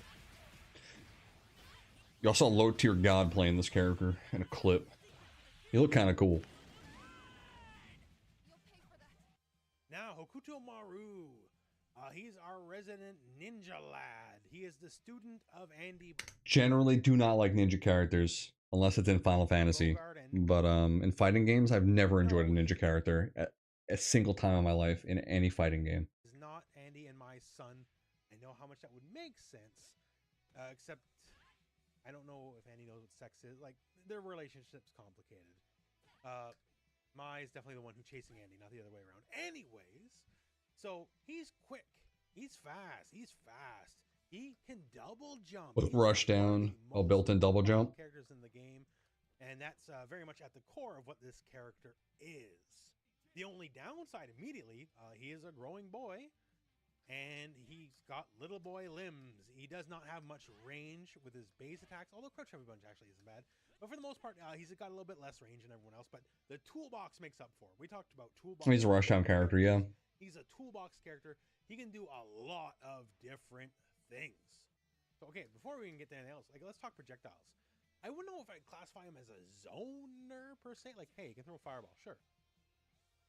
Y'all saw Low Tier God playing this character in a clip. He looked kind of cool. Now, Hokuto Maru. He's our resident ninja lad. He is the student of Andy. Generally do not like ninja characters unless it's in Final Fantasy. But in fighting games, I've never enjoyed a ninja character at a single time in my life in any fighting game. Is not Andy and my son. I know how much that would make sense. Except I don't know if Andy knows what sex is. Like, their relationship's complicated. Mai is definitely the one who's chasing Andy, not the other way around. Anyways, so he's quick. He's fast. He's fast. He can double jump. With rush down, a built-in double jump. Characters in the game, and that's very much at the core of what this character is. The only downside immediately, he is a growing boy, and he's got little boy limbs. He does not have much range with his base attacks, although Crouch Heavy Punch actually isn't bad. But for the most part, he's got a little bit less range than everyone else, but the toolbox makes up for it. We talked about toolbox. He's a rushdown character, yeah. He's a toolbox character. He can do a lot of different things. So, okay, before we can get to anything else, like, let's talk projectiles. I wouldn't know if I'd classify him as a zoner, per se. Like, hey, you can throw a fireball, sure.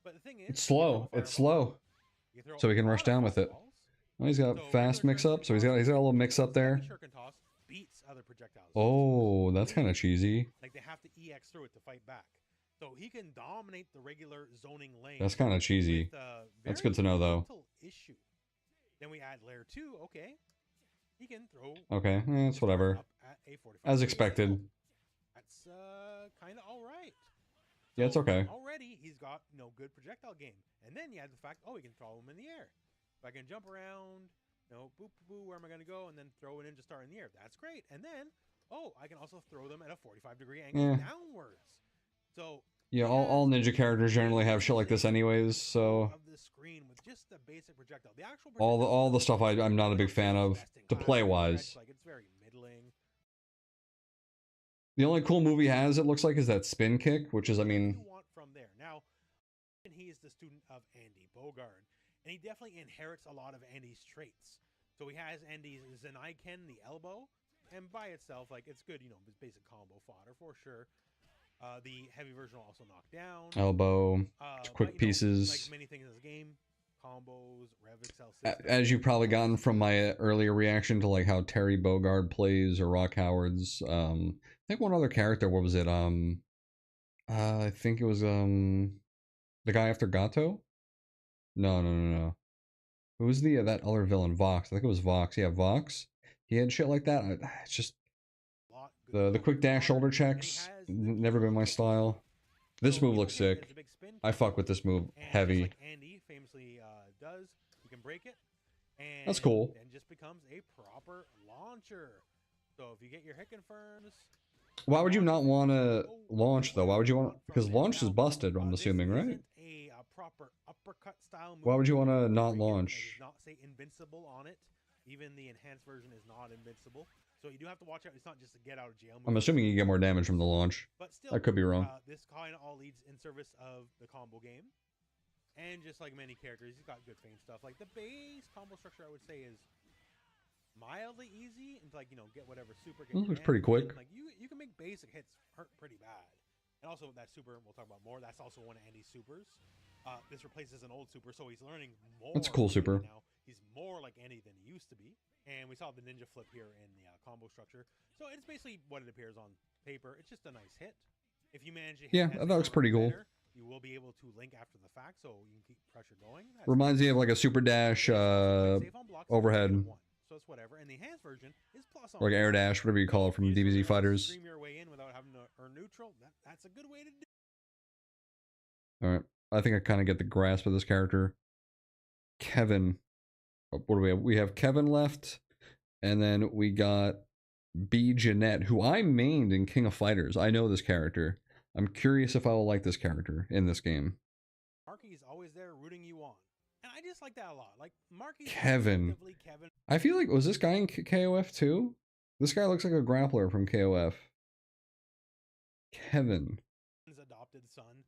But the thing is... It's slow. It's slow. So we can rush down with it. Oh, he's got fast mix-up, so he's got a little mix-up there. Beats other projectiles. Oh, that's kind of cheesy. Like, they have to EX through it to fight back. So he can dominate the regular zoning lane. That's kind of cheesy. That's good to know, though. Issue. Then we add layer 2. Okay. He can throw... Okay, it's whatever. As expected. That's kind of all right. Yeah, it's okay. Already, he's got good projectile game. And then you add the fact, he can throw them in the air. If I can jump around, boop, boop, where am I going to go? And then throw a ninja star in the air. That's great. And then, I can also throw them at a 45-degree angle downwards. So yeah, all ninja characters generally have shit like this anyways, so of the screen with just the basic projectile. The actual all the stuff I'm not a big fan of to play wise. Like, it's very middling. The only cool move he has, it looks like, is that spin kick, which is, I mean, you want from there. Now, he is the student of Andy Bogard, and he definitely inherits a lot of Andy's traits. So he has Andy's Zenaiken, the elbow, and by itself, like, it's good, his basic combo fodder for sure. The heavy version will also knock down. Elbow, quick pieces. Like many things in this game, combos, Rev Excel. As you've probably gotten from my earlier reaction to like how Terry Bogard plays or Rock Howard's. I think one other character. What was it? I think it was the guy after Gato. No. Who was that other villain? Vox. I think it was Vox. Yeah, Vox. He had shit like that. It's just. The quick dash shoulder checks, never been my style. This move looks sick. I fuck with this move heavy. Like Andy famously does, you can break it. And that's cool. And just becomes a proper launcher. So if you get your hit confirms... Why would you not want to launch, though? Why would you want... Because launch is busted, I'm assuming, right? A proper uppercut style move. Why would you want to not launch? Not say invincible on it. Even the enhanced version is not invincible. So you do have to watch out. It's not just a get out of jail move. I'm assuming you get more damage from the launch. But still, I could be wrong. This kind of all leads in service of the combo game. And just like many characters, he's got good feint stuff. Like the base combo structure, I would say, is mildly easy. And like, get whatever super. Looks pretty quick. Like you can make basic hits hurt pretty bad. And also that super, we'll talk about more. That's also one of Andy's supers. This replaces an old super, so he's learning more. That's a cool super. Now he's more like Andy than he used to be. And we saw the ninja flip here in the combo structure. So it's basically what it appears on paper. It's just a nice hit. If you manage to hit that looks pretty cool. You will be able to link after the fact, so you can keep pressure going. Reminds me of like a super dash overhead. So it's whatever. And the enhanced version is plus on. Like air dash, whatever you call it from DBZ Fighters. Stream your way in without having to earn neutral. That's a good way to do. All right. I think I kind of get the grasp of this character. Kevin. What do we have? We have Kevin left, and then we got B. Jeanette, who I mained in King of Fighters. I know this character. I'm curious if I will like this character in this game. Marky's always there rooting you on. And I just like that a lot. Like, Marky's Kevin. I feel like, was this guy in KOF too? This guy looks like a grappler from KOF. Kevin. His adopted son.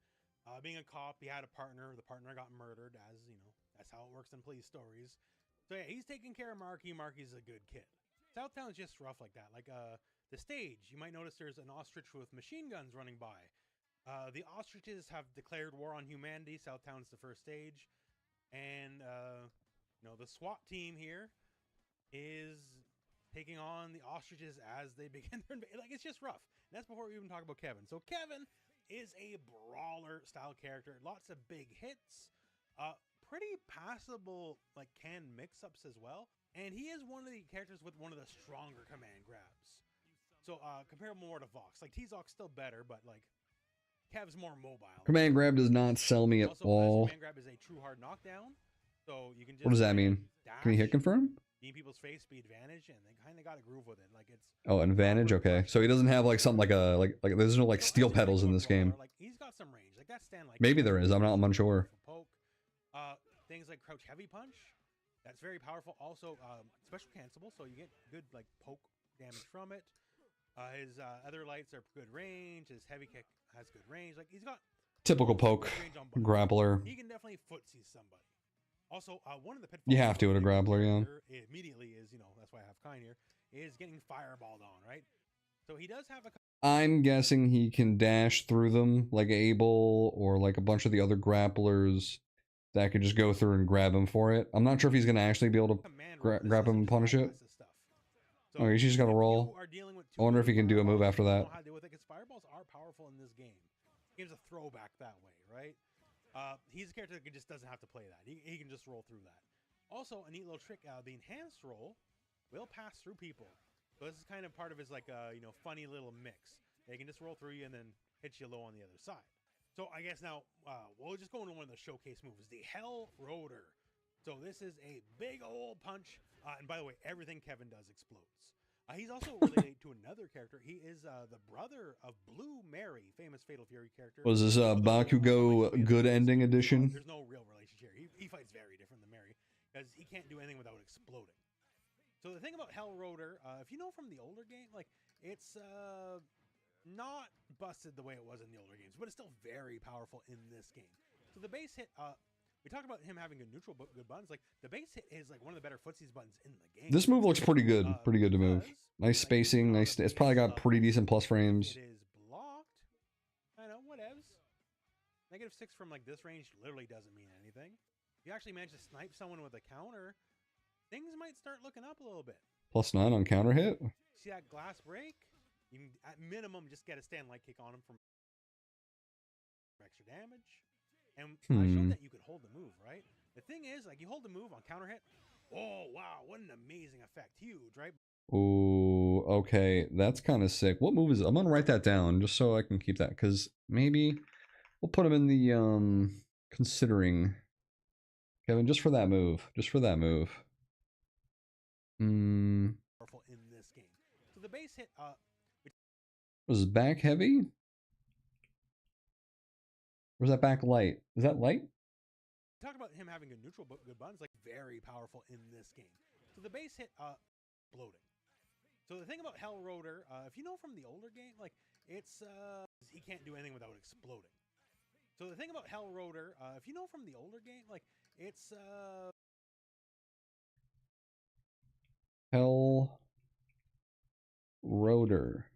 Being a cop, he had a partner. The partner got murdered, as you know. That's how it works in police stories. So yeah, he's taking care of Marky. Marky's a good kid. Southtown's just rough like that. Like the stage, you might notice there's an ostrich with machine guns running by. The ostriches have declared war on humanity. Southtown's the first stage, and the SWAT team here is taking on the ostriches as they begin their like it's just rough. And that's before we even talk about Kevin. So Kevin is a brawler style character, lots of big hits, pretty passable like canned mix-ups as well. And he is one of the characters with one of the stronger command grabs. So compare more to Vox. Like T-Zox's still better, but like Kev's more mobile. Command grab does not sell me at also, all. Command grab is a true hard knockdown. So you can just what does that mean? Can you hit confirm? In people's face, be advantage, and they kind of got a groove with it. Like it's advantage. Okay, so he doesn't have like something like a like there's no like steel pedals in this game. Like he's got some range. Like that stand like maybe there is. I'm unsure. Poke, things like crouch heavy punch. That's very powerful. Also, special cancelable, so you get good like poke damage from it. His other lights are good range. His heavy kick has good range. Like he's got typical poke grappler. He can definitely footsie somebody. Also, one of the pitfalls you have to with a grappler, yeah. Immediately is that's why I have Kine here is getting fireballed on, right? So he does have a. I'm guessing he can dash through them like Abel or like a bunch of the other grapplers that could just go through and grab him for it. I'm not sure if he's gonna actually be able to grab him and punish it. So he's just gotta roll. I wonder if he can do a move after that. Fireballs are powerful in this game. This game's a throwback that way, right? He's a character that just doesn't have to play that. He can just roll through that. Also, a neat little trick, the enhanced roll will pass through people. So this is kind of part of his like funny little mix. They can just roll through you and then hit you low on the other side. So I guess now we'll just go into one of the showcase moves, the Hell Rotor. So this is a big old punch. And by the way, everything Kevin does explodes. He's also related to another character. He is the brother of Blue Mary, famous Fatal Fury character. Was this Bakugo Good Ending Edition? There's no real relationship here. He fights very different than Mary because he can't do anything without exploding. So the thing about Hell Rotor, if you know from the older game, like it's not busted the way it was in the older games, but it's still very powerful in this game. So the base hit, we talked about him having a neutral but good buttons. Like the base hit is like one of the better footsies buttons in the game. This move looks pretty good. Pretty good to move. Nice spacing. Nice. It's probably got pretty decent plus frames. It is blocked. I know, whatevs. -6 from like this range literally doesn't mean anything. If you actually manage to snipe someone with a counter, things might start looking up a little bit. +9 on counter hit. See that glass break? You can at minimum just get a stand light kick on him for extra damage. And I showed that you could hold the move, right? The thing is, like, you hold the move on counter hit. Oh, wow, what an amazing effect. Huge, right? Ooh, okay. That's kind of sick. What move is it? I'm going to write that down just so I can keep that, because maybe we'll put him in the, considering. Kevin, just for that move. Just for that move. In this game. So the base hit, was his back heavy? Or is that back light? Is that light? Talk about him having a neutral but good buttons, like very powerful in this game. So the base hit, bloating. So the thing about Hell Rotor, if you know from the older game, like it's he can't do anything without exploding. So the thing about Hell Rotor, if you know from the older game, like it's Hell Rotor.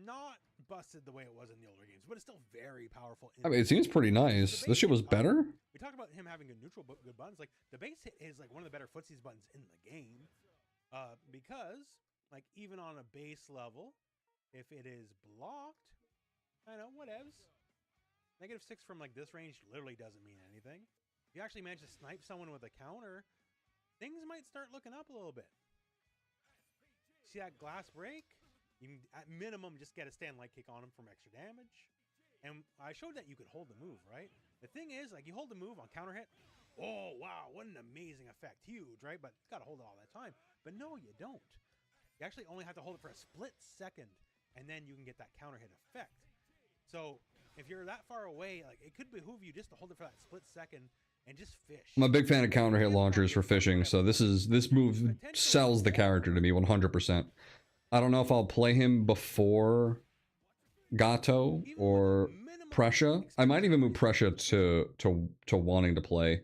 not busted the way it was in the older games, but it's still very powerful. I mean, it seems pretty nice. This shit was better. We talked about him having a neutral but good buttons. Like the base hit is like one of the better footsies buttons in the game, because like even on a base level, if it is blocked, I know, whatevs. -6 from like this range literally doesn't mean anything. If you actually manage to snipe someone with a counter, things might start looking up a little bit. See that glass break? You can at minimum just get a stand light kick on him from extra damage. And I showed that you could hold the move, right? The thing is, like you hold the move on counter hit. Oh, wow, what an amazing effect. Huge, right? But you got to hold it all that time. But no, you don't. You actually only have to hold it for a split second, and then you can get that counter hit effect. So if you're that far away, like it could behoove you just to hold it for that split second and just fish. I'm a big fan of counter hit launchers for fishing, so this move sells the character to me 100%. I don't know if I'll play him before Gato or Prussia. I might even move Prussia to wanting to play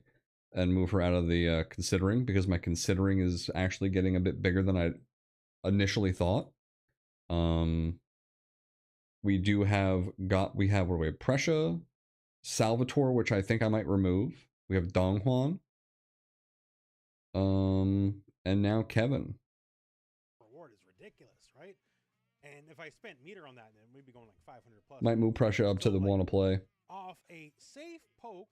and move her out of the considering, because my considering is actually getting a bit bigger than I initially thought. We have what do we have? Prussia, Salvatore, which I think I might remove. We have Donghuan. And now Kevin. Reward is ridiculous, right? And if I spent meter on that, then we'd be going like 500 plus. Might move Prussia up to the want to play. Off a safe poke,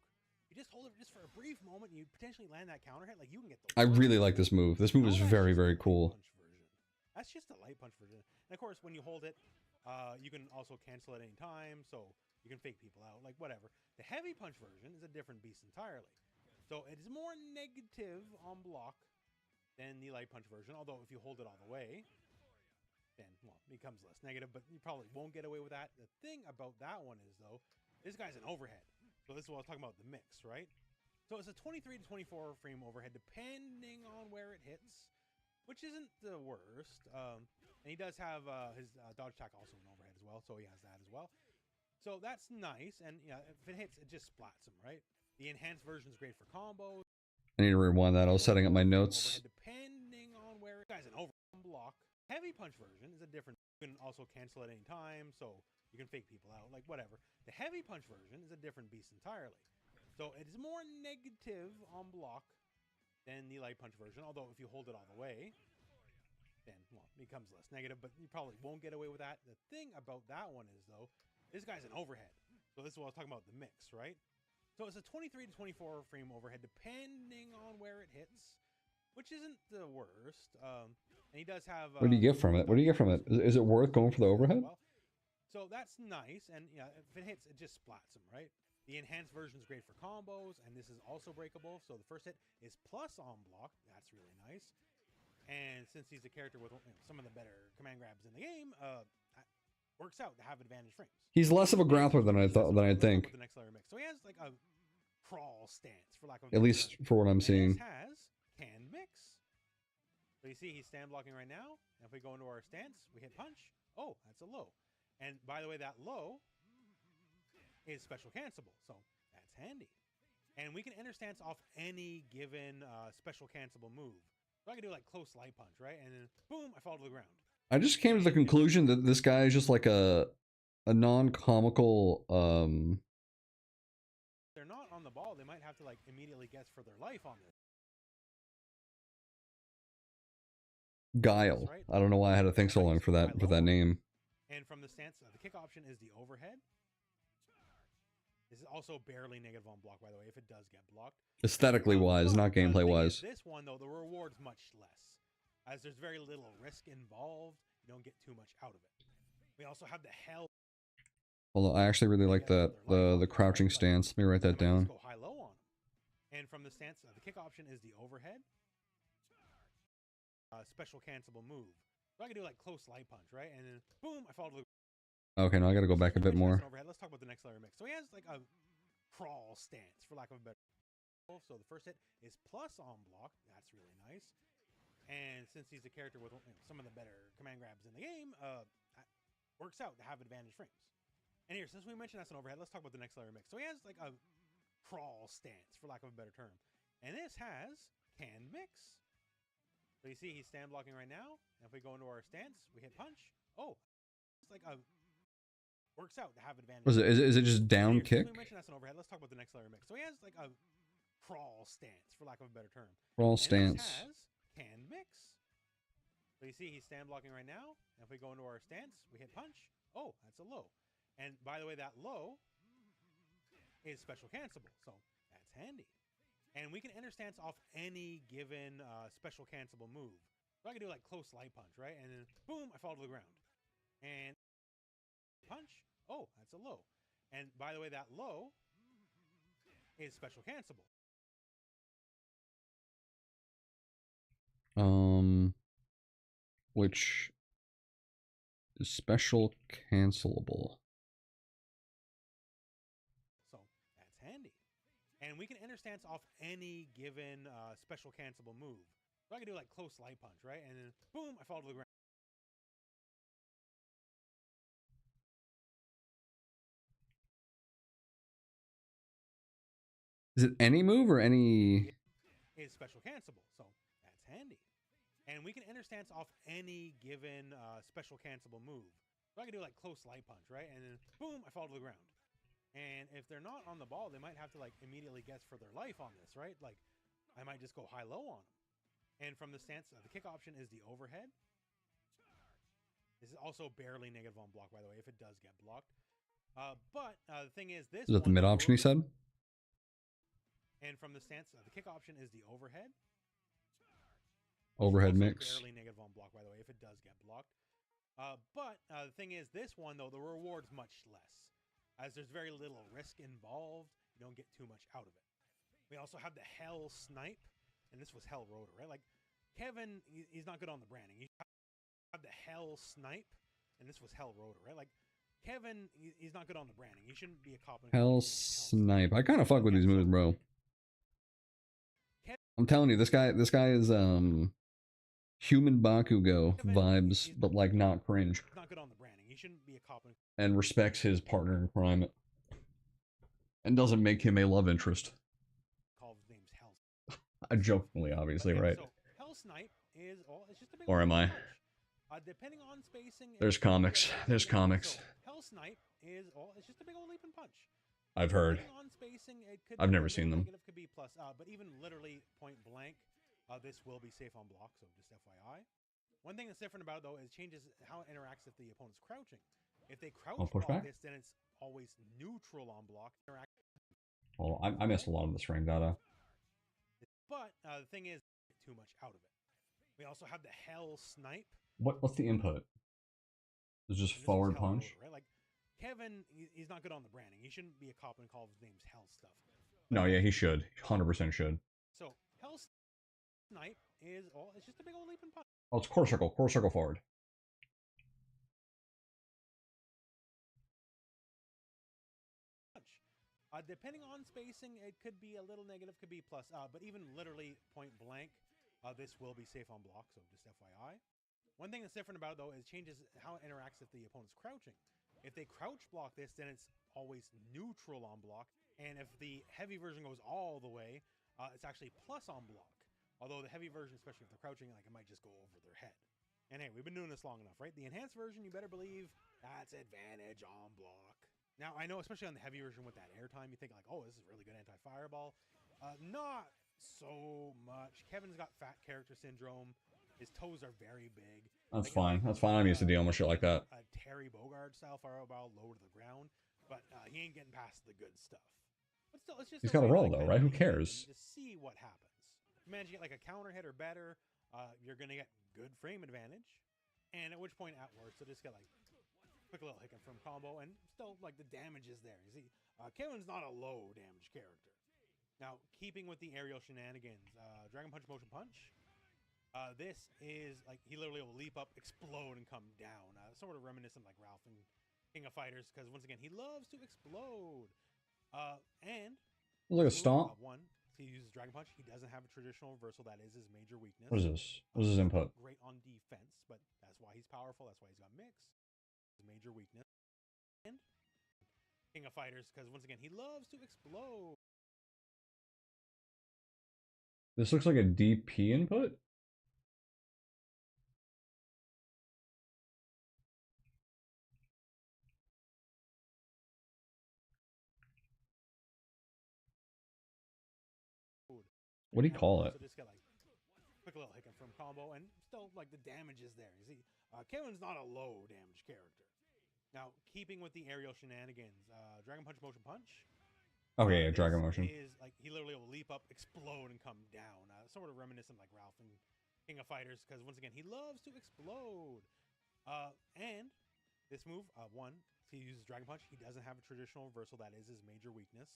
you just hold it just for a brief moment, and you potentially land that counter hit. Like you can get the. I really like this move. This move is very, very cool. That's just a light punch version. And of course, when you hold it, you can also cancel at any time, so you can fake people out, like whatever. The heavy punch version is a different beast entirely. So it is more negative on block than the light punch version, although if you hold it all the way, then, well, it becomes less negative, but you probably won't get away with that. The thing about that one is, though, this guy's an overhead. So this is what I was talking about, the mix, right? So it's a 23 to 24 frame overhead, depending on where it hits, which isn't the worst. And he does have his dodge attack also an overhead as well, so he has that as well. So that's nice, and yeah, if it hits, it just splats him, right? The enhanced version is great for combos. I need to rewind that. I was setting up my notes. Depending on where it guy's an over block. Heavy punch version is a different. You can also cancel at any time, so you can fake people out, like whatever. The heavy punch version is a different beast entirely. So it is more negative on block than the light punch version, although if you hold it all the way, then, well, it becomes less negative, but you probably won't get away with that. The thing about that one is, though, this guy's an overhead. So this is what I was talking about, the mix, right? So it's a 23 to 24 frame overhead, depending on where it hits, which isn't the worst. And he does have. What do you get from it? What do you get from it? Is it worth going for the overhead? So that's nice, and yeah, if it hits, it just splats him, right? The enhanced version is great for combos, and this is also breakable. So the first hit is plus on block. That's really nice. And since he's a character with some of the better command grabs in the game, works out to have advantage frames. He's less of a grappler than I thought. Than I think. The next layer mix. So he has like a crawl stance, for lack of at least for what I'm seeing. This has can mix. So you see, he's stand blocking right now. And if we go into our stance, we hit punch. Oh, that's a low. And by the way, that low is special cancelable, so that's handy. And we can enter stance off any given special cancelable move. So I can do like close light punch, right? And then boom, I fall to the ground. I just came to the conclusion that this guy is just like a non-comical. They're not on the ball. They might have to like immediately guess for their life on this. Guile. Right? I don't know why I had to think so long for that name. And from the stance, the kick option is the overhead. This is also barely negative on block, by the way, if it does get blocked. Aesthetically wise, not gameplay wise. This one, though, the reward's much less, as there's very little risk involved. You don't get too much out of it. We also have the hell. Although I actually really like that the crouching stance. Let me write that down. Go high low on him. And from the stance, the kick option is the overhead. Special cancelable move. So I can do like close light punch, right? And then boom, I fall to the. Okay, now I gotta go back a bit more. Let's talk about the next layer mix. So he has like a crawl stance, for lack of a better. So the first hit is plus on block. That's really nice. And since he's a character with some of the better command grabs in the game, works out to have advantage frames. And here, since we mentioned that's an overhead, let's talk about the next layer mix. So he has like a crawl stance, for lack of a better term. And this has can mix. So you see, he's stand blocking right now. And if we go into our stance, we hit punch. Oh, it's like a. Works out to have advantage. Is it just down kick? We mentioned that's an overhead. Let's talk about the next layer mix. So he has like a crawl stance, for lack of a better term. Crawl stance. Has can mix. So you see, he's stand blocking right now. And if we go into our stance, we hit punch. Oh, that's a low. And by the way, that low is special cancelable, so that's handy. And we can enter stance off any given special cancelable move. So I can do like close light punch, right? And then boom, I fall to the ground. And punch. Oh, that's a low. And by the way, that low is special cancelable. Which is special cancelable. And we can enter stance off any given special cancelable move. So I can do like close light punch, right? And then boom, I fall to the ground. Is it any move or any? Is special cancelable, so that's handy. And we can enter stance off any given special cancelable move. So I can do like close light punch, right? And then boom, I fall to the ground. And if they're not on the ball, they might have to like immediately guess for their life on this, right? Like I might just go high-low on them. And from the stance, the kick option is the overhead. This is also barely negative on block, by the way, if it does get blocked. But the thing is, this Is that the mid option he said? And from the stance, the kick option is the overhead. Overhead also mix. Barely negative on block, by the way, if it does get blocked. But the thing is, this one, though, the reward's much less. As there's very little risk involved, you don't get too much out of it. We also have the Hell Snipe, and this was Hell Rotor, right? Like, Kevin, he's not good on the branding. You have the Hell Snipe, and this was Hell Rotor, right? Like, Kevin, he's not good on the branding. He shouldn't be a cop. Hell Snipe. I kind of fuck with these moves, bro. I'm telling you, this guy is human Bakugo vibes, but like not cringe. Not good on the branding. He shouldn't be a cop. And respects his partner in crime. And doesn't make him a love interest. Call his name's Hell. Jokingly, obviously, yeah, right? So Hell Snipe is it's just a big or am I? Depending on spacing. There's comics. There's comics. So Hell Snipe is it's just a big old leap and punch. I've heard. On spacing, it could I've never seen them. Negative could be plus, but even literally point blank, this will be safe on block. So just FYI. One thing that's different about it, though, is changes how it interacts if the opponent's crouching. If they crouch block this, then it's always neutral on block. Well, I missed a lot of this frame data. But the thing is, too much out of it. We also have the Hell Snipe. What's the input? It's just forward punch. Rotor, right? Like Kevin, he's not good on the branding. He shouldn't be a cop and call his name's Hell stuff. No, yeah, he should. 100% should. So Hell Snipe is it's just a big old leap and punch. Oh, it's core circle forward. Depending on spacing, it could be a little negative, could be plus, but even literally point blank, this will be safe on block, so just FYI. One thing that's different about it, though, is changes how it interacts if the opponent's crouching. If they crouch block this, then it's always neutral on block, and if the heavy version goes all the way, it's actually plus on block. Although the heavy version, especially if they're crouching, like it might just go over their head. And hey, we've been doing this long enough, right? The enhanced version, you better believe, that's advantage on block. Now, I know, especially on the heavy version with that airtime, you think like, oh, this is really good anti-fireball. Not so much. Kevin's got fat character syndrome. His toes are very big. That's fine. That's fine. I'm used to dealing with shit like that. A Terry Bogard style fireball low to the ground, but he ain't getting past the good stuff. But still, it's just he's got a roll though, right? Who cares? To see what happens. If you manage to get like a counter hit or better, you're gonna get good frame advantage, and at which point at worst, you'll just get like quick little hit from combo, and still like the damage is there. You see, Kevin's not a low damage character. Now, keeping with the aerial shenanigans, Dragon Punch Motion Punch. This is like he literally will leap up, explode, and come down. Sort of reminiscent like Ralph in King of Fighters, because once again he loves to explode. And like a stomp. One, he uses Dragon Punch. He doesn't have a traditional reversal. That is his major weakness. What is this? What is his input? Great on defense, but that's why he's powerful. That's why he's got mix. His major weakness. And King of Fighters, because once again he loves to explode. This looks like a DP input. What do you call it? So just get like quick little hit from combo, and still like the damage is there. You see, Kevin's not a low damage character. Now, keeping with the aerial shenanigans, Dragon Punch Motion Punch. Okay, yeah, Dragon Motion. Is like he literally will leap up, explode, and come down. Sort of reminiscent like Ralph in King of Fighters, because once again he loves to explode. And this move, one, he uses Dragon Punch. He doesn't have a traditional reversal. That is his major weakness.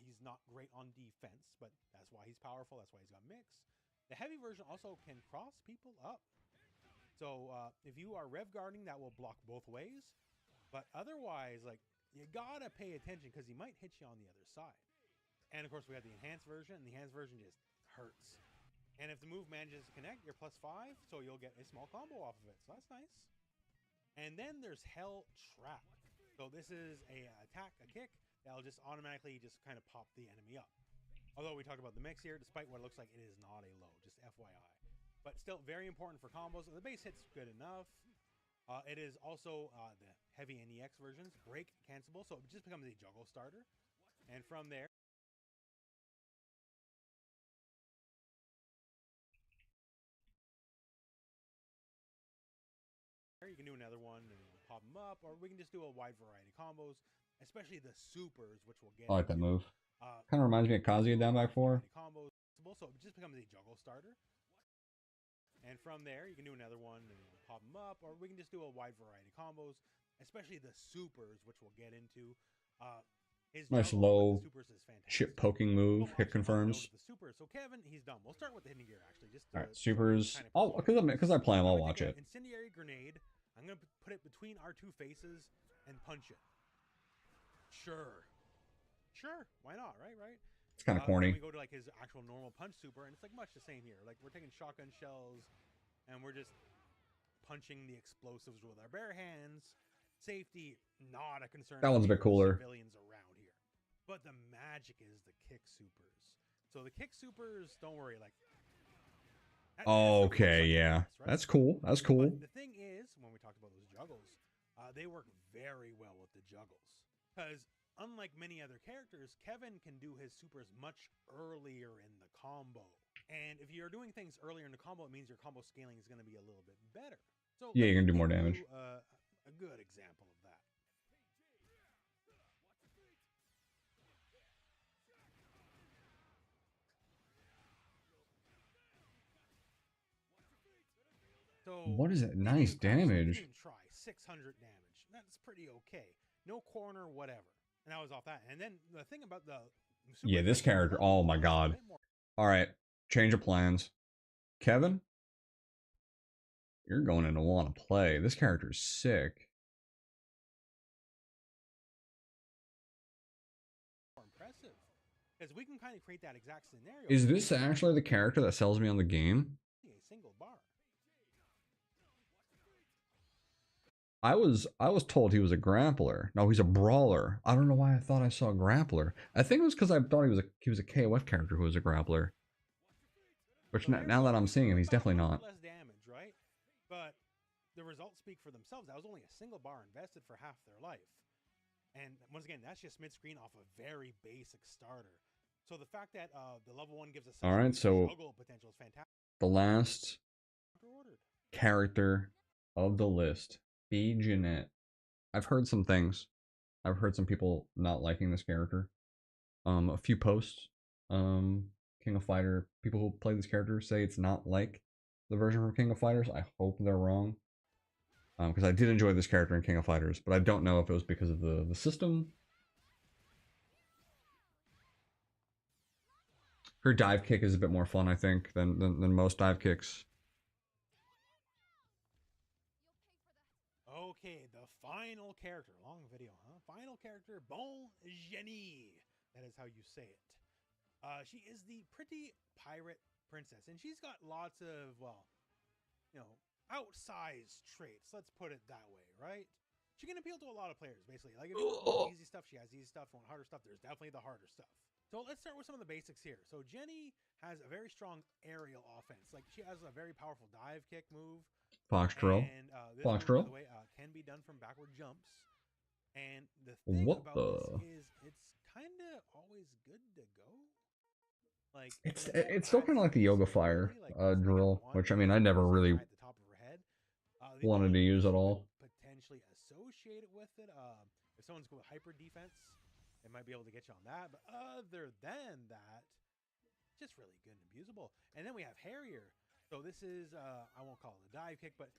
He's not great on defense, but that's why he's powerful. That's why he's got mix. The heavy version also can cross people up. So if you are rev guarding, that will block both ways. But otherwise, like, you gotta pay attention because he might hit you on the other side. And of course, we have the enhanced version, and the enhanced version just hurts. And if the move manages to connect, you're +5, so you'll get a small combo off of it. So that's nice. And then there's Hell Trap. So this is a attack, a kick, that'll just automatically just kind of pop the enemy up. Although we talked about the mix here, despite what it looks like, it is not a low, just FYI. But still very important for combos. The base hit's good enough. It is also the heavy NEX versions, break cancelable, so it just becomes a juggle starter. And from there, you can do another one and pop them up, or we can just do a wide variety of combos, especially the supers, which we'll get I like that move. Uh, Kind of reminds me of Kazuya down back 4. Combos, so it just becomes a juggle starter. And from there, you can do another one and pop them up, or we can just do a wide variety of combos, especially the supers, which we'll get into. Nice low chip poking move, hit confirms. The super. So Kevin, he's done. We'll start with the hidden gear actually. Just all right, supers. Oh, because I play them, I'll watch it. Incendiary grenade. I'm gonna put it between our two faces and punch it. Sure. Why not? Right. It's kind of corny. We go to like his actual normal punch super, and it's like much the same here. Like we're taking shotgun shells, and we're just punching the explosives with our bare hands. Safety, not a concern. That one's a bit cooler. Civilians around here, but the magic is the kick supers. So the kick supers, don't worry. Like, okay, yeah, right? That's cool. That's cool. But the thing is, when we talked about those juggles, they work very well with the juggles because unlike many other characters, Kevin can do his supers much earlier in the combo. And if you're doing things earlier in the combo, it means your combo scaling is going to be a little bit better. So yeah, you're gonna do more damage. A good example of that. So what is it? Nice damage. Try 600 damage. That's pretty okay. No corner, whatever. And that was off that. And then the thing about the yeah, this character. Oh my god. All right, change of plans. Kevin, you're going into want to play. This character's sick. Impressive, because we can kind of create that exact scenario. Is this actually the character that sells me on the game? A single bar. I was told he was a grappler. No, he's a brawler. I don't know why I thought I saw a grappler. I think it was because I thought he was a KOF character who was a grappler. Which now that I'm seeing him, he's definitely not. Less damage, right? But the results speak for themselves. That was only a single bar invested for half their life. And once again, that's just mid-screen off a very basic starter. So the fact that the level 1 gives us all right, so potential is fantastic. The last character of the list, B. Jeanette. I've heard some things. I've heard some people not liking this character. A few posts. King of Fighter people who play this character say it's not like the version from King of Fighters. I hope they're wrong. Because I did enjoy this character in King of Fighters, but I don't know if it was because of the system. Her dive kick is a bit more fun, I think, than most dive kicks. Okay, the final character. Long video, huh? Final character, Bon Genie. That is how you say it. She is the pretty pirate princess, and she's got lots of, well, you know, outsized traits. Let's put it that way, right? She can appeal to a lot of players, basically. Like, if you want easy stuff, she has easy stuff. If you want harder stuff, there's definitely the harder stuff. So let's start with some of the basics here. So Jenny has a very strong aerial offense. Like, she has a very powerful dive kick move. Fox drill. And this move, by the way, can be done from backward jumps. And the thing about this is it's kind of always good to go. Like, it's still kind of like the Yoga Fire drill, which I mean I never really at the top of her head. wanted to use at all. Potentially associated with it, if someone's good with hyper defense, they might be able to get you on that. But other than that, just really good and abusable. And then we have Harrier. So this is I won't call it a dive kick, but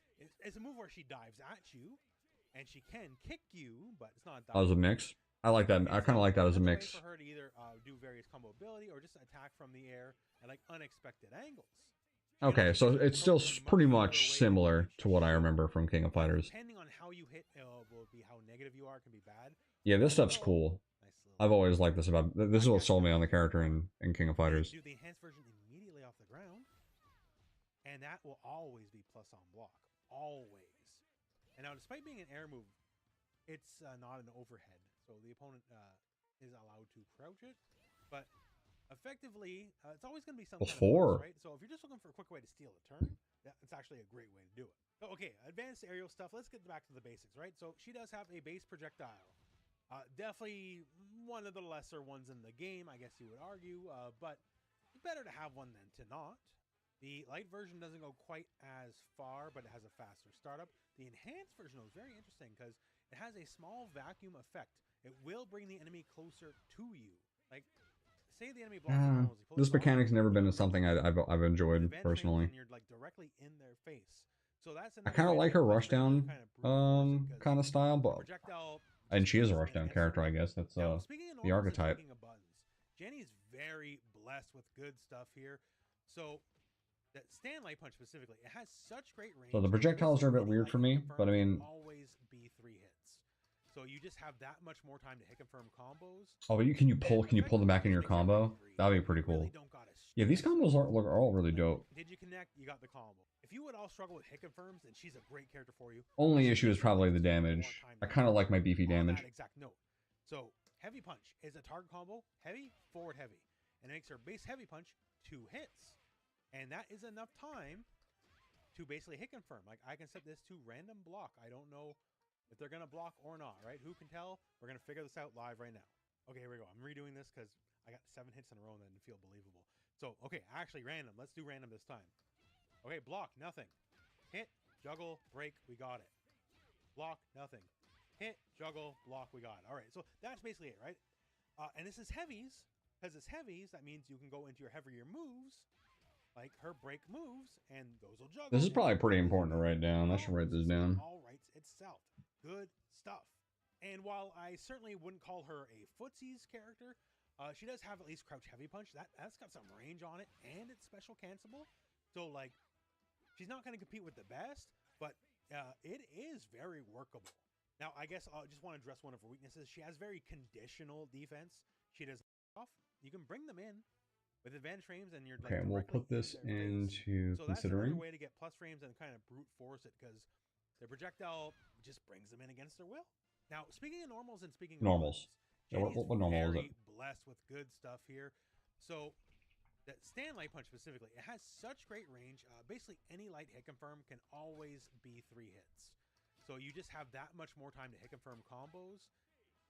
it's a move where she dives at you, and she can kick you, but it's not a dive. As a mix. I like that. I kind of like that as a mix. For her to either do various combo ability or just attack from the air at like unexpected angles. Okay, so it's still pretty much similar to what I remember from King of Fighters. Depending on how you hit, will be how negative you are. Can be bad. Yeah, this stuff's cool. Nice I've always liked this about this is what sold me on the character in King of You can Fighters. do the enhanced version immediately off the ground, and that will always be plus on block. Always. And now, despite being an air move, it's not an overhead, so the opponent is allowed to crouch it. But effectively, it's always going to be some Plus kind of bonus, 4. right? So if you're just looking for a quick way to steal a turn, it's actually a great way to do it. So, okay, advanced aerial stuff. Let's get back to the basics, right? So she does have a base projectile. Definitely one of the lesser ones in the game, I guess you would argue, but better to have one than to not. The light version doesn't go quite as far, but it has a faster startup. The enhanced version is very interesting because it has a small vacuum effect. It will bring the enemy closer to you. Like, say the enemy blocks normally. This mechanic's never been something I've enjoyed personally. And you're like directly in their face. So that's I another kind of way like to her get rushdown kind of style, but projectile and she is a brings them in rushdown against character, their I will. guess. That's Now, speaking of the normals and archetype. speaking of buttons, Jenny's very blessed with good stuff here. So that stand light punch specifically, it has such great range. So the projectiles are a bit weird for me, but I mean, always be 3 hits. So you just have that much more time to hit confirm combos. oh, but can you pull them back in your combo? That'd be pretty cool. Yeah, these combos are all really dope. Did you connect? You got the combo. If you would all struggle with hit confirms, then she's a great character for you. Only issue is probably the damage. I kind of like my beefy damage. That exact note. So heavy punch is a target combo, heavy, forward heavy, and it makes her base heavy punch 2 hits, and that is enough time to basically hit confirm. Like, I can set this to random block. I don't know if they're gonna block or not, right? Who can tell? We're gonna figure this out live right now. Okay, here we go. I'm redoing this because I got 7 hits in a row and that didn't feel believable. So, okay, actually random. Let's do random this time. Okay, block, nothing. Hit, juggle, break, we got it. Block, nothing. Hit, juggle, block, we got it. All right, so that's basically it, right? And this is heavies. Because it's heavies, that means you can go into your heavier moves, like her break moves, and those will juggle. This is probably pretty important to write down. I should write this down. All writes itself. Good stuff. And while I certainly wouldn't call her a footsies character, she does have at least crouch heavy punch. That's got some range on it, and it's special cancelable. So, like, she's not going to compete with the best, but it is very workable. Now, I guess I just want to address one of her weaknesses. She has very conditional defense. She does off. You can bring them in with advanced frames, and you're like, okay. We'll put this into so considering. that's another way to get plus frames and kind of brute force it because the projectile just brings them in against their will. Now, speaking of normals and speaking of normals, what normal is it? Blessed with good stuff here. So that stand light punch specifically, it has such great range. Basically, any light hit confirm can always be 3 hits. So you just have that much more time to hit confirm combos,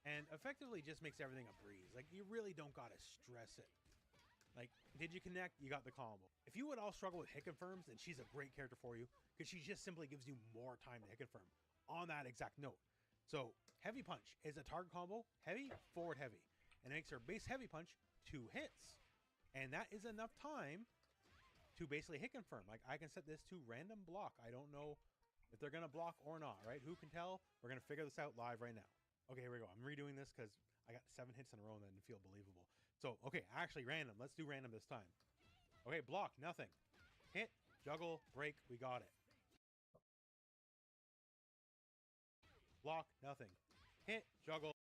and effectively just makes everything a breeze. Like, you really don't gotta stress it. Like, did you connect? You got the combo. If you would all struggle with hit confirms, then she's a great character for you because she just simply gives you more time to hit confirm on that exact note. So heavy punch is a target combo, heavy, forward heavy, and it makes her base heavy punch 2 hits, and that is enough time to basically hit confirm. Like, I can set this to random block. I don't know if they're gonna block or not, right? Who can tell? We're gonna figure this out live right now. Okay, here we go. I'm redoing this because I got 7 hits in a row and that didn't feel believable. So, okay, actually random. Let's do random this time. Okay, block, nothing. Hit, juggle, break, we got it. Block, nothing. Hit, juggle.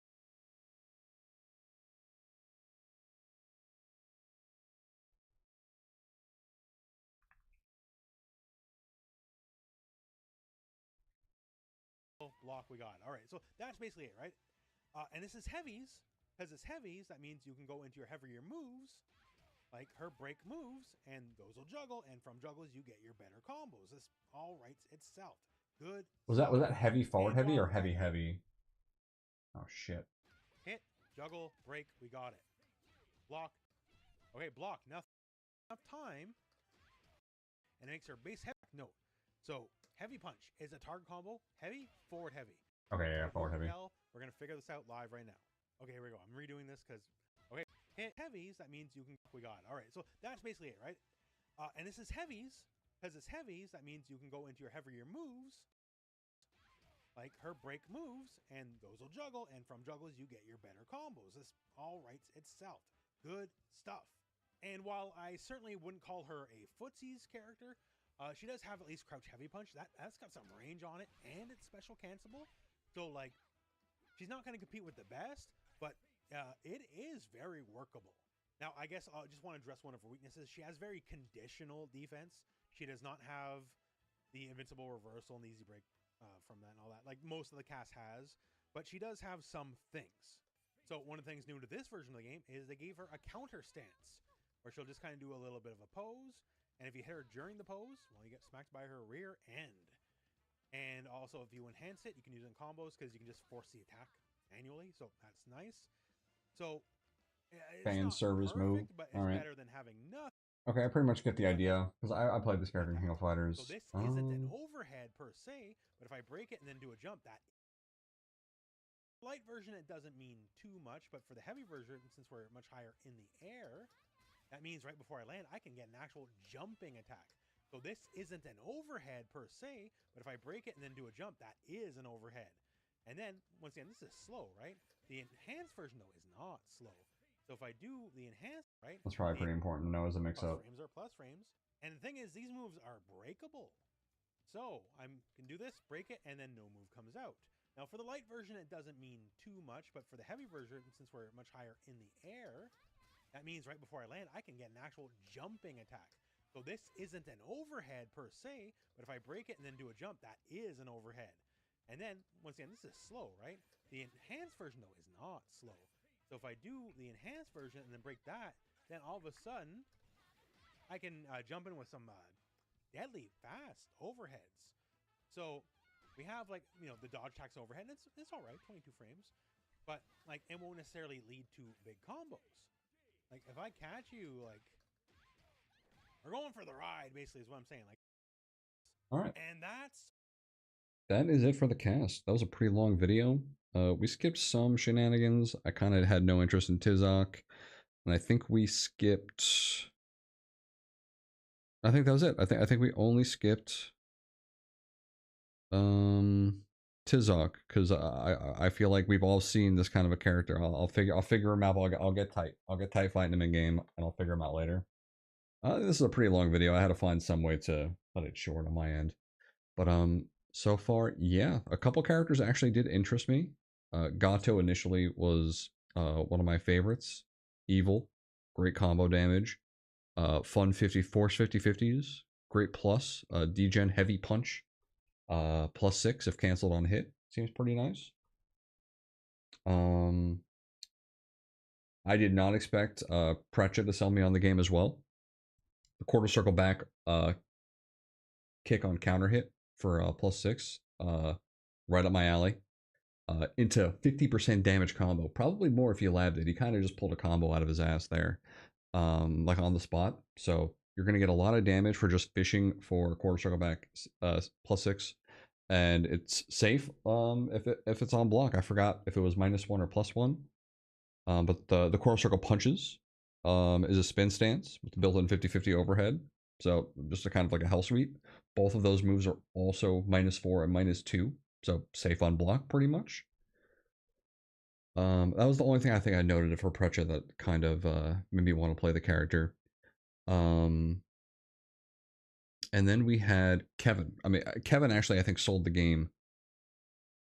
Block, we got it. All right, so that's basically it, right? And this is heavies. Because it's heavies, that means you can go into your heavier moves, like her break moves, and those will juggle, and from juggles you get your better combos. This all writes itself. Good. Was that heavy forward heavy or heavy heavy? Oh shit. Hit, juggle, break, we got it. Block. Okay, block, nothing. Enough time. And it makes her base heavy note. So heavy punch is a target combo, heavy, forward heavy. Okay, yeah, forward heavy. We're gonna figure this out live right now. Okay, here we go. I'm redoing this because, okay, hit heavies, that means you can, we got it. All right, so that's basically it, right? And this is heavies. Because it's heavies, that means you can go into your heavier moves, like her break moves, and those will juggle, and from juggles you get your better combos. This all writes itself. Good stuff. And while I certainly wouldn't call her a footsies character, she does have at least crouch heavy punch. That's got some range on it, and it's special cancelable. So, like, she's not going to compete with the best, but it is very workable. Now, I guess I just want to address one of her weaknesses. She has very conditional defense. She does not have the invincible reversal and the easy break from that and all that, like most of the cast has, but she does have some things. So one of the things new to this version of the game is they gave her a counter stance, where she'll just kind of do a little bit of a pose, and if you hit her during the pose, well, you get smacked by her rear end. And also, if you enhance it, you can use it in combos because you can just force the attack manually, so that's nice. So it's Fan not service move. perfect, but All it's right. better than having nothing. Okay, I pretty much get the But that's idea because I played this character in King of so Fighters. this isn't an overhead per se, but if I break it and then do a jump, that light version it doesn't mean too much, but for the heavy version, since we're much higher in the air, that means right before I land, I can get an actual jumping attack. So this isn't an overhead per se, but if I break it and then do a jump, that is an overhead. And then, once again, this is slow, right? The enhanced version, though, is not slow. So if I do the enhanced, right? That's probably pretty important to know as a mix-up. Frames are plus frames. And the thing is, these moves are breakable. So I can do this, break it, and then no move comes out. Now, for the light version, it doesn't mean too much, but for the heavy version, since we're much higher in the air, that means right before I land, I can get an actual jumping attack. So this isn't an overhead per se, but if I break it and then do a jump, that is an overhead. And then, once again, this is slow, right? The enhanced version, though, is not slow. So if I do the enhanced version and then break that, then all of a sudden, I can jump in with some deadly fast overheads. So we have, like, you know, the dodge attacks overhead, and it's all right, 22 frames. But, like, it won't necessarily lead to big combos. Like, if I catch you, like, we're going for the ride, basically, is what I'm saying. Like, all right. And that is it for the cast. That was a pretty long video. We skipped some shenanigans. I kind of had no interest in Tizok. And I think we skipped... I think that was it. I think we only skipped Tizok, because I feel like we've all seen this kind of a character. I'll figure him out. I'll get tight. I'll get tight fighting him in game, and I'll figure him out later. This is a pretty long video. I had to find some way to cut it short on my end. But so far, yeah, a couple characters actually did interest me. Gato initially was one of my favorites. Evil, great combo damage. Fun 50 force 50/50s, great plus. Degen heavy punch, +6 if canceled on hit. Seems pretty nice. I did not expect Pratchett to sell me on the game as well. The quarter circle back kick on counter hit for +6, right up my alley. Into 50% damage combo, probably more if you labbed it. He kind of just pulled a combo out of his ass there, like on the spot. So you're going to get a lot of damage for just fishing for quarter circle back +6, and it's safe if it's on block. I forgot if it was -1 or +1, but the quarter circle punches is a spin stance with the built-in 50/50 overhead. So just a kind of like a hell sweep. Both of those moves are also -4 and -2, so safe on block pretty much. That was the only thing I think I noted for Pratchett that kind of made me want to play the character. And then we had Kevin. I mean, Kevin actually I think sold the game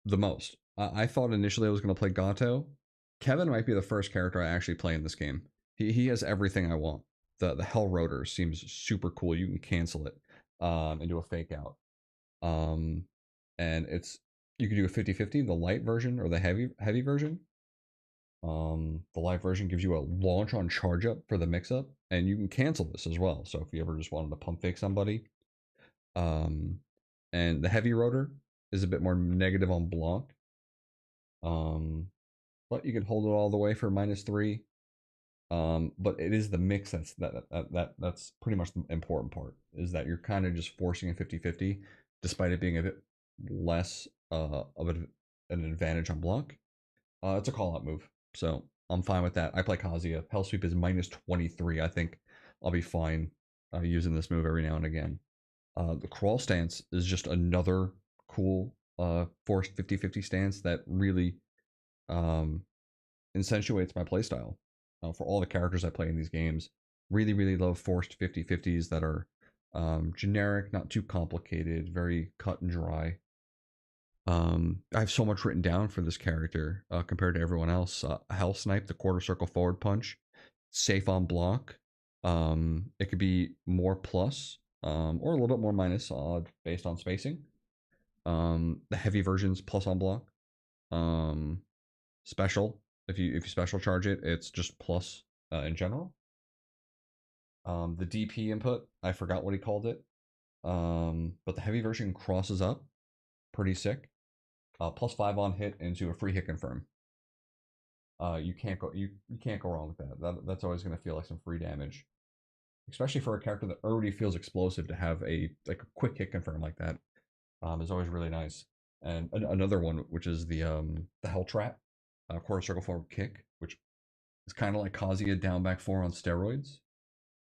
the most. I thought initially I was going to play Gato. Kevin might be the first character I actually play in this game. He has everything I want. The Hell Rotor seems super cool. You can cancel it and do a fake out. And you can do a 50/50, the light version or the heavy version. The light version gives you a launch on charge up for the mix up, and you can cancel this as well. So if you ever just wanted to pump fake somebody, and the heavy rotor is a bit more negative on block. But you can hold it all the way for -3. But it is the mix that's pretty much the important part, is that you're kind of just forcing a 50/50 despite it being a bit less of an advantage on block. It's a call out move, so I'm fine with that. I play Kazuya. Hell sweep is -23. I think I'll be fine using this move every now and again. The crawl stance is just another cool forced 50/50 stance that really accentuates my playstyle. For all the characters I play in these games, really love forced 50/50s that are generic, not too complicated, very cut and dry. I have so much written down for this character compared to everyone else. Hell Snipe, the quarter circle forward punch, safe on block. It could be more plus or a little bit more minus based on spacing. The heavy version's plus on block. Special, if you special charge it, it's just plus in general. The DP input, I forgot what he called it. But the heavy version crosses up, pretty sick. +5 on hit into a free hit confirm. You can't go wrong with that. That's always going to feel like some free damage, especially for a character that already feels explosive. To have a quick hit confirm like that is always really nice. And another one, which is the Hell Trap, quarter circle forward kick, which is kind of like Kazuya down back 4 on steroids.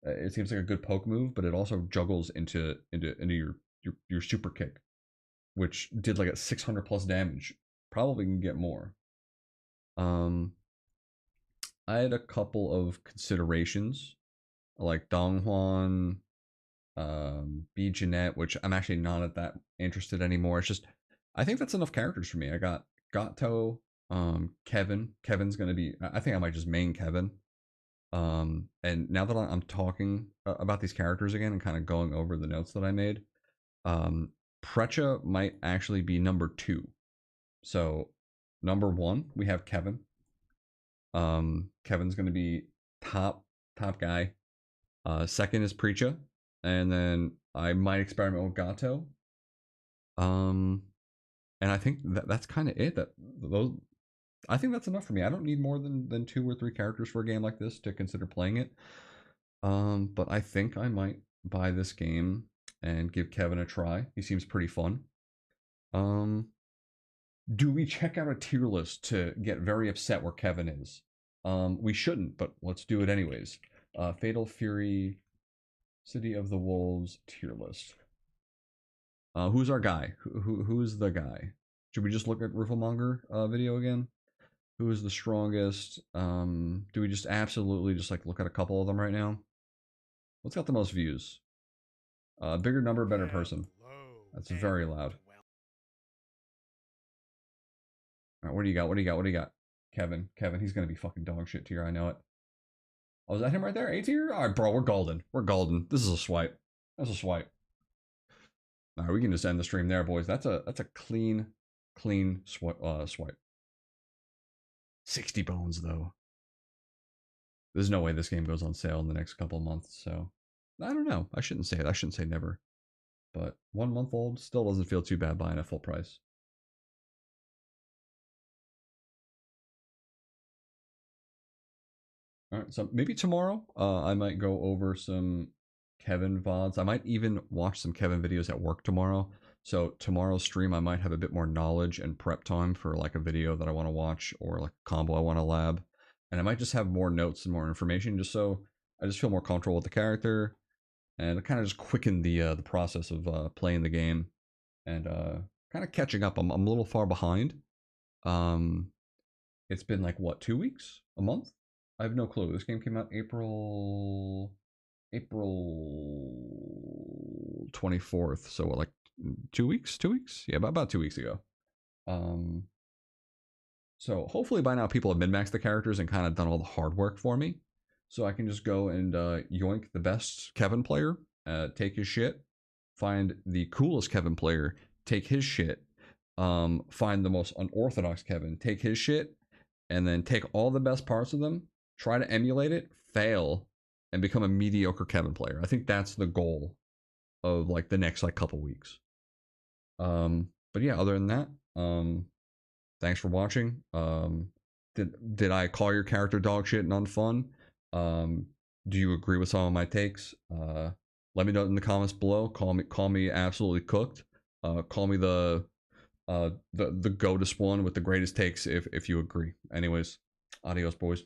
It seems like a good poke move, but it also juggles into your super kick, which did like a 600 plus damage. Probably can get more. I had a couple of considerations, like Donghuan, B Jeanette, which I'm actually not at that interested anymore. It's just I think that's enough characters for me. I got Gato, Kevin. Kevin's gonna be. I think I might just main Kevin. And now that I'm talking about these characters again and kind of going over the notes that I made, Precha might actually be number 2. So number 1 we have Kevin. Kevin's gonna be top guy. Second is Precha, and then I might experiment with Gato. And I think that's kind of it. I think that's enough for me. I don't need more than 2 or 3 characters for a game like this to consider playing it. But I think I might buy this game and give Kevin a try. He seems pretty fun. Do we check out a tier list to get very upset where Kevin is? We shouldn't, but let's do it anyways. Fatal Fury, City of the Wolves tier list. Who's our guy? Who's the guy? Should we just look at Rooflemonger video again? Who is the strongest? Do we just absolutely just like look at a couple of them right now? What's got the most views? Bigger number, better person. That's very loud. All right, what do you got? What do you got? What do you got? Kevin, he's gonna be fucking dog shit tier. I know it. Oh, is that him right there? A tier? All right, bro, we're golden. We're golden. This is a swipe. That's a swipe. All right, we can just end the stream there, boys. That's a clean swipe. 60 bones though. There's no way this game goes on sale in the next couple of months, so I don't know. I shouldn't say it. I shouldn't say never. But 1 month old still doesn't feel too bad buying at full price. All right, so maybe tomorrow I might go over some Kevin VODs. I might even watch some Kevin videos at work tomorrow. So tomorrow's stream, I might have a bit more knowledge and prep time for like a video that I want to watch or like a combo I want to lab. And I might just have more notes and more information just so I just feel more comfortable with the character and it kind of just quicken the process of playing the game and kind of catching up. I'm a little far behind. It's been like what, 2 weeks? A month? I have no clue. This game came out April 24th. So what, like 2 weeks? 2 weeks? Yeah, about 2 weeks ago. So hopefully by now people have min-maxed the characters and kind of done all the hard work for me. So I can just go and yoink the best Kevin player, take his shit, find the coolest Kevin player, take his shit, find the most unorthodox Kevin, take his shit, and then take all the best parts of them, try to emulate it, fail, and become a mediocre Kevin player. I think that's the goal of like the next like couple weeks. But yeah, other than that, thanks for watching. Did I call your character dog shit and unfun? Do you agree with some of my takes? Let me know in the comments below. Call me absolutely cooked. Call me the GOATest one with the greatest takes if you agree. Anyways, adios, boys.